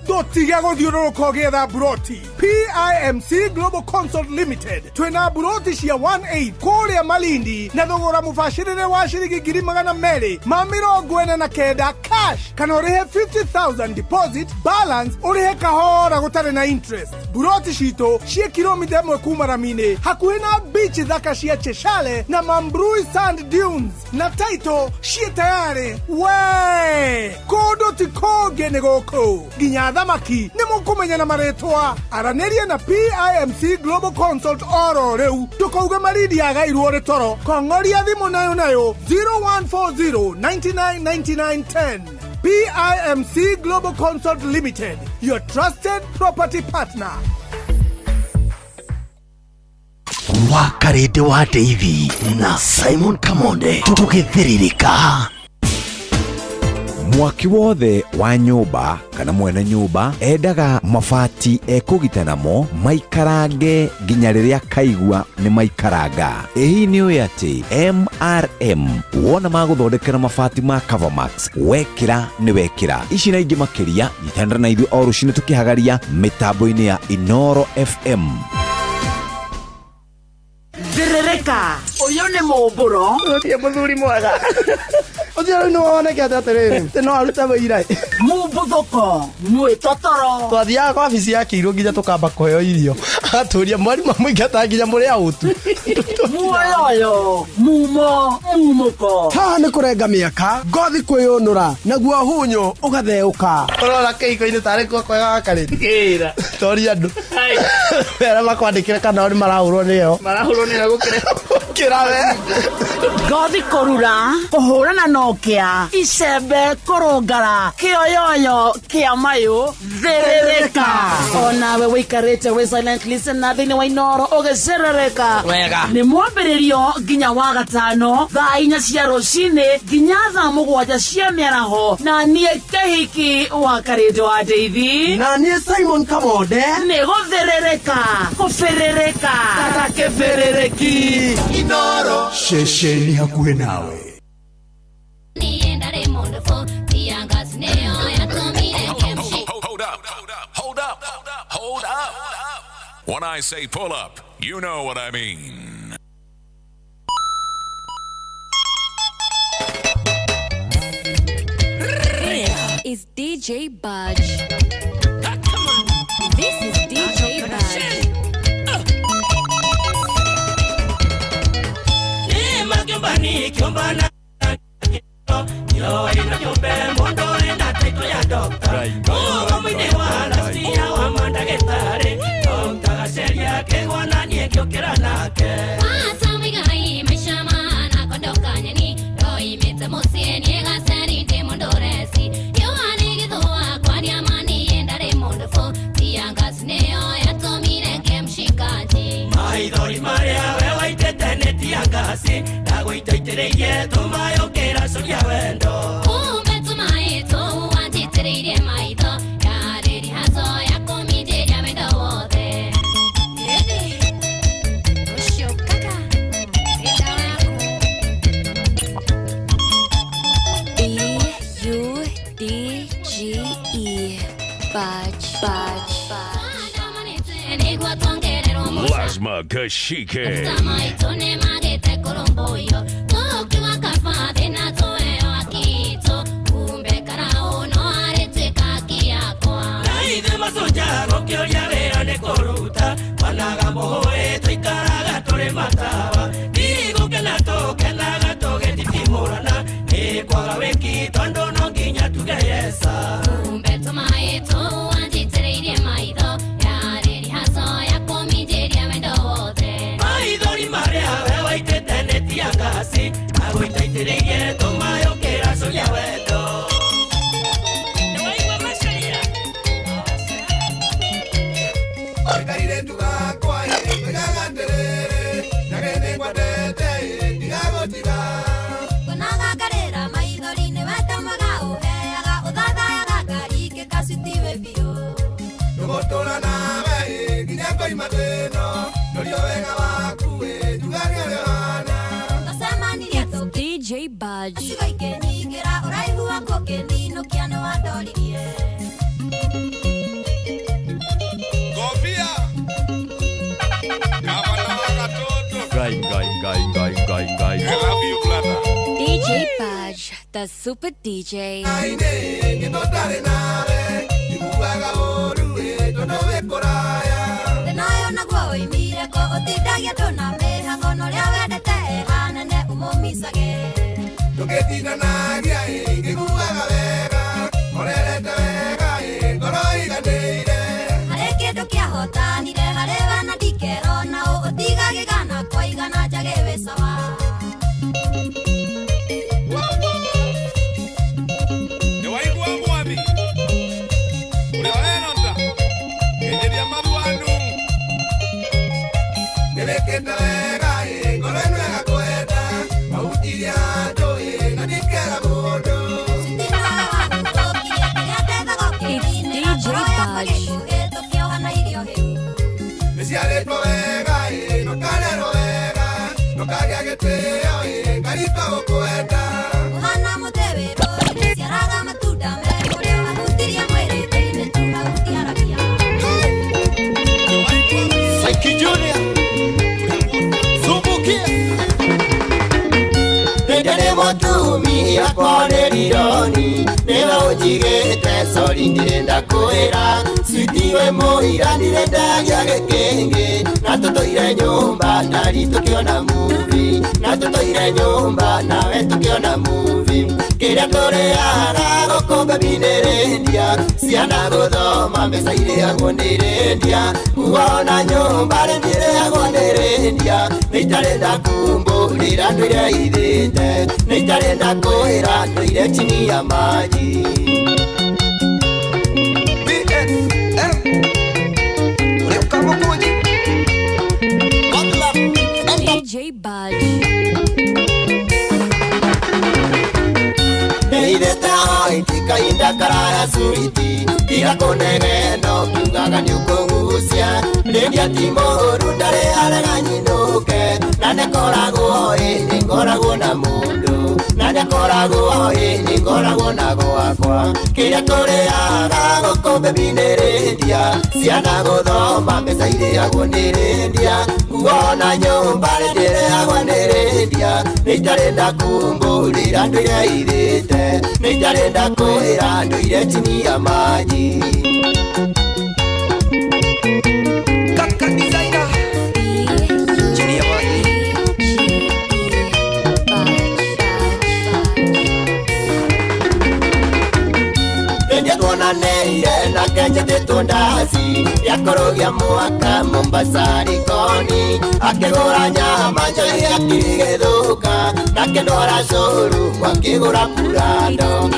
dotige guthiũrũrũka ũgĩetha buroti. PIMC Global Consult Limited twina buroti cia 1/8 kũrĩa Malindi na thogora mũbacĩrĩre wa ciringi 249 cash kana ũrĩhe 50,000 deposit balance ũrĩhe kahora gũtarĩ na interest. Buroti citũ cia kilomita 1 kuma Ramini hakuhĩ na beach thaka cia Cheshire na Mambrui Sand Dunes na title cia tayari we kodo ti koge nĩ gũkũ nginya thamaki nĩ mũkũmenya na marĩtwa aranĩria na PIMC Global Consult oro rĩu ndũkauge Malindi agairwo nĩ toro kong'oria thimũ nayo 0140 999910 PIMC Global Consult Limited, your trusted property partner. Wakarede wa Davy na Simon Kamonde Tũgĩthĩrĩrĩka mwaki wothe wa nyumba kana mwene nyumba endaga mabati ekugita namo maikarange nginya riria kaigua ni maikaranga. Hii ni uya ati MRM wona maguthondekera mabati ma Covermax wekira ni wekira. Ici na ingi makiria itendera na ithu o rucini tukihagaria mitambo-ini ya Inoro FM. Ndirereka uyu ni mumburo utie muthuri mwega ucio no woneke atiriri no aruta wira mumbuthoko mwitotoro twathiaga kwa ofisi ya Kiirũ nginya tukamba kuheo irio aturia mwarimu muingata nginya muri autu muoyo mumuko ha ni kurenga miaka ngothi kwiyunura naguo hunyo ugatheuka urora keiko-ini tari kwa kwega kariti tori andu era makwandikira kana ori marahurwo nio gukire kirawe ngothi kurura kuhurana nokia icembe kurungara kioyoyo kia mayu therereka onawe wikarite we silent listener thini wa Inoro ugicerereka wega ni mwambiririo nginya wa gatano thaa 4 cia rucini nginya thaa 7 cia miaraho na nie kehiki wa karite wa Deithi na nie Simon Kamonde ni gutherereka kuferereka tata keferereki Inoro shesheni hakuhe nawe. Hold up. When I say pull up, you know what I mean. This is DJ Budge. Come on. This is DJ Budge. Lasma Kashike. DJ Budge. DJ Budge, the super DJ. Badge. Niciarĩtwo wega ĩ, nokarerwo wega, nokagĩa gĩtĩo ĩ, Ngarito gũkwenda. Ũhana mũtĩ wĩ mbũri, ciaraga matunda merĩ, ũrĩa wahutirie mwĩrĩ thĩinĩ tũrahutia rabia. Saiki Junior Zumbukia Ndendere mũtumia kone rironi Nĩwe ũnjigĩte sori ndĩrenda kwĩra Switi we mũira ndĩrenda gĩa gĩkĩngĩ Na tũtũire nyũmba nari tũkĩona movie Na tũtũire nyũmba nawe tũkĩona movie Kĩrĩa tũrĩaga gũkũ baby nĩrĩndia Ciana gũthoma mbeca irĩagwo nĩrĩndia Kuona nyũmba rĩndĩrĩagwo nĩrĩndia Nĩitarenda kumbũrĩra ndũire ithĩte Nĩitarenda kwĩra ndũire chini ya maji DJ Badge. Neithete hoi tikainda karaya switi Tiga kũnegeno kiugaga nĩũkũgucia Rĩndia ti mũru ndarĩ arega nyinũke Na nĩkoragwo nĩngoragwo na mũndũ Na nĩkoragwo nĩngoragwo na gwakwa Kĩrĩa tũrĩaga gũkũ baby nĩrĩndia Ciana gũthoma mbeca irĩagwo nĩrĩndia Kuona nyũmba rĩndĩrĩagwo nĩrĩndia Nĩitarenda kumbũrĩra ndũire ithĩte Nĩitarenda kwĩra ndũire chini ya maji Kaka designer chini ya maji Tuonaneire na kenjetĩtwo ndaci Yakorogia mwaka Mombasa Likoni Akĩgũra nyama njohi akĩgĩthũka Nakĩndwara cũru akĩgũra purando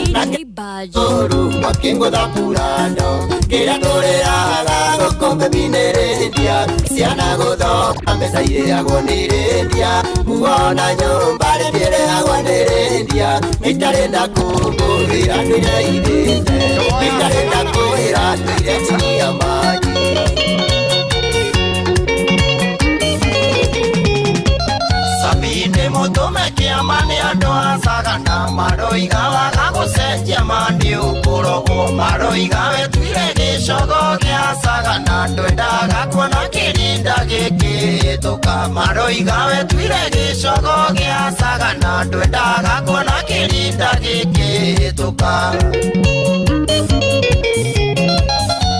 Cũru akĩgũtha purando Kĩrĩa tũrĩaga gũkũ baby nĩrĩndia Ciana gũthoma mbeca irĩagwo nĩrĩndia Kuona nyũmba rĩndĩrĩagwo nĩrĩndia Nĩitarenda kumbũrĩra ndũire ithĩte Nĩitarenda kwĩra ndũire chini ya maji Sabine mũtũme kĩama nĩ andũ a Sagana Maroiga waga gũcenjia mandi ũkũrogwo Maroiga wetuire gĩcogo gĩa Sagana Ndwendaga kuona kĩrinda gĩkĩhĩtũka Maroiga wetuire gĩcogo gĩa Sagana Ndwendaga kuona kĩrinda gĩkĩhĩtũka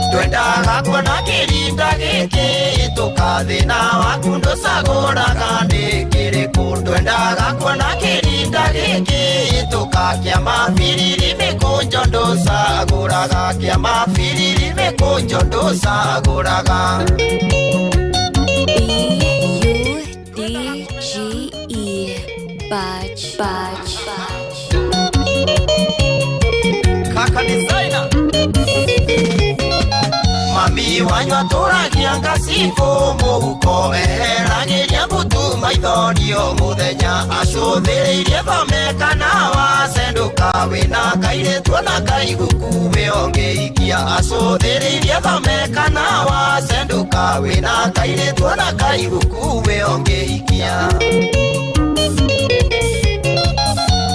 Ndwendaga kuona kĩrinda gĩkĩhĩtũka Thĩna waku ndũcagũraga nĩ kĩrĩkũ Ndwendaga kuona kĩrinda gĩkĩhĩtũka Kĩama biriri mĩkũnjo ndũcagũraga Kĩama biriri mĩkũnjo ndũcagũraga B-U-D-G-E Badge. Kaka designer Mami wanywa tũragia ngacibũ mũhuko Eheragĩria mũtu maithori o mũthenya Acũthĩrĩirie thome kana wacendũka Wĩna kairĩtu na kaiguku wĩongĩikia Acũthĩrĩirie thome kana wacendũka Wĩna kairĩtu na kaiguku wĩongĩikia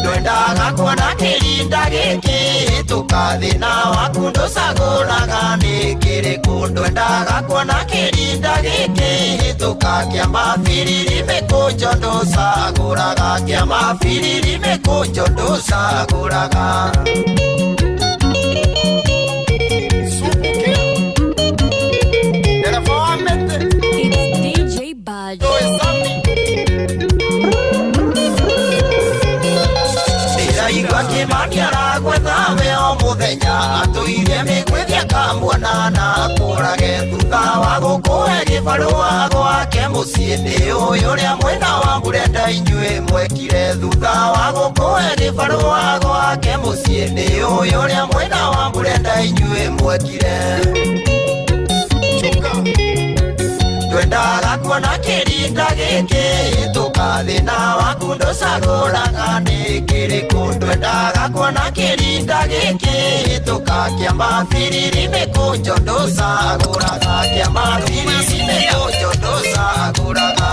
Ndwendaga kuona kĩrinda gĩkĩhĩtũka Thĩna waku ndũcagũraga nĩ kĩrĩkũ Ndwendaga kuona kĩrinda gĩkĩhĩtũka Kĩama biriri mĩkũnjo ndũcagũraga Kĩama biriri mĩkũnjo ndũcagũraga It's DJ Badge. Ndĩraigua Kĩmani aragwetha we o mũthenya Atũire mĩgwĩthia kamwana na kũrage Thutha wa gũkũhe gĩbarũa gwake mũciĩ Nĩ ũyũ ũrĩa mwena wa Burenda inyuĩ mwekire Thutha wa gũkũhe gĩbarũa gwake mũciĩ Nĩ ũyũ ũrĩa mwena wa Burenda inyuĩ mwekire Ndwendaga kuona kĩrinda gĩkĩhĩtũka thina waku ndũcagũraga nĩ kĩrĩkũ ndwendaga kuona kĩrinda gĩkĩ tũkakiamba biriri mĩkũnjo ndũcagũraga kiamba biriri mĩkũnjo ndũcagũraga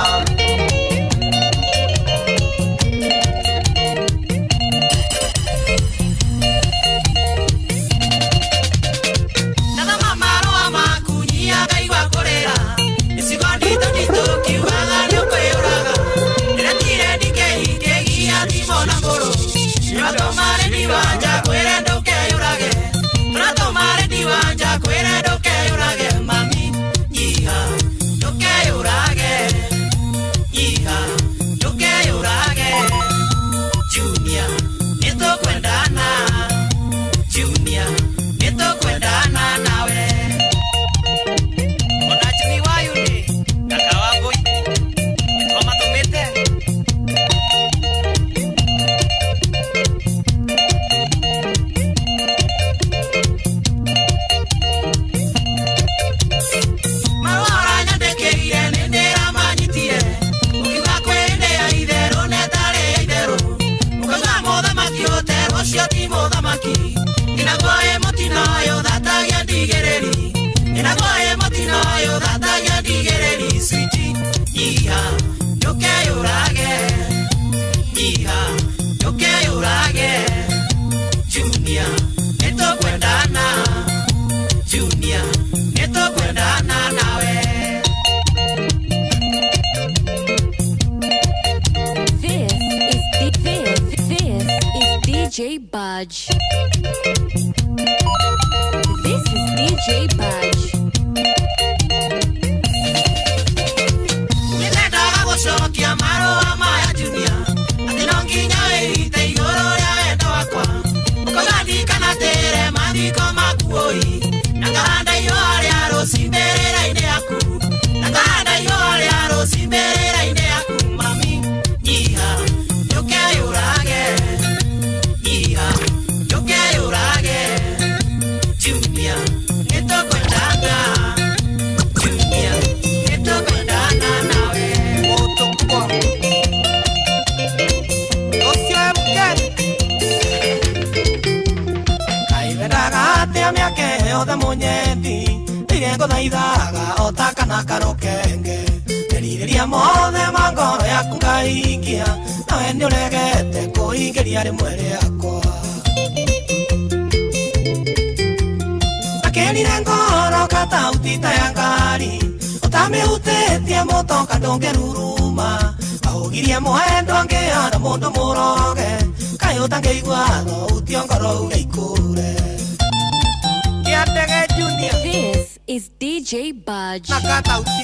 DJ Budge. This is DJ Budge. Thaithaga otakana karokenge Nerireria mothe mangoro yaku ngaikia Nawe nĩ ũregete kũingĩria rĩmwe rĩakwa Nakenire ngoro katauti ta ya ngari Ũtamĩhutĩtie mũtoka ndũngĩruruma Ahũgirie mwendo angĩana mũndũ mũroge Kaĩ ũtangĩigua thauti ngoro uge ikũre Kĩandege Junior This is DJ Budge. Nakatauti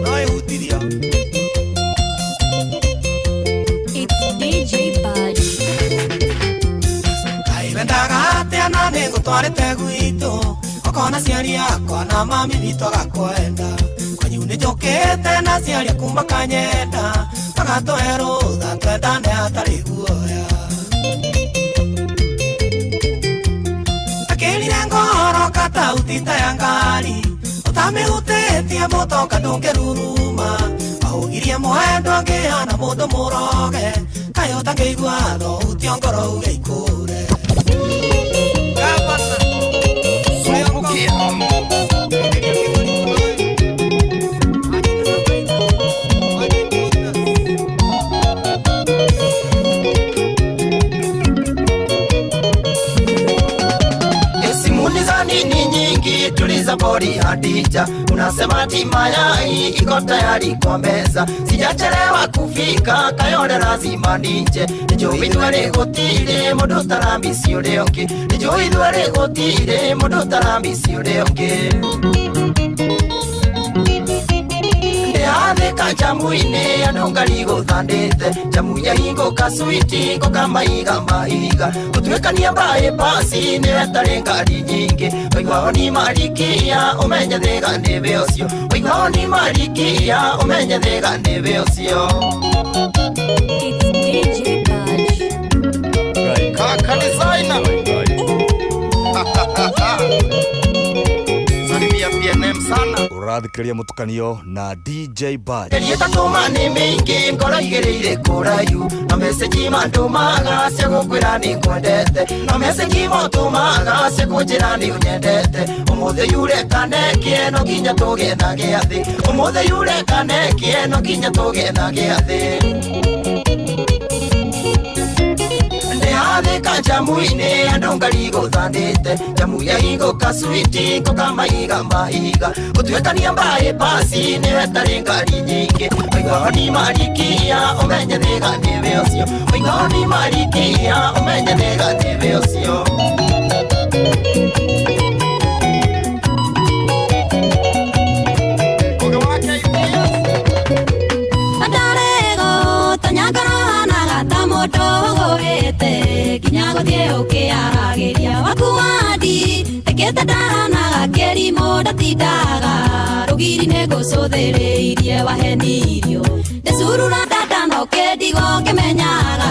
Noi hutirio It's DJ Budge. Kaivendaga ateana nĩngũtwarĩte gwitũ Okona ciari yakwa na mami witũ agakwenda Kwanyu nĩnjũkĩte na ciari kuma Kanyenda Magatũhe rũtha twendane hatarĩ guoya Akenire ngoro katauti ta ya ngari Ũtamĩhutĩtie mũtoka ndũngĩruruma Ahũgirie mwendo angĩana mũndũ mũroge Kaĩ ũtangĩigua thauti ngoro uge ikũre Nini nyingi tuliza bodi hadija Unasema tima yai iko tayari kwa meza Sijachelewa kufika kayone lazima nije Nijui duare gotire modu tarambi siure onke Nijui duare gotire modu tarambi siure onke Ndeatheka jamuine anongari gothandete Jamu ya hingo kasuiti koka maiga Utuwekania bae basi niwetare ngari nyingi Oigwao ni marikia umenye thega nĩwe ũcio Oigwao ni marikia umenye thega nĩwe ũcio It's DJ Budge. Kaka designer Salimia PNM sana Urathikĩrĩria mũtukanio na DJ Bad. Tatuma nĩ mĩingĩ ngoro igĩrĩire kũraihu no message matũmaga cia gũkwĩra nĩ ngwendete no message matũmaga cia kũnjĩra nĩ ũnyendete ũmũthĩ yure kanekie no nginya tũgetha gĩathĩ ũmũthĩ yure kanekie no nginya tũgetha gĩathĩ ndĩhathĩka njamu-inĩ andũ ngari gũthandĩte njamu ya higo kasuiti kokamaiga mahiga gũtuĩkania mbaĩ pasi nĩwe tarĩ ngari nyingĩ oigao nĩ marikia ũmenye thĩga nĩwe ũcio oigao nĩ marikia ũmenye thĩga nĩwe ũcio Adarego tanyagana tamoto ete kinyago dio ke arageria wakuadi teketa dana geri moda tidaga rugiri nego sothereirie wahenirio desurura dada no ke digo ke menyaga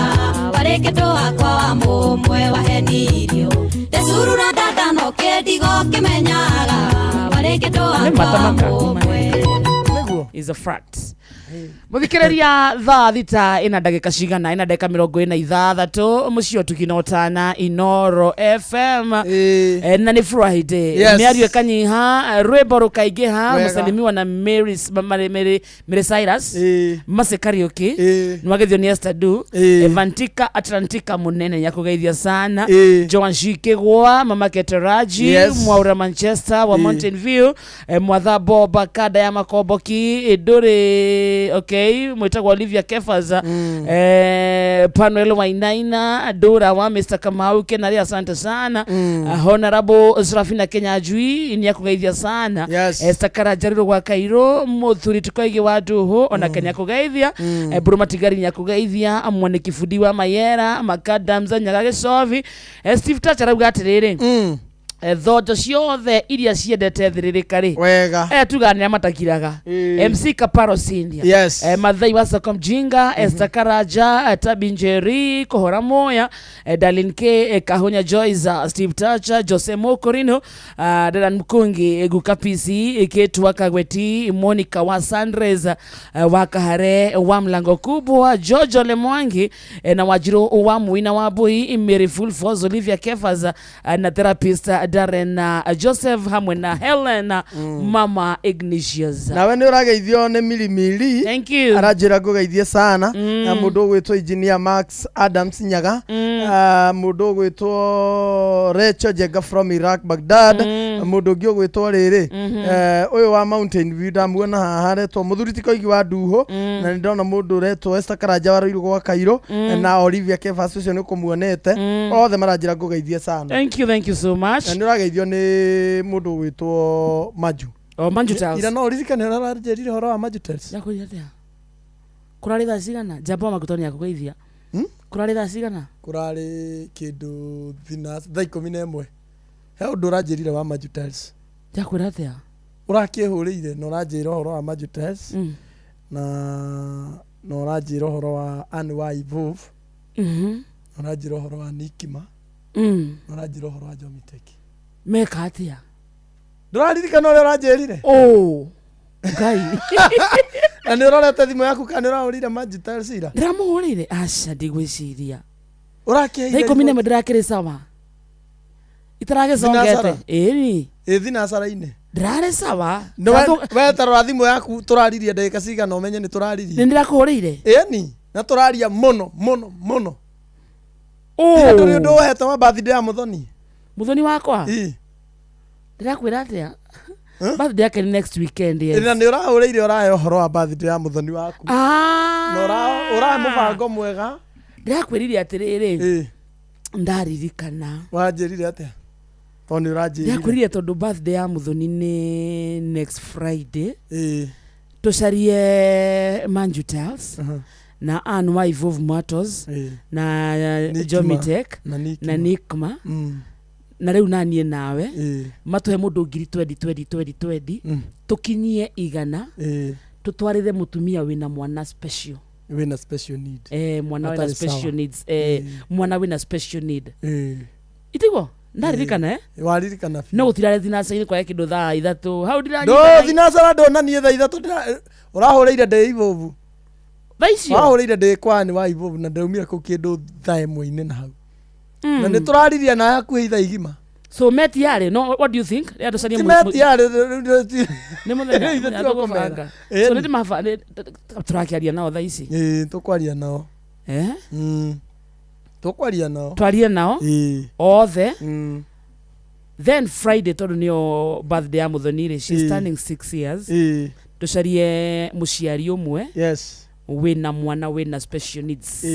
wareketo akwa wa momwe wahenirio desurura dada no ke digo ke menyaga wareketo akwa wa momwe is a fact. Muthikiriria thaa thita ina ndagika cigana ina ndagika 26 mucio tukinotana Inoro FM na ni Friday miario kanyiha rwimbo rukaigiha musalimiwa na Mary Cyrus mase karaoke nwagethio ni Estadu Evantika Atlantica munene yakugeithia sana Joan Shikegwa mama Keteraji mwaura Manchester wa Mountain View mwadha Boba kada ya makoboki edore mwitagwa Olivia Kefaza Panuel Wainaina Dora wa Mr. Kamau Kenari asante sana Honorable Serafina Kenya Jui ni yakugeithia sana Estakara Jariro wa Kairo muthuri tukoige watu ho ona Kenya kugeithia Bruma Tigari ni yakugeithia amwane kifudiwa Mayera Makadamza Nyagage Sovi Steve Tachara ugatirire thojo ciothe iria ciendete thiririkari wega tuganira matakiraga MC Kaparo Cindia Mathai wa Soko Mjinga Estakaraja Tabinjeri Kohora Moya Darlin K Kahonya Joyce Steve Tacha Jose Mokorino Dadan Mkungi Gukapisi Ketua Kagweti Monica wa Sandreza wa Kahare wa Mlango Kubwa Jojo Lemwangi na Wajiro wa Muina wa Bui Mary Full Force Olivia Kefaza na therapist Darren Joseph hamwe na Helen Mama Ignatius nawe ni urageithio ni milimili thank you arajira gugeithie sana na mundu gwitwo engineer Max Adams Nyaga mundu gwitwo Rachel Jega from Iraq Baghdad mundu ngio gwitwo riri uyu wa Mountain View ndamuona haha retwo muthuri tikoigi wa Nduho na ni ndona mundu retwo Esther Karanja waroirwo gwa Kairo na Olivia Kefas ucio ni kumuonete othe marajira gugeithie sana thank you so much geithio ni mundu gwitwo Maju Maju Tales ira no ririkane arajerire horo wa Maju Tales yakuria atia kurari thaa cigana jambo makutoni yakugeithia kurari thaa cigana kurari kindu thina thaa 11 he undu urajerire wa Maju Tales yakuria atia urakihurire no urajira horo wa Maju Tales na no urajira horo wa Anne wa Ivuv urajira horo wa Nikima urajira horo wa Jomiteki meka atia nduraririkana uri urajerire ngai na ni urorete thimu yaku kana uraurire Maju Tales ira ndiramuhurire aca ndigwiciria urakihire thaa 10 ndirakiri sawa itarage songete thina sara-ini ndirare sawa we tarora thimu yaku turaririe ndagika cigana umenye ni turaririe ni ndirakuhurire ni na turaria muno nduri undu uhete wa birthday ya muthoni wakwa ndirakwira atia birthday yake next weekend na ni urahurire urahe uhoro wa birthday ya muthoni waku na urahe mubango mwega ndirakwirire atiriri ndaririkana wanjirire atia toni urajirire ndirakwirire tondu birthday ya muthoni ni next Friday tucarie Maju Tales na Anne wa Ivuv Matos na Jomitek na Nikma na riu nanie nawe matuhe mundu ngiri 20 tukinyie igana tutwarire mutumia wina mwana special need mwana wina special needs mwana wina special need itigo ndaririkana waririkana no gutirare thinacara kwa kindu thaa 3 hau no thinacara ndona nie thaa 3 urahureire ndä ivovu thaicio wahureire ndä kwani wa ivovu na ndaumire ku kindu thaa 1 na hau na nä tå rariria na hakuhä ithaa igima so metiare no what do you think metiare nä må thenya so nä ndä mafa tå rakäaria nao thaa ici tå kwaria nao tå kwaria nao twarie nao othe then Friday tondå nä o birthday ya Muthoni she's turning 6 years tå carie må ciari å mwe wĩna mwana wĩna special needs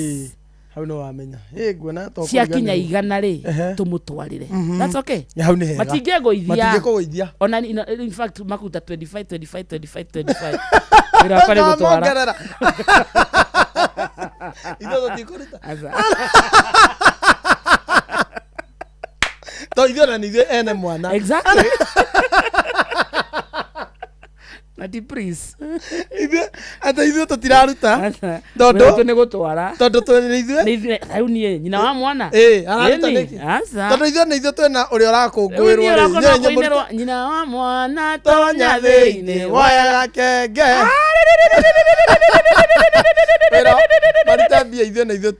hau no wamenya nguona to ciakinya igana rĩ tũmũtwarĩre that's okay hau nĩ hega matingĩgũithia ona in fact makuta 25 wĩra wakwa nĩ gũtwara ithuĩ tũtikũruta to ithuĩ na nĩ ithuĩ ene mwana exactly Nati please. Ata ithuĩ tũtiraruta tondũ nĩ gũtwara tondũ tũrĩ ithuĩ rĩu niĩ nyina wa mwana araruta nĩkĩ tondũ ithuĩ nĩ ithuĩ twĩna ũrĩa ũrakũngũĩrwo nyina wa mwana tonya thĩinĩ woyaga kenge pero maruta mbia ithuĩ na ithuĩ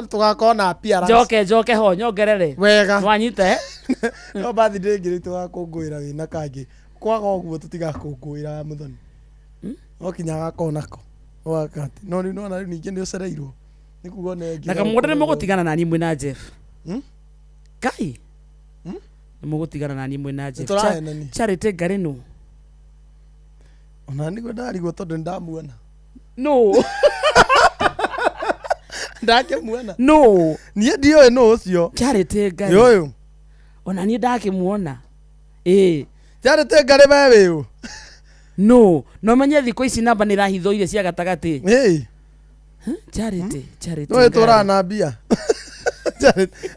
tũgakorwo na appearance njoke ho nyongerere wega wanyite no bathi ndĩngĩ tũgakũngũĩra wĩna kangĩ kwaga ũguo tũtigakũngũĩra Muthoni no kinya agakorwo nako wakati no rĩu nona rĩu ningĩ nĩ ũcereirwo nĩ kuga nengĩ na kamũndũ nĩ mũgũtigana na niĩ mwĩna Jeff Kai nĩ mũgũtigana na niĩ mwĩna Jeff Charity Ngarĩnũ ona nĩguo ndarigwo tondũ nĩ ndamuona no ndakĩmuona no niĩ ndiũĩ nũ ũcio Charity Ngarĩ ũyũ ona niĩ ndakĩmuona Charity Ngarĩ we wĩũ no menye thikũ ici namba nĩ rahithũire cia gatagatĩ Charity no ĩtũraga na mbia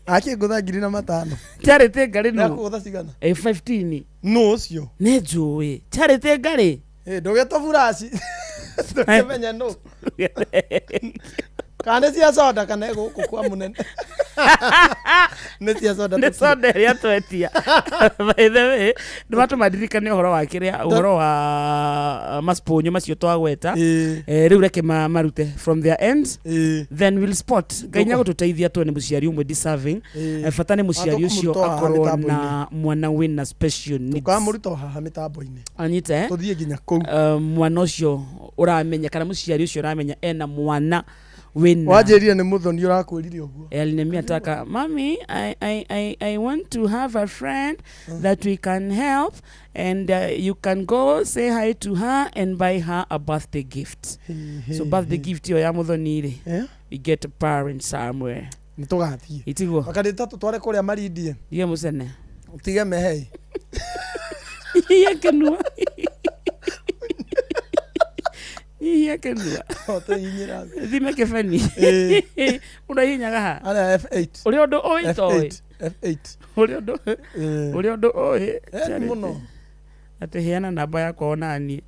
akĩngũtha 5,000 Charity Ngarĩ no nakũgũtha cigana 15 nũ ũcio nĩ njũĩ Charity Ngarĩ ndũgĩtwo furaci ndũkĩmenya nũ kana nĩ cia soda kana gũkũ kwa mũnene nĩ cia soda nĩ soda ĩrĩa twetia by the way nĩ matũmandirikane ũhoro wa kĩrĩa ũhoro wa maciponyo macio twagweta rĩu reke marute from their end then we'll spot Ngai nĩ agũtũteithia tuone mũciari ũmwe deserving bata nĩ mũciari ũcio akorwo na mwana wĩna special needs tũkamũruta haha mĩtambo-inĩ anyite tũthiĩ nginya kũu mwana ũcio ũramenya kana mũciari ũcio ũramenya ena mwana wajĩrire nĩ Muthoni ũrakwĩrire ũguo Aliniambia nataka mami I want to have a friend that we can help and you can go say hi to her and buy her a birthday gift so birthday gift yo ya Muthoni rĩ we get a parent somewhere nĩ tũgathiĩ itiguo akadĩta tũtware kũrĩa marindie ndiye mũcene utige mehei yakenua yakenua otehinyira thime kĩbeni ũrahinyaga ha ala F8 ũrĩa ũndũ ũĩ toĩ F8 ũrĩa ũndũ ũĩ mũno atĩ heana namba yakwa onani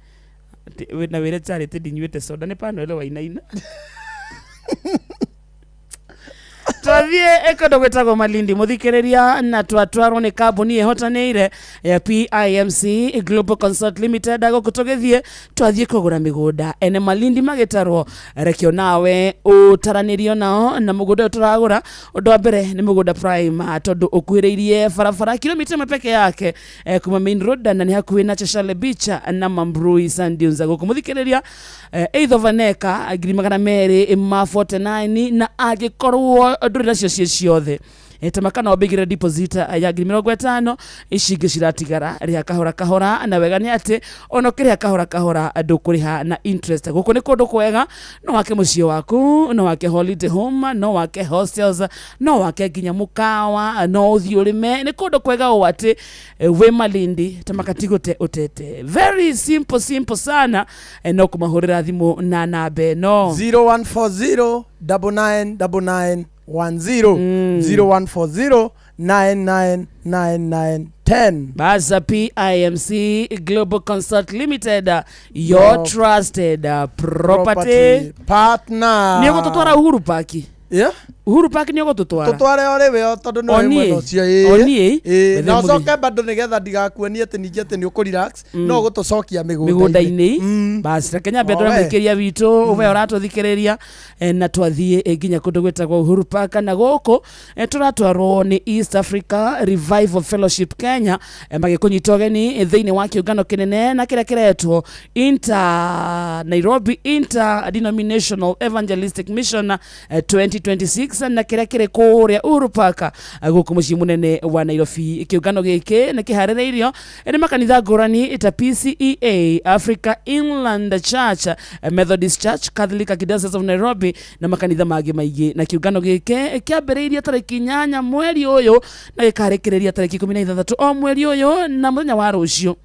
na wĩre Charity ndinyuĩte soda nĩ panwele wainaina twathiĩ ĩkũndũ gwĩtagwo Malindi mũthikĩrĩria na twatwarwo nĩ kambuni ĩhotanĩire ya PIMC Global Consult Limited gũkũ tũgĩthiĩ twathiĩ kũgũra mĩgũnda ene Malindi magĩtarwo rekio nawe ũtaranĩrio nao na mũgũnda ũyũ tũragũra ũndũ wa mbere nĩ mũgũnda prime tondũ ũkuhĩrĩirie barabara kilomita ĩmwe peke yake kuma main road na nĩ hakuhĩ na Cheshire Beach na Mambrui Sand Dunes gũkũ mũthikĩrĩria 8th of Aneka 249 na agĩkorwo ndũrĩ nacio ciothe tamaka no bigire deposit ya 50,000 ici ingĩ ciratigara rĩa kahora na wega nĩ atĩ ono kĩrĩa kahora ndũkũrĩha na interest gũkũ nĩ kũndũ kwega no wake mũciĩ waku no wake holiday home no wake hostels no wake nginya mũkawa no ũthiĩ ũrĩme nĩ kũndũ kwega ũũ atĩ wĩ Malindi tamaka tigũte ũtete very simple sana no kũmahũrĩra thimũ na namba ĩno 0140 9999 0140 999910 Baza PIMC Global Consult Limited your trusted property partner ni gũtũtwara Uhuru Park Yeah. Uhuru Park ni ogotutwara tutware ore we tondu no mwena ucio na ucoke bado nigetha ndigakuonie ati ningi ati ni ukurelax no gutucokia migunda-ini basi Kenya bedo mwikiria witu uve uratuthikiriria na twathie nginya kundu gwetagwo Uhuru Park na guku turatwarwo ni East Africa Revival Fellowship Kenya magikunyita ugeni thiini wa kiungano kinene na kiria kiretwo Nairobi Interdenominational Evangelistic Mission 2026 na kiria kiri kuria Uhuru Park guku mucii munene wa Nairobi. Kiungano giki ni kihaririirio ni makanitha ngurani ta PCEA, Africa Inland Church, Methodist Church, Catholic Archdiocese of Nairobi na makanitha mangi maingi. Na kiungano giki kiambiriirie tariki 8 mweri uyu na gikarekereria tariki 16 o mweri uyu na muthenya wa rucio.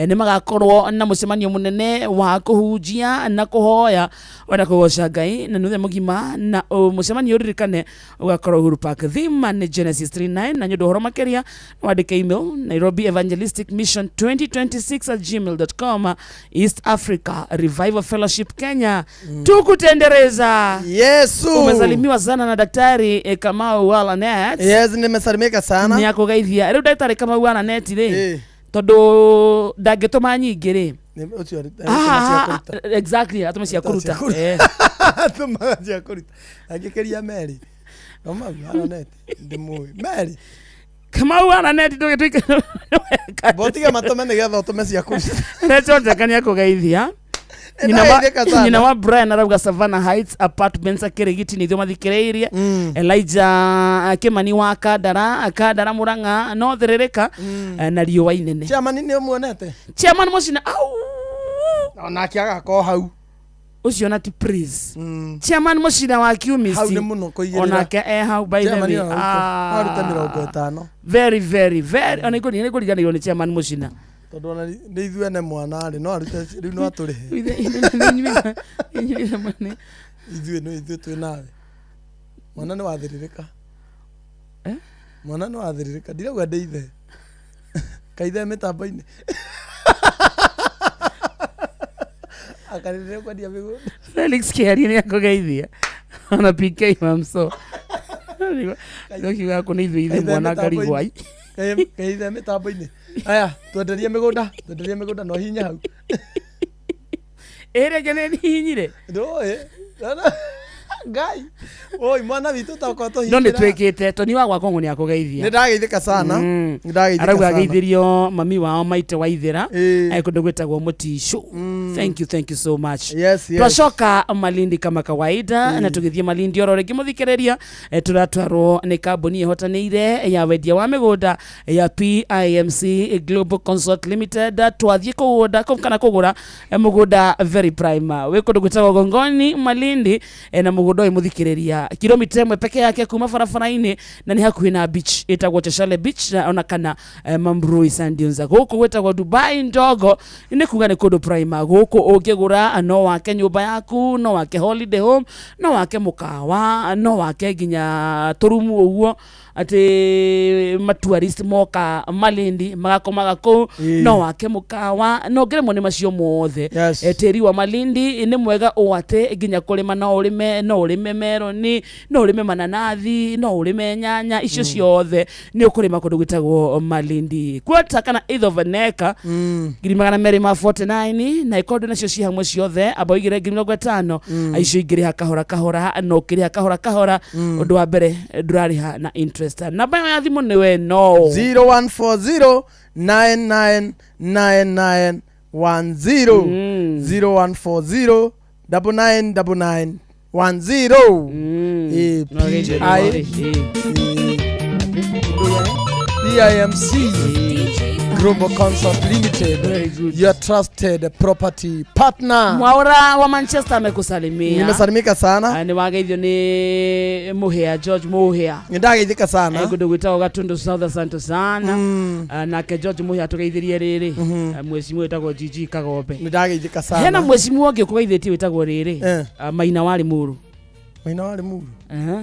Ni magakorwo na mucemanio munene wa kuhunjia na kuhoya ona kugoca Ngai na nuthe mugima na mucemanio uririkane ugakorwo Uhuru Park. Theme ni Genesis 3:9 na nyodo horo makeria wandike email Nairobi Evangelistic Mission 2026@gmail.com. East Africa Revival Fellowship Kenya. Tukutendereza. Yesu. Umesalimiwa sana na Daktari Kamau Walanet. Yes, nimesalimika sana. Ni akugeithia. Riu Daktari Kamau Walanet ri. Tondu ndangituma nyingi ri exactly atuma cia kuruta atuma cia kuruta agikeria Mary Kamau Walanet ndimui Mary Kamau Walanet ndugituika botiga matome nigetha utume cia kuruta nechote kania kugeithia nyina wa Brian arauga Savannah Heights Apartments akirigiti nithio mathikireirie Elijah Kimani wa Kandara Muranga no thiririka na riua inene. Chairman ni muonete Chairman mucina au ona kiaga ko hau ucio na ti praise Chairman mucina wa Kiumisi hau ni muno kuigirira onake hau by the way aruta 50 very very very ona ikuriganirwo ni Chairman mucina tondu ona ni ithue ne mwana ari no arute riu no aturihe ithue twi nawe mwana ni wathiririka mwana ni wathiririka ndirauga ndeithe kaithe mitambo-ini akarire kwendia migunda Felix Kiari ni akugeithia ona PK mamso ndio kuni ithue mwana karigwai kaithe mitambo-ini aya twenderie migunda no hinya hau ere gene ni hinyire ndoe Ngai oi mwana witu takoto hinya no nitwekete toni wa gwako ngoni akugeithia ni ndageithika sana aragu ageithirio mami wao maite waithira kundu gwetagwo Mutisho. Thank you so much. Yes. Twashoka Malindi kama kawaida na tugithie Malindi oro regi muthikereria turatwarwo ni kambuni ihotaniire ya wendia wa migunda ya PIMC Global Consult Limited. Twathie kugunda kana kugura mugunda very prime we kundu gwetagwo Gongoni Malindi na mugunda uyu muthikereria kilomita 1 peke yake kuma barabara-ini na ni hakuhi na beach itagwo Chashale Beach ona kana Mambrui Sand Dunes. Guku gwetagwo Dubai ndogo ni kuga ni kundu prime guku ungigura no wake nyumba yaku no wake holiday home no wake mukawa no wake ginya turumu uguo ati matourist moka Malindi magakomaga ku no wake mukawa no ngire mone macio mothe tiri wa Malindi ni mwega uate ginya kurima no urime meroni no urime mananathi no urime nyanya icio ciothe ni ukurima kundu gwitagwo Malindi kwata kana either of neka girimagana meri ma 49 na ikondo nacio ci hamwe ciothe aboigire 50 aicio igire kahora no kiri kahora undu wa mbere ndurariha na interest. Namba ya thimu ni we no 0140 999910 0140 PIMC Global Consult Limited. Very good. Your trusted property partner. Mwaura wa Manchester amekusalimia. Nimesalimika sana. Ni wageithio ni Muhea George Muhea. Ndageithika sana. Kundu gwitagwo Gatundu South asante sana. Nake George Muhea tugeithirie riri. Mwecimu witagwo Gigi Kagombe. Ndageithika sana. Hena mwecimu wonge kugeithĩtie witagwo riri. Maina wali Muru. Maina wali Muru.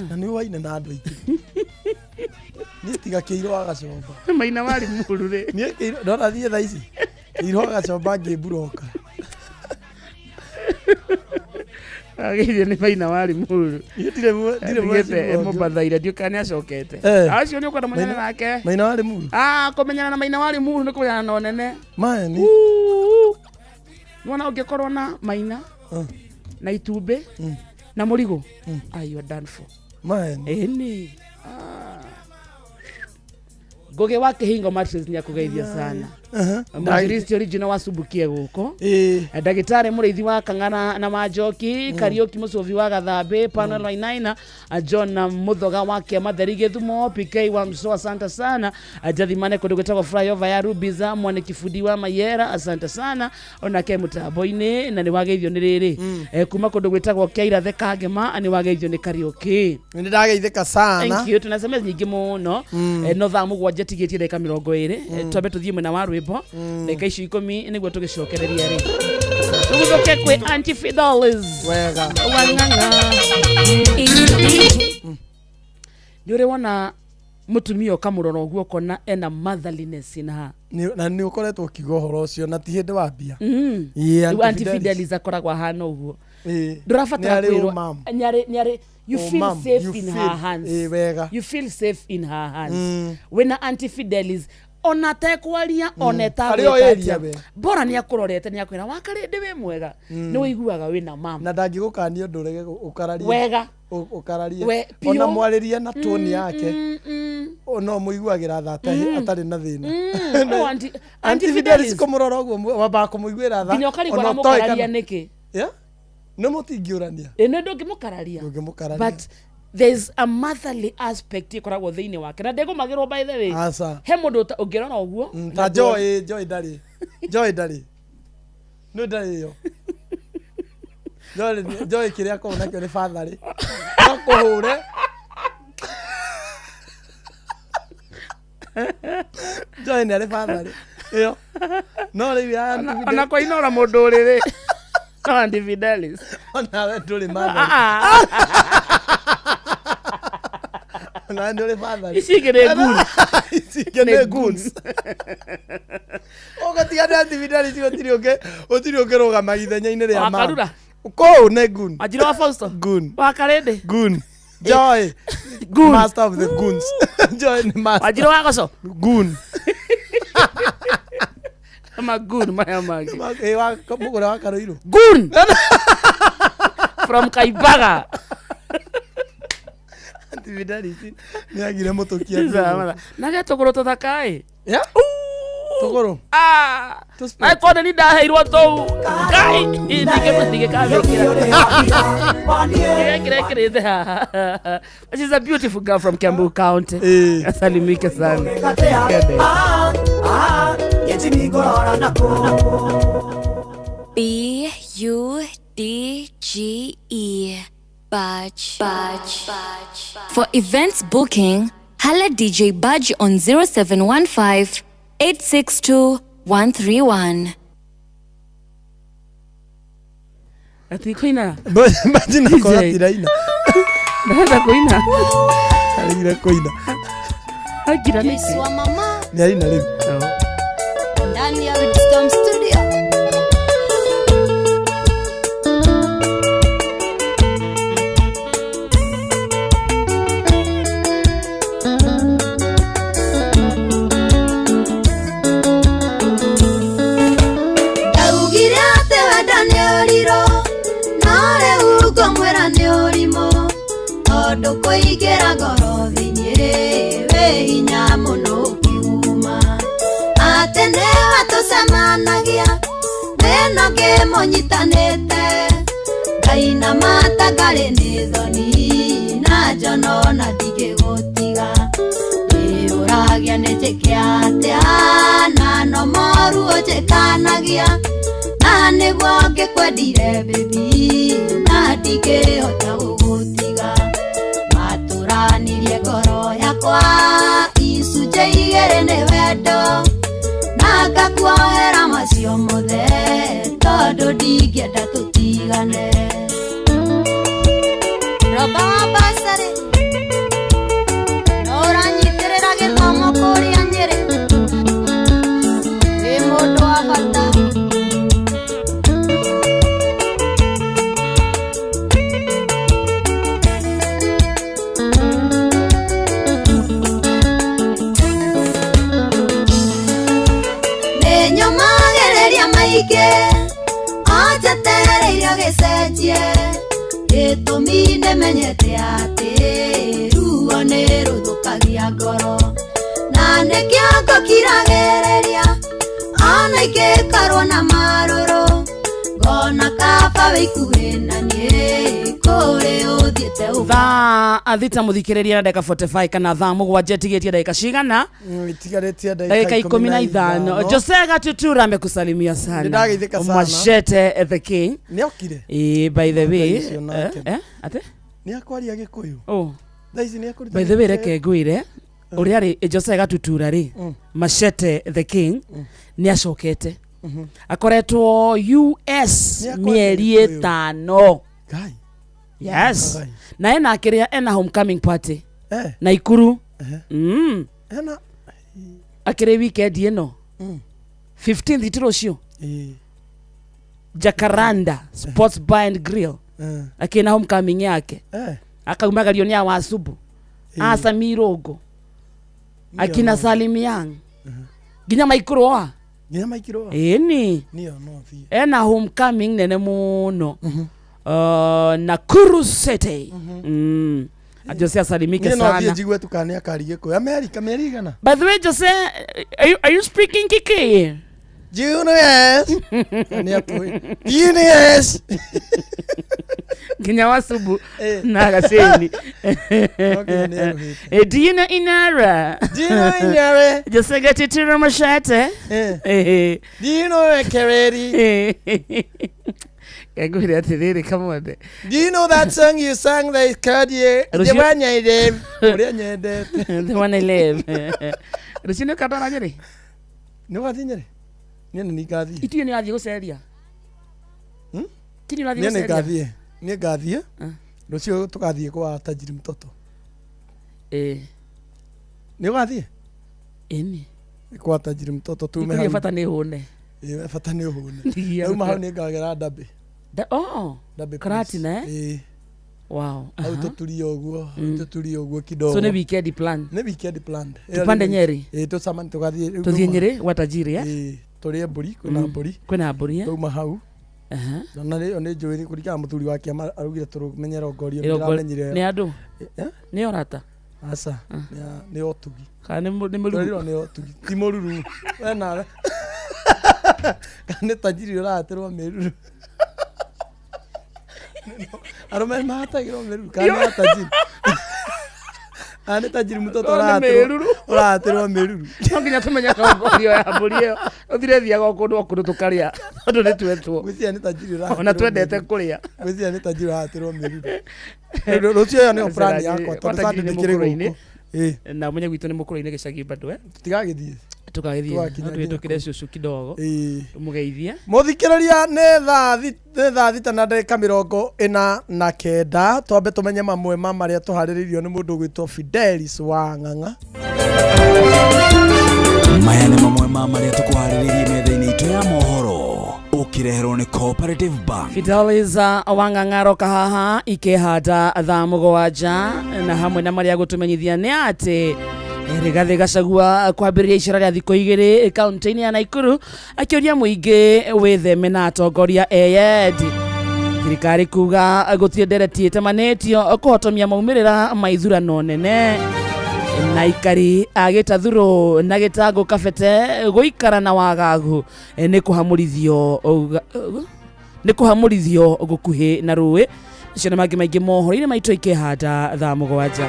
Na ni waine na andu aingi. Ni tiga Keiro agacomba. Maina wali Muru ri. Ni Keiro ndona thie tha ici. Keiro agacomba ngiburoka. Agithie ni Maina wari muru. Ndire Ndire mubathaire ndiukane acokete. Acio ni ukona munyana nake. Maina wari muru. Kumenyana na Maina wari muru ni kumenyana na onene. Mani. Mwana ungekorwo na Maina. Na Itumbe. Na Murigo. You are done for. Mani. Goge wake hingo matches ni akugeithia sana. Mwinjilisti original wa Subukie guko. Ndagitari Muriithi wa Kang'ana na Majoki, Karioki Mucovi wa Gathambe, Panel Wainaina, John na Muthoga wake Matheri Githumo, PK wa Mso, asante sana. Jathimane kundu gwetagwo flyover ya Rubiza, Mwane Kifudi wa Mayera, asante sana. Onake mutambo-ini na ni wageithio ni riri. Kuma kundu gwetagwo Kiaira the Kagema, ni wageithio ni Karioki. Ni ndageithika sana. Thank you. Tunasema nyingi muno. No thamu gwa jetigetie ndeka 20 twabe tuthie mwena wa rwimbo ndeka ici 10 niguo tugicokereria ri tugucoke kwi Anti-Fidelis wega wang'ang'a Nĩũrĩ wona mutumia kamuroro guo kona ena motherliness na ni ukoretwo kigo horo ucio na ti hindi wa bia Anti-Fidelis akoragwa hana uguo ndurabatara kwirwo nyari you feel safe in her hands. You feel safe in her hands. When Anti-Fidelis ona tekwaria ona etagwikatia bora ni akurorete ni akwira wakarinde we mwega ni wiguaga wina mama na ndangigukania ndurege ukararia wega ukararia ona mwariria na tone yake ona muiguagira thata atari na thina no Anti-Fidelis kumurora uguo waba kumuiguira tha nginya ukarigwa mukararia niki no mutingiurania no ndungimukararia but there's a motherly aspect ikoragwo thiini wake na ndego magirwo by the way he mundu ungirona uguo ta joy ndari no ndari yo joy kiria ko nakio ni father akuhure joy ni ari father yo no ri ya ana ko inora mundu riri Anti-Fidelis ona we nduri mother na ndole father isigere guns ogatigana Anti-Fidelis otiri okeroga magithenya-ini ria ma ko ne gun ajira wa Fausto gun wakarende gun Joy gun master of the guns Joy ni master ajira wa Goso gun gun maya magi wa mugura wa Karoiro gun from Kaibaga Anti-Fidelis ni agire mutokia naga togoro tothakae togoro na kone ni ndaheirwo tou ngai ndige kabe she's a beautiful girl from Kiambu County asalimike sana BUDGE Budge. For events booking, holla DJ Budge on 0715 862 131. Ati kuina. Imagine kola tiraina. Nada kuina. Alira kuina. Agira niki. Swa mama. Ni alina leo. Ndani ya Wisdom Studio. Kuigera ngoro thinyiri we hinya muno kiuma atene watucemanagia menoge munyitanite Ngai na matangari ni thoni na njono na ndigigutiga uragia ni njikiatia na no moru njikanagia na niguo ngikwendire baby na ndigihota gugutiga nirie ngoro yakwa icunjĩ igĩrĩ nĩ wendo na ngakuohera macio mothe tondũ ndingĩenda tũtigane roba wa basarĩ no ũranyitĩrĩra gĩthomo kũrĩa Nyĩrĩ wĩ mũndũ wa bata maingĩ anjetereire agĩcenjie gĩtũmi nĩmenyete atĩ ruo nĩ rũthũkagia ngoro na nĩkĩo ngũkiragĩrĩria ona ingĩ karwo na marũrũ ngona kaba wĩikuĩ na niĩ kũrĩ ũthiĩte thaa thita mũthikĩrĩria na ndagĩka 45 kana thaa mũgwanja tigĩtie ndagĩka cigana itigarĩtie dakika 15 Jose Gatutura amekusalimia sana Nĩndagĩithĩka sana. Machete the King nĩokire by the way ate nĩakwaria gĩkũyũ thaici nĩakũrita by the way reke ngwĩre ũrĩa arĩ Jose Gatutura rĩ Machete the King nĩacokete akoretwo US mieri 5 yes na ena akĩrĩa ena homecoming party na Ikuru ena akĩrĩ weekend ĩno 15th tũrũcio Jacaranda Sports Bar and Grill akĩna homecoming yake akaumagario nĩ Awasubu Asamirongo akina Salim Young nginya Maikuru eni ena homecoming nene muno Nakuru City Jose asalimike sana njigwe tukane akari gĩkũyũ America merigana. By the way Jose, are you speaking Kiki? Do you know yes? Do you know yes? Nginya Wasubu na Gaseni. Do you know Inara? Do you know Inara? Jose Gatutura Machete. Do you know Kereri? Come on. Do you know that song you sang that is called The One I Live? The One I Live. Rusino katana nyeri. No wathinyere. Niĩ nĩngathiĩ. Ithuĩ nĩ athiĩ gũceria. Tini nathiĩ gũceria. Niĩ ngathiĩ. Rũciũ tũgathiĩ kwa tajiri mtoto. Nĩ ũgathiĩ? Ĩni. Kwa tajiri mtoto tume hau. Bata nĩ hũne. Bata nĩ hũne. Uma hau nĩ ngagera ndabe. Ndabe karati ne? Wow. Au tuturi ũguo kidogo. So nĩ weekend plan. Nĩ weekend plan. Tupande Nyeri. Tucamani tugathiĩ. Tuthiĩ Nyeri wa tajiri Tũrĩe mbũri, kwĩna mbũri. Tuma hau. Na nĩ njũĩ kũringana mũthuri wake arugire tũmenyera ongorio nĩ andũ. Nĩ orata. Aca. Nĩ otugi. Kana nĩ mũruru. Nĩ otugi. Ti mũruru. We nawe. Kana tajiri ũraterwo mĩruru. Arũme mahatagĩrwo mĩruru. Kana tajiri. Ane tajiri mtoto ũraterwo mĩruru. No nginya tũmenyaga ongorio ya mbũri ĩyo. Ũthire thiaga kũndũ tũkarĩa. Tondũ nĩ twetwo. Gwĩcia nĩ tajiri ũraterwo. Ona twendete kũrĩa. Gwĩcia nĩ tajiri ũraterwo mĩruru. Rũciũ ĩyo nĩyo plan yakwa. Tondũ sandĩkĩre gũkũ. Na mwenye gwitũ nĩ mũkũrũ-inĩ gĩcagi bado Tutigagĩthiĩ. Tukagĩthiĩ tukire cucu kidogo. Mũgeithie. Mũthikĩrĩria nĩ thaa thita na ndagĩka 49 twambe tũmenye mamwe ma marĩa tũharĩrĩirio nĩ mũndũ gwĩtwo Fidelis wa Ng'ang'a. Maya nĩ mamwe ma marĩa tũkũharĩrĩirie metha-inĩ itũ ya mohoro ũkĩreherwo nĩ Cooperative Bank. Fidelis wa Ng'ang'a roka haha ikĩhanda thaa mũgwanja na hamwe na marĩa gũtũmenyithia nĩ atĩ Rigathi Gachagua kwambĩrĩria icera rĩa thikũ 2 kaunti-inĩ ya Nakuru akĩũria mũingĩ wĩtheme na atongoria eyendi. Thirikari kuga gũtirĩ ndereti ĩtemanĩtio kũhotomia maumĩrĩra ma ithurano nene. Na ikari agĩtathurwo na gĩtango kabete gũikara na wagagu nĩ kũhamũrithio gũkuhĩ na rũĩ. Icio nĩ mangĩ maingĩ mohoro-inĩ maitũ ikĩhanda thaa mũgwanja.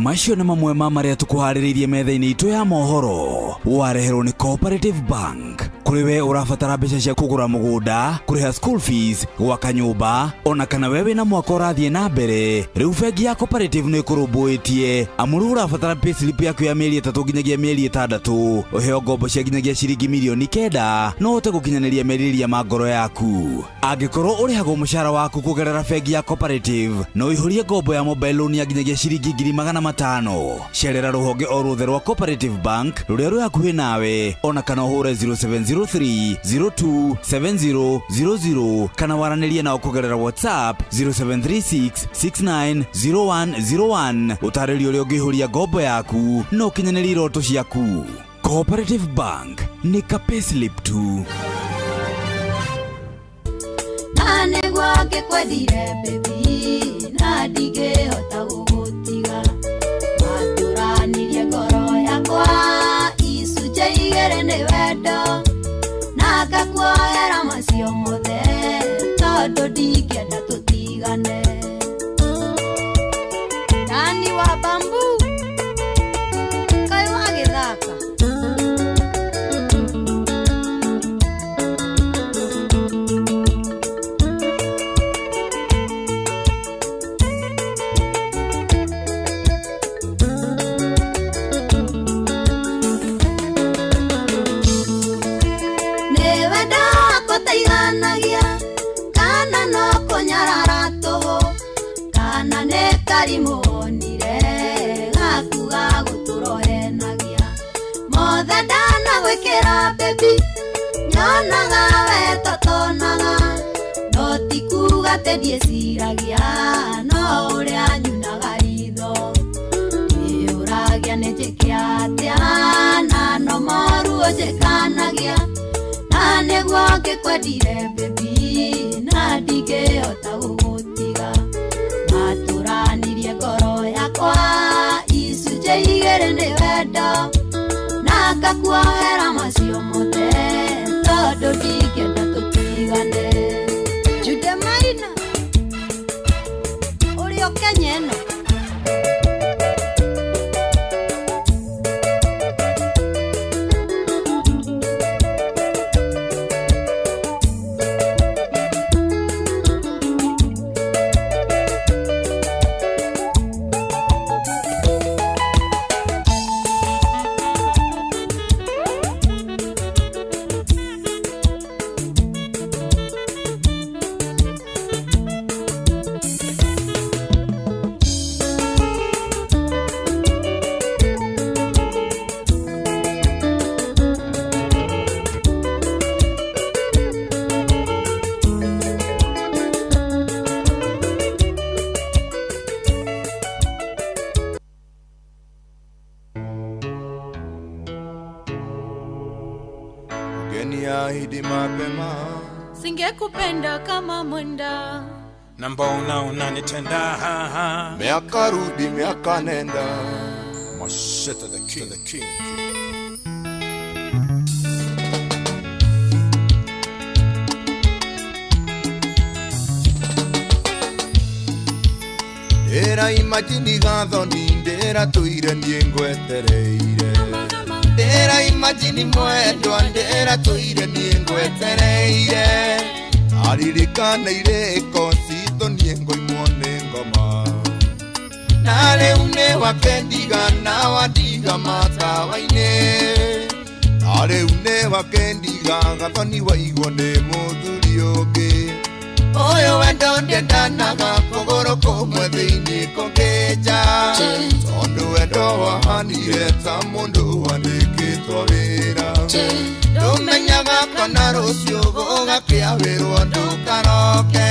Macio nĩ mamwe ma marĩa tũkũharĩrĩirie metha-inĩ itũ ya mohoro wareherwo nĩ Cooperative Bank. Kũrĩ we ũrabatara mbeca cia kũgũra mũgũnda, kũrĩha school fees, gwaka nyũmba, ona kana we wĩna mwaka ũrathiĩ na mbere, rĩu bengi ya Cooperative nĩ ĩkũrũmbũĩtie amuru ũrabatara payslip yaku ya mĩeri 3 nginyagia mĩeri 6 ũheo ngombo cia nginyagia ciringi mirioni 9 no ũhote gũkinyanĩria merirĩria ma ngoro yaku. Angĩkorwo ũrĩhagwo mũcara waku kũgerera bengi ya Cooperative no ihũrie ngombo ya mobile loan ya nginyagia ciringi 500,000. Cerera rũhonge o ruothe rwa Cooperative Bank rũrĩa rwĩ hakuhĩ nawe, ona kana ũhũre 070 073603027000 kana waranĩrie nao kũgerera WhatsApp 0736690101 ũtarĩrio ũrĩa ũngĩihũria ngombo yaku na ũkinyanĩrie iroto ciaku. Cooperative Bank nĩ ka payslip tu. Anegwa ngekwendire baby na ndingĩhota gũgũtiga matũranirie ngoro yakwa icunjĩ igĩrĩ nĩ wendo na ngakuoera macio mothe tondũ ndingĩenda tũtigane. Dani wa Bambu Kai wa Gĩthaka kana no kũnyarara tũhũ kana nĩ karimonire gakuga gũtũrohenagia mothe ndanagwĩkĩra baby nyonaga we totonaga no ti kuga atĩ ndiĩciragia no ũrĩa nyunaga ritho ĩũragia nĩ njĩke atĩa na no moru ũnjĩkanagia na nĩguo ngĩkwendire baby na ndingĩhota gũgũtiga matũranirie ngoro yakwa icunjĩ igĩrĩ nĩ wendo na ngakuoera macio mothe tondũ ndingĩenda tũtigane. Jude Maina ũrĩ o Kenya ĩno Ahidi mapema singekupenda kama mwenda na mbona unanitenda miaka rudi miaka nenda Masheta the king. Ndera imagine gathoni ndera tuire nie ngwetereire ndera imagine mwendwa ndera tuire nie ngwetereire aririkana ireko cito nie ngoimwo nĩ ngoma na rĩu nĩ wakendiga na wandiga matawa-inĩ na rĩu nĩ wakendiga gathoni waigwo nĩ mũthuri ũngĩ ũyũ wendo ndiendanaga kũgũrũ kũmwe thĩinĩ kũngĩnja tondũ wendo wahanire ta mũndũ wandĩkĩtwo wĩra ndũmenyaga kana rũciũ gũgakĩawĩrwo ndũkaroke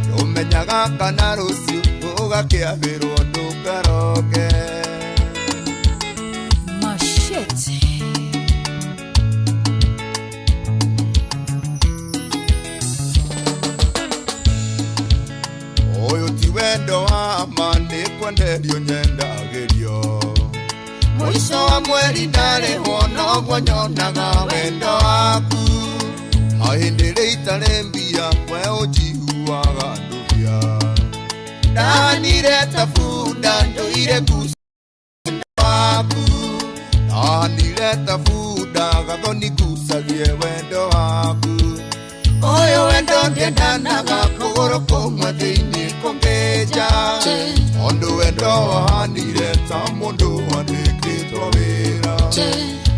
ndũmenyaga kana rũciũ gũgakĩawĩrwo ndũkaroke Mashete ũyũ ti wendo wa ma nĩ kwenderio nyendagĩrio mũico wa mweri ndarĩhwo noguo nyonaga wendo waku na hĩndĩ ĩrĩa itarĩ mbia we ũnjihuaga ndũbia ndanire ta bunda ndũire ngucio waku ndanire ta bunda gathoni ngucagie wendo waku ũyũ wendo ndiendanaga kũgũrũ kũmwe thĩinĩ kũngĩnja tondũ wendo wahanire ta mũndũ wandĩkĩtwo wĩra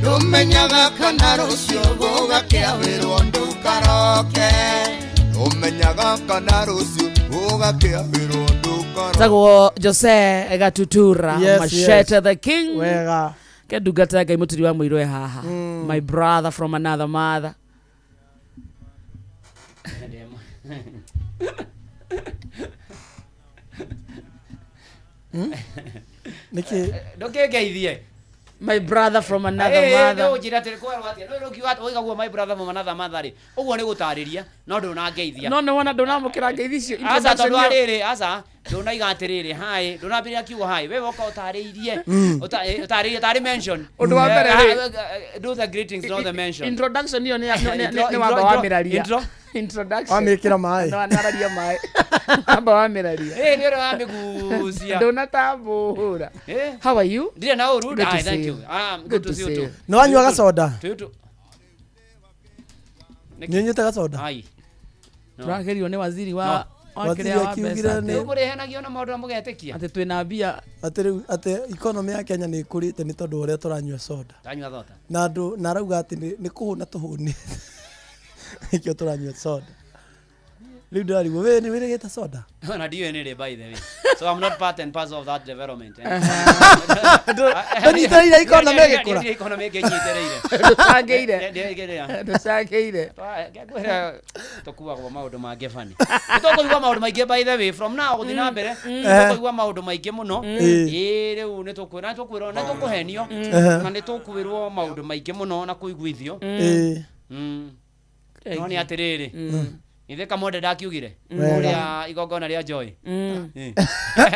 ndũmenyaga kana rũciũ gũgakĩawĩrwo ndũkaroke ndũmenyaga kana rũciũ gũgakĩawĩrwo ndũkaroke Tagwo Jose Gatutura Yes, Mashete yes. the king Wega ke ndungata Ngai mutiri wa muirwe haha my brother from another mother Niki ndokegeithie my brother from another mother no njira tiri kwa rwati no rukiwa oigaguo my brother from another mother ri uguo ni gutariria no ndona ngeithia no no wana ndona mukira ngeithi icio asa tondu ariri asa ndona iga atiriri hai ndona mbere akiugo hai we woka utariirie utariirie tari mention undu wa mbere do the greetings not the mention introduction hiyo ni wamba wa miraria introduction wamikira mai no nararia mai wamba wa miraria ni ro amigusia ndona tambura how are you ndire na uru thank you good to see you too no anywa gasoda tutu nyenyete gasoda ai turagerio ni waziri wa waziri akiugira ni kurehenagio na maundu mugetekia ate twina mbia ate economy ya Kenya ni kurite ni tondu uria turanywa soda tanywa soda na andu narauga ati ni kuhuna tuhuni ikio turanywa soda riu ndari we ni wirigita soda na dio ni by the way so I'm not part and parcel of that development ni tayari economy gekura economy genyitereire dusangeire ngegwira tukuwa kwa maundu mange fani tukuigwa maundu maingi by the way from now guthi na mbere tukuigwa maundu maingi muno riu ni tukwira na tukuhenio na ni tukwirwo maundu maingi muno na kuiguithio no ni atiriri ithe kamode ndakiugire uria igongona ria Joy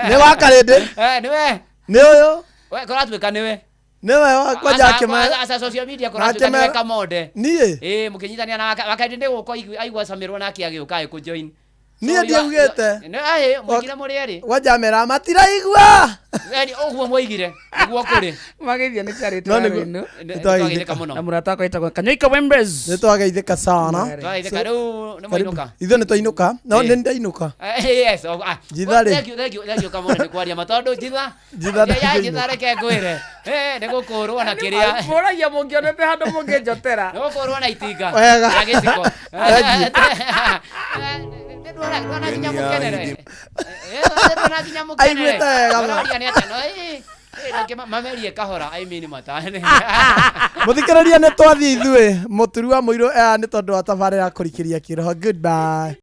ni wakarinde niwe ni uyu we koratwika niwe niwe wakwa jake ma asa social media koratwika niwe kamode nie mukinyitania na wakaende ndi guko aigwa samirwo na akiagiuka ku join nie ndiugite ne mwigire muri eri wajamera matiraigwa yani oguo mwigire niguo kuri magithia ni charity wenu nitwageithika muno na murata wako itagwo Kanyoika Wembers nitwageithika sana twageithika riu ni mwinuka ithu nitwainuka no ni ndainuka yes jithari thank you kamone ni kwaria matondu jitha reke ngwire ni gukurwo na kiria muragia mungionete handu munginjotera ni gukurwo na itinga ya giciko ndona kinya mukenere ndona kinya mukenere mamerie kahora I mean matane muthikiriria ni twathi ithui muturi wa muiru ni tondu wa tabarira kurikiria kiroho goodbye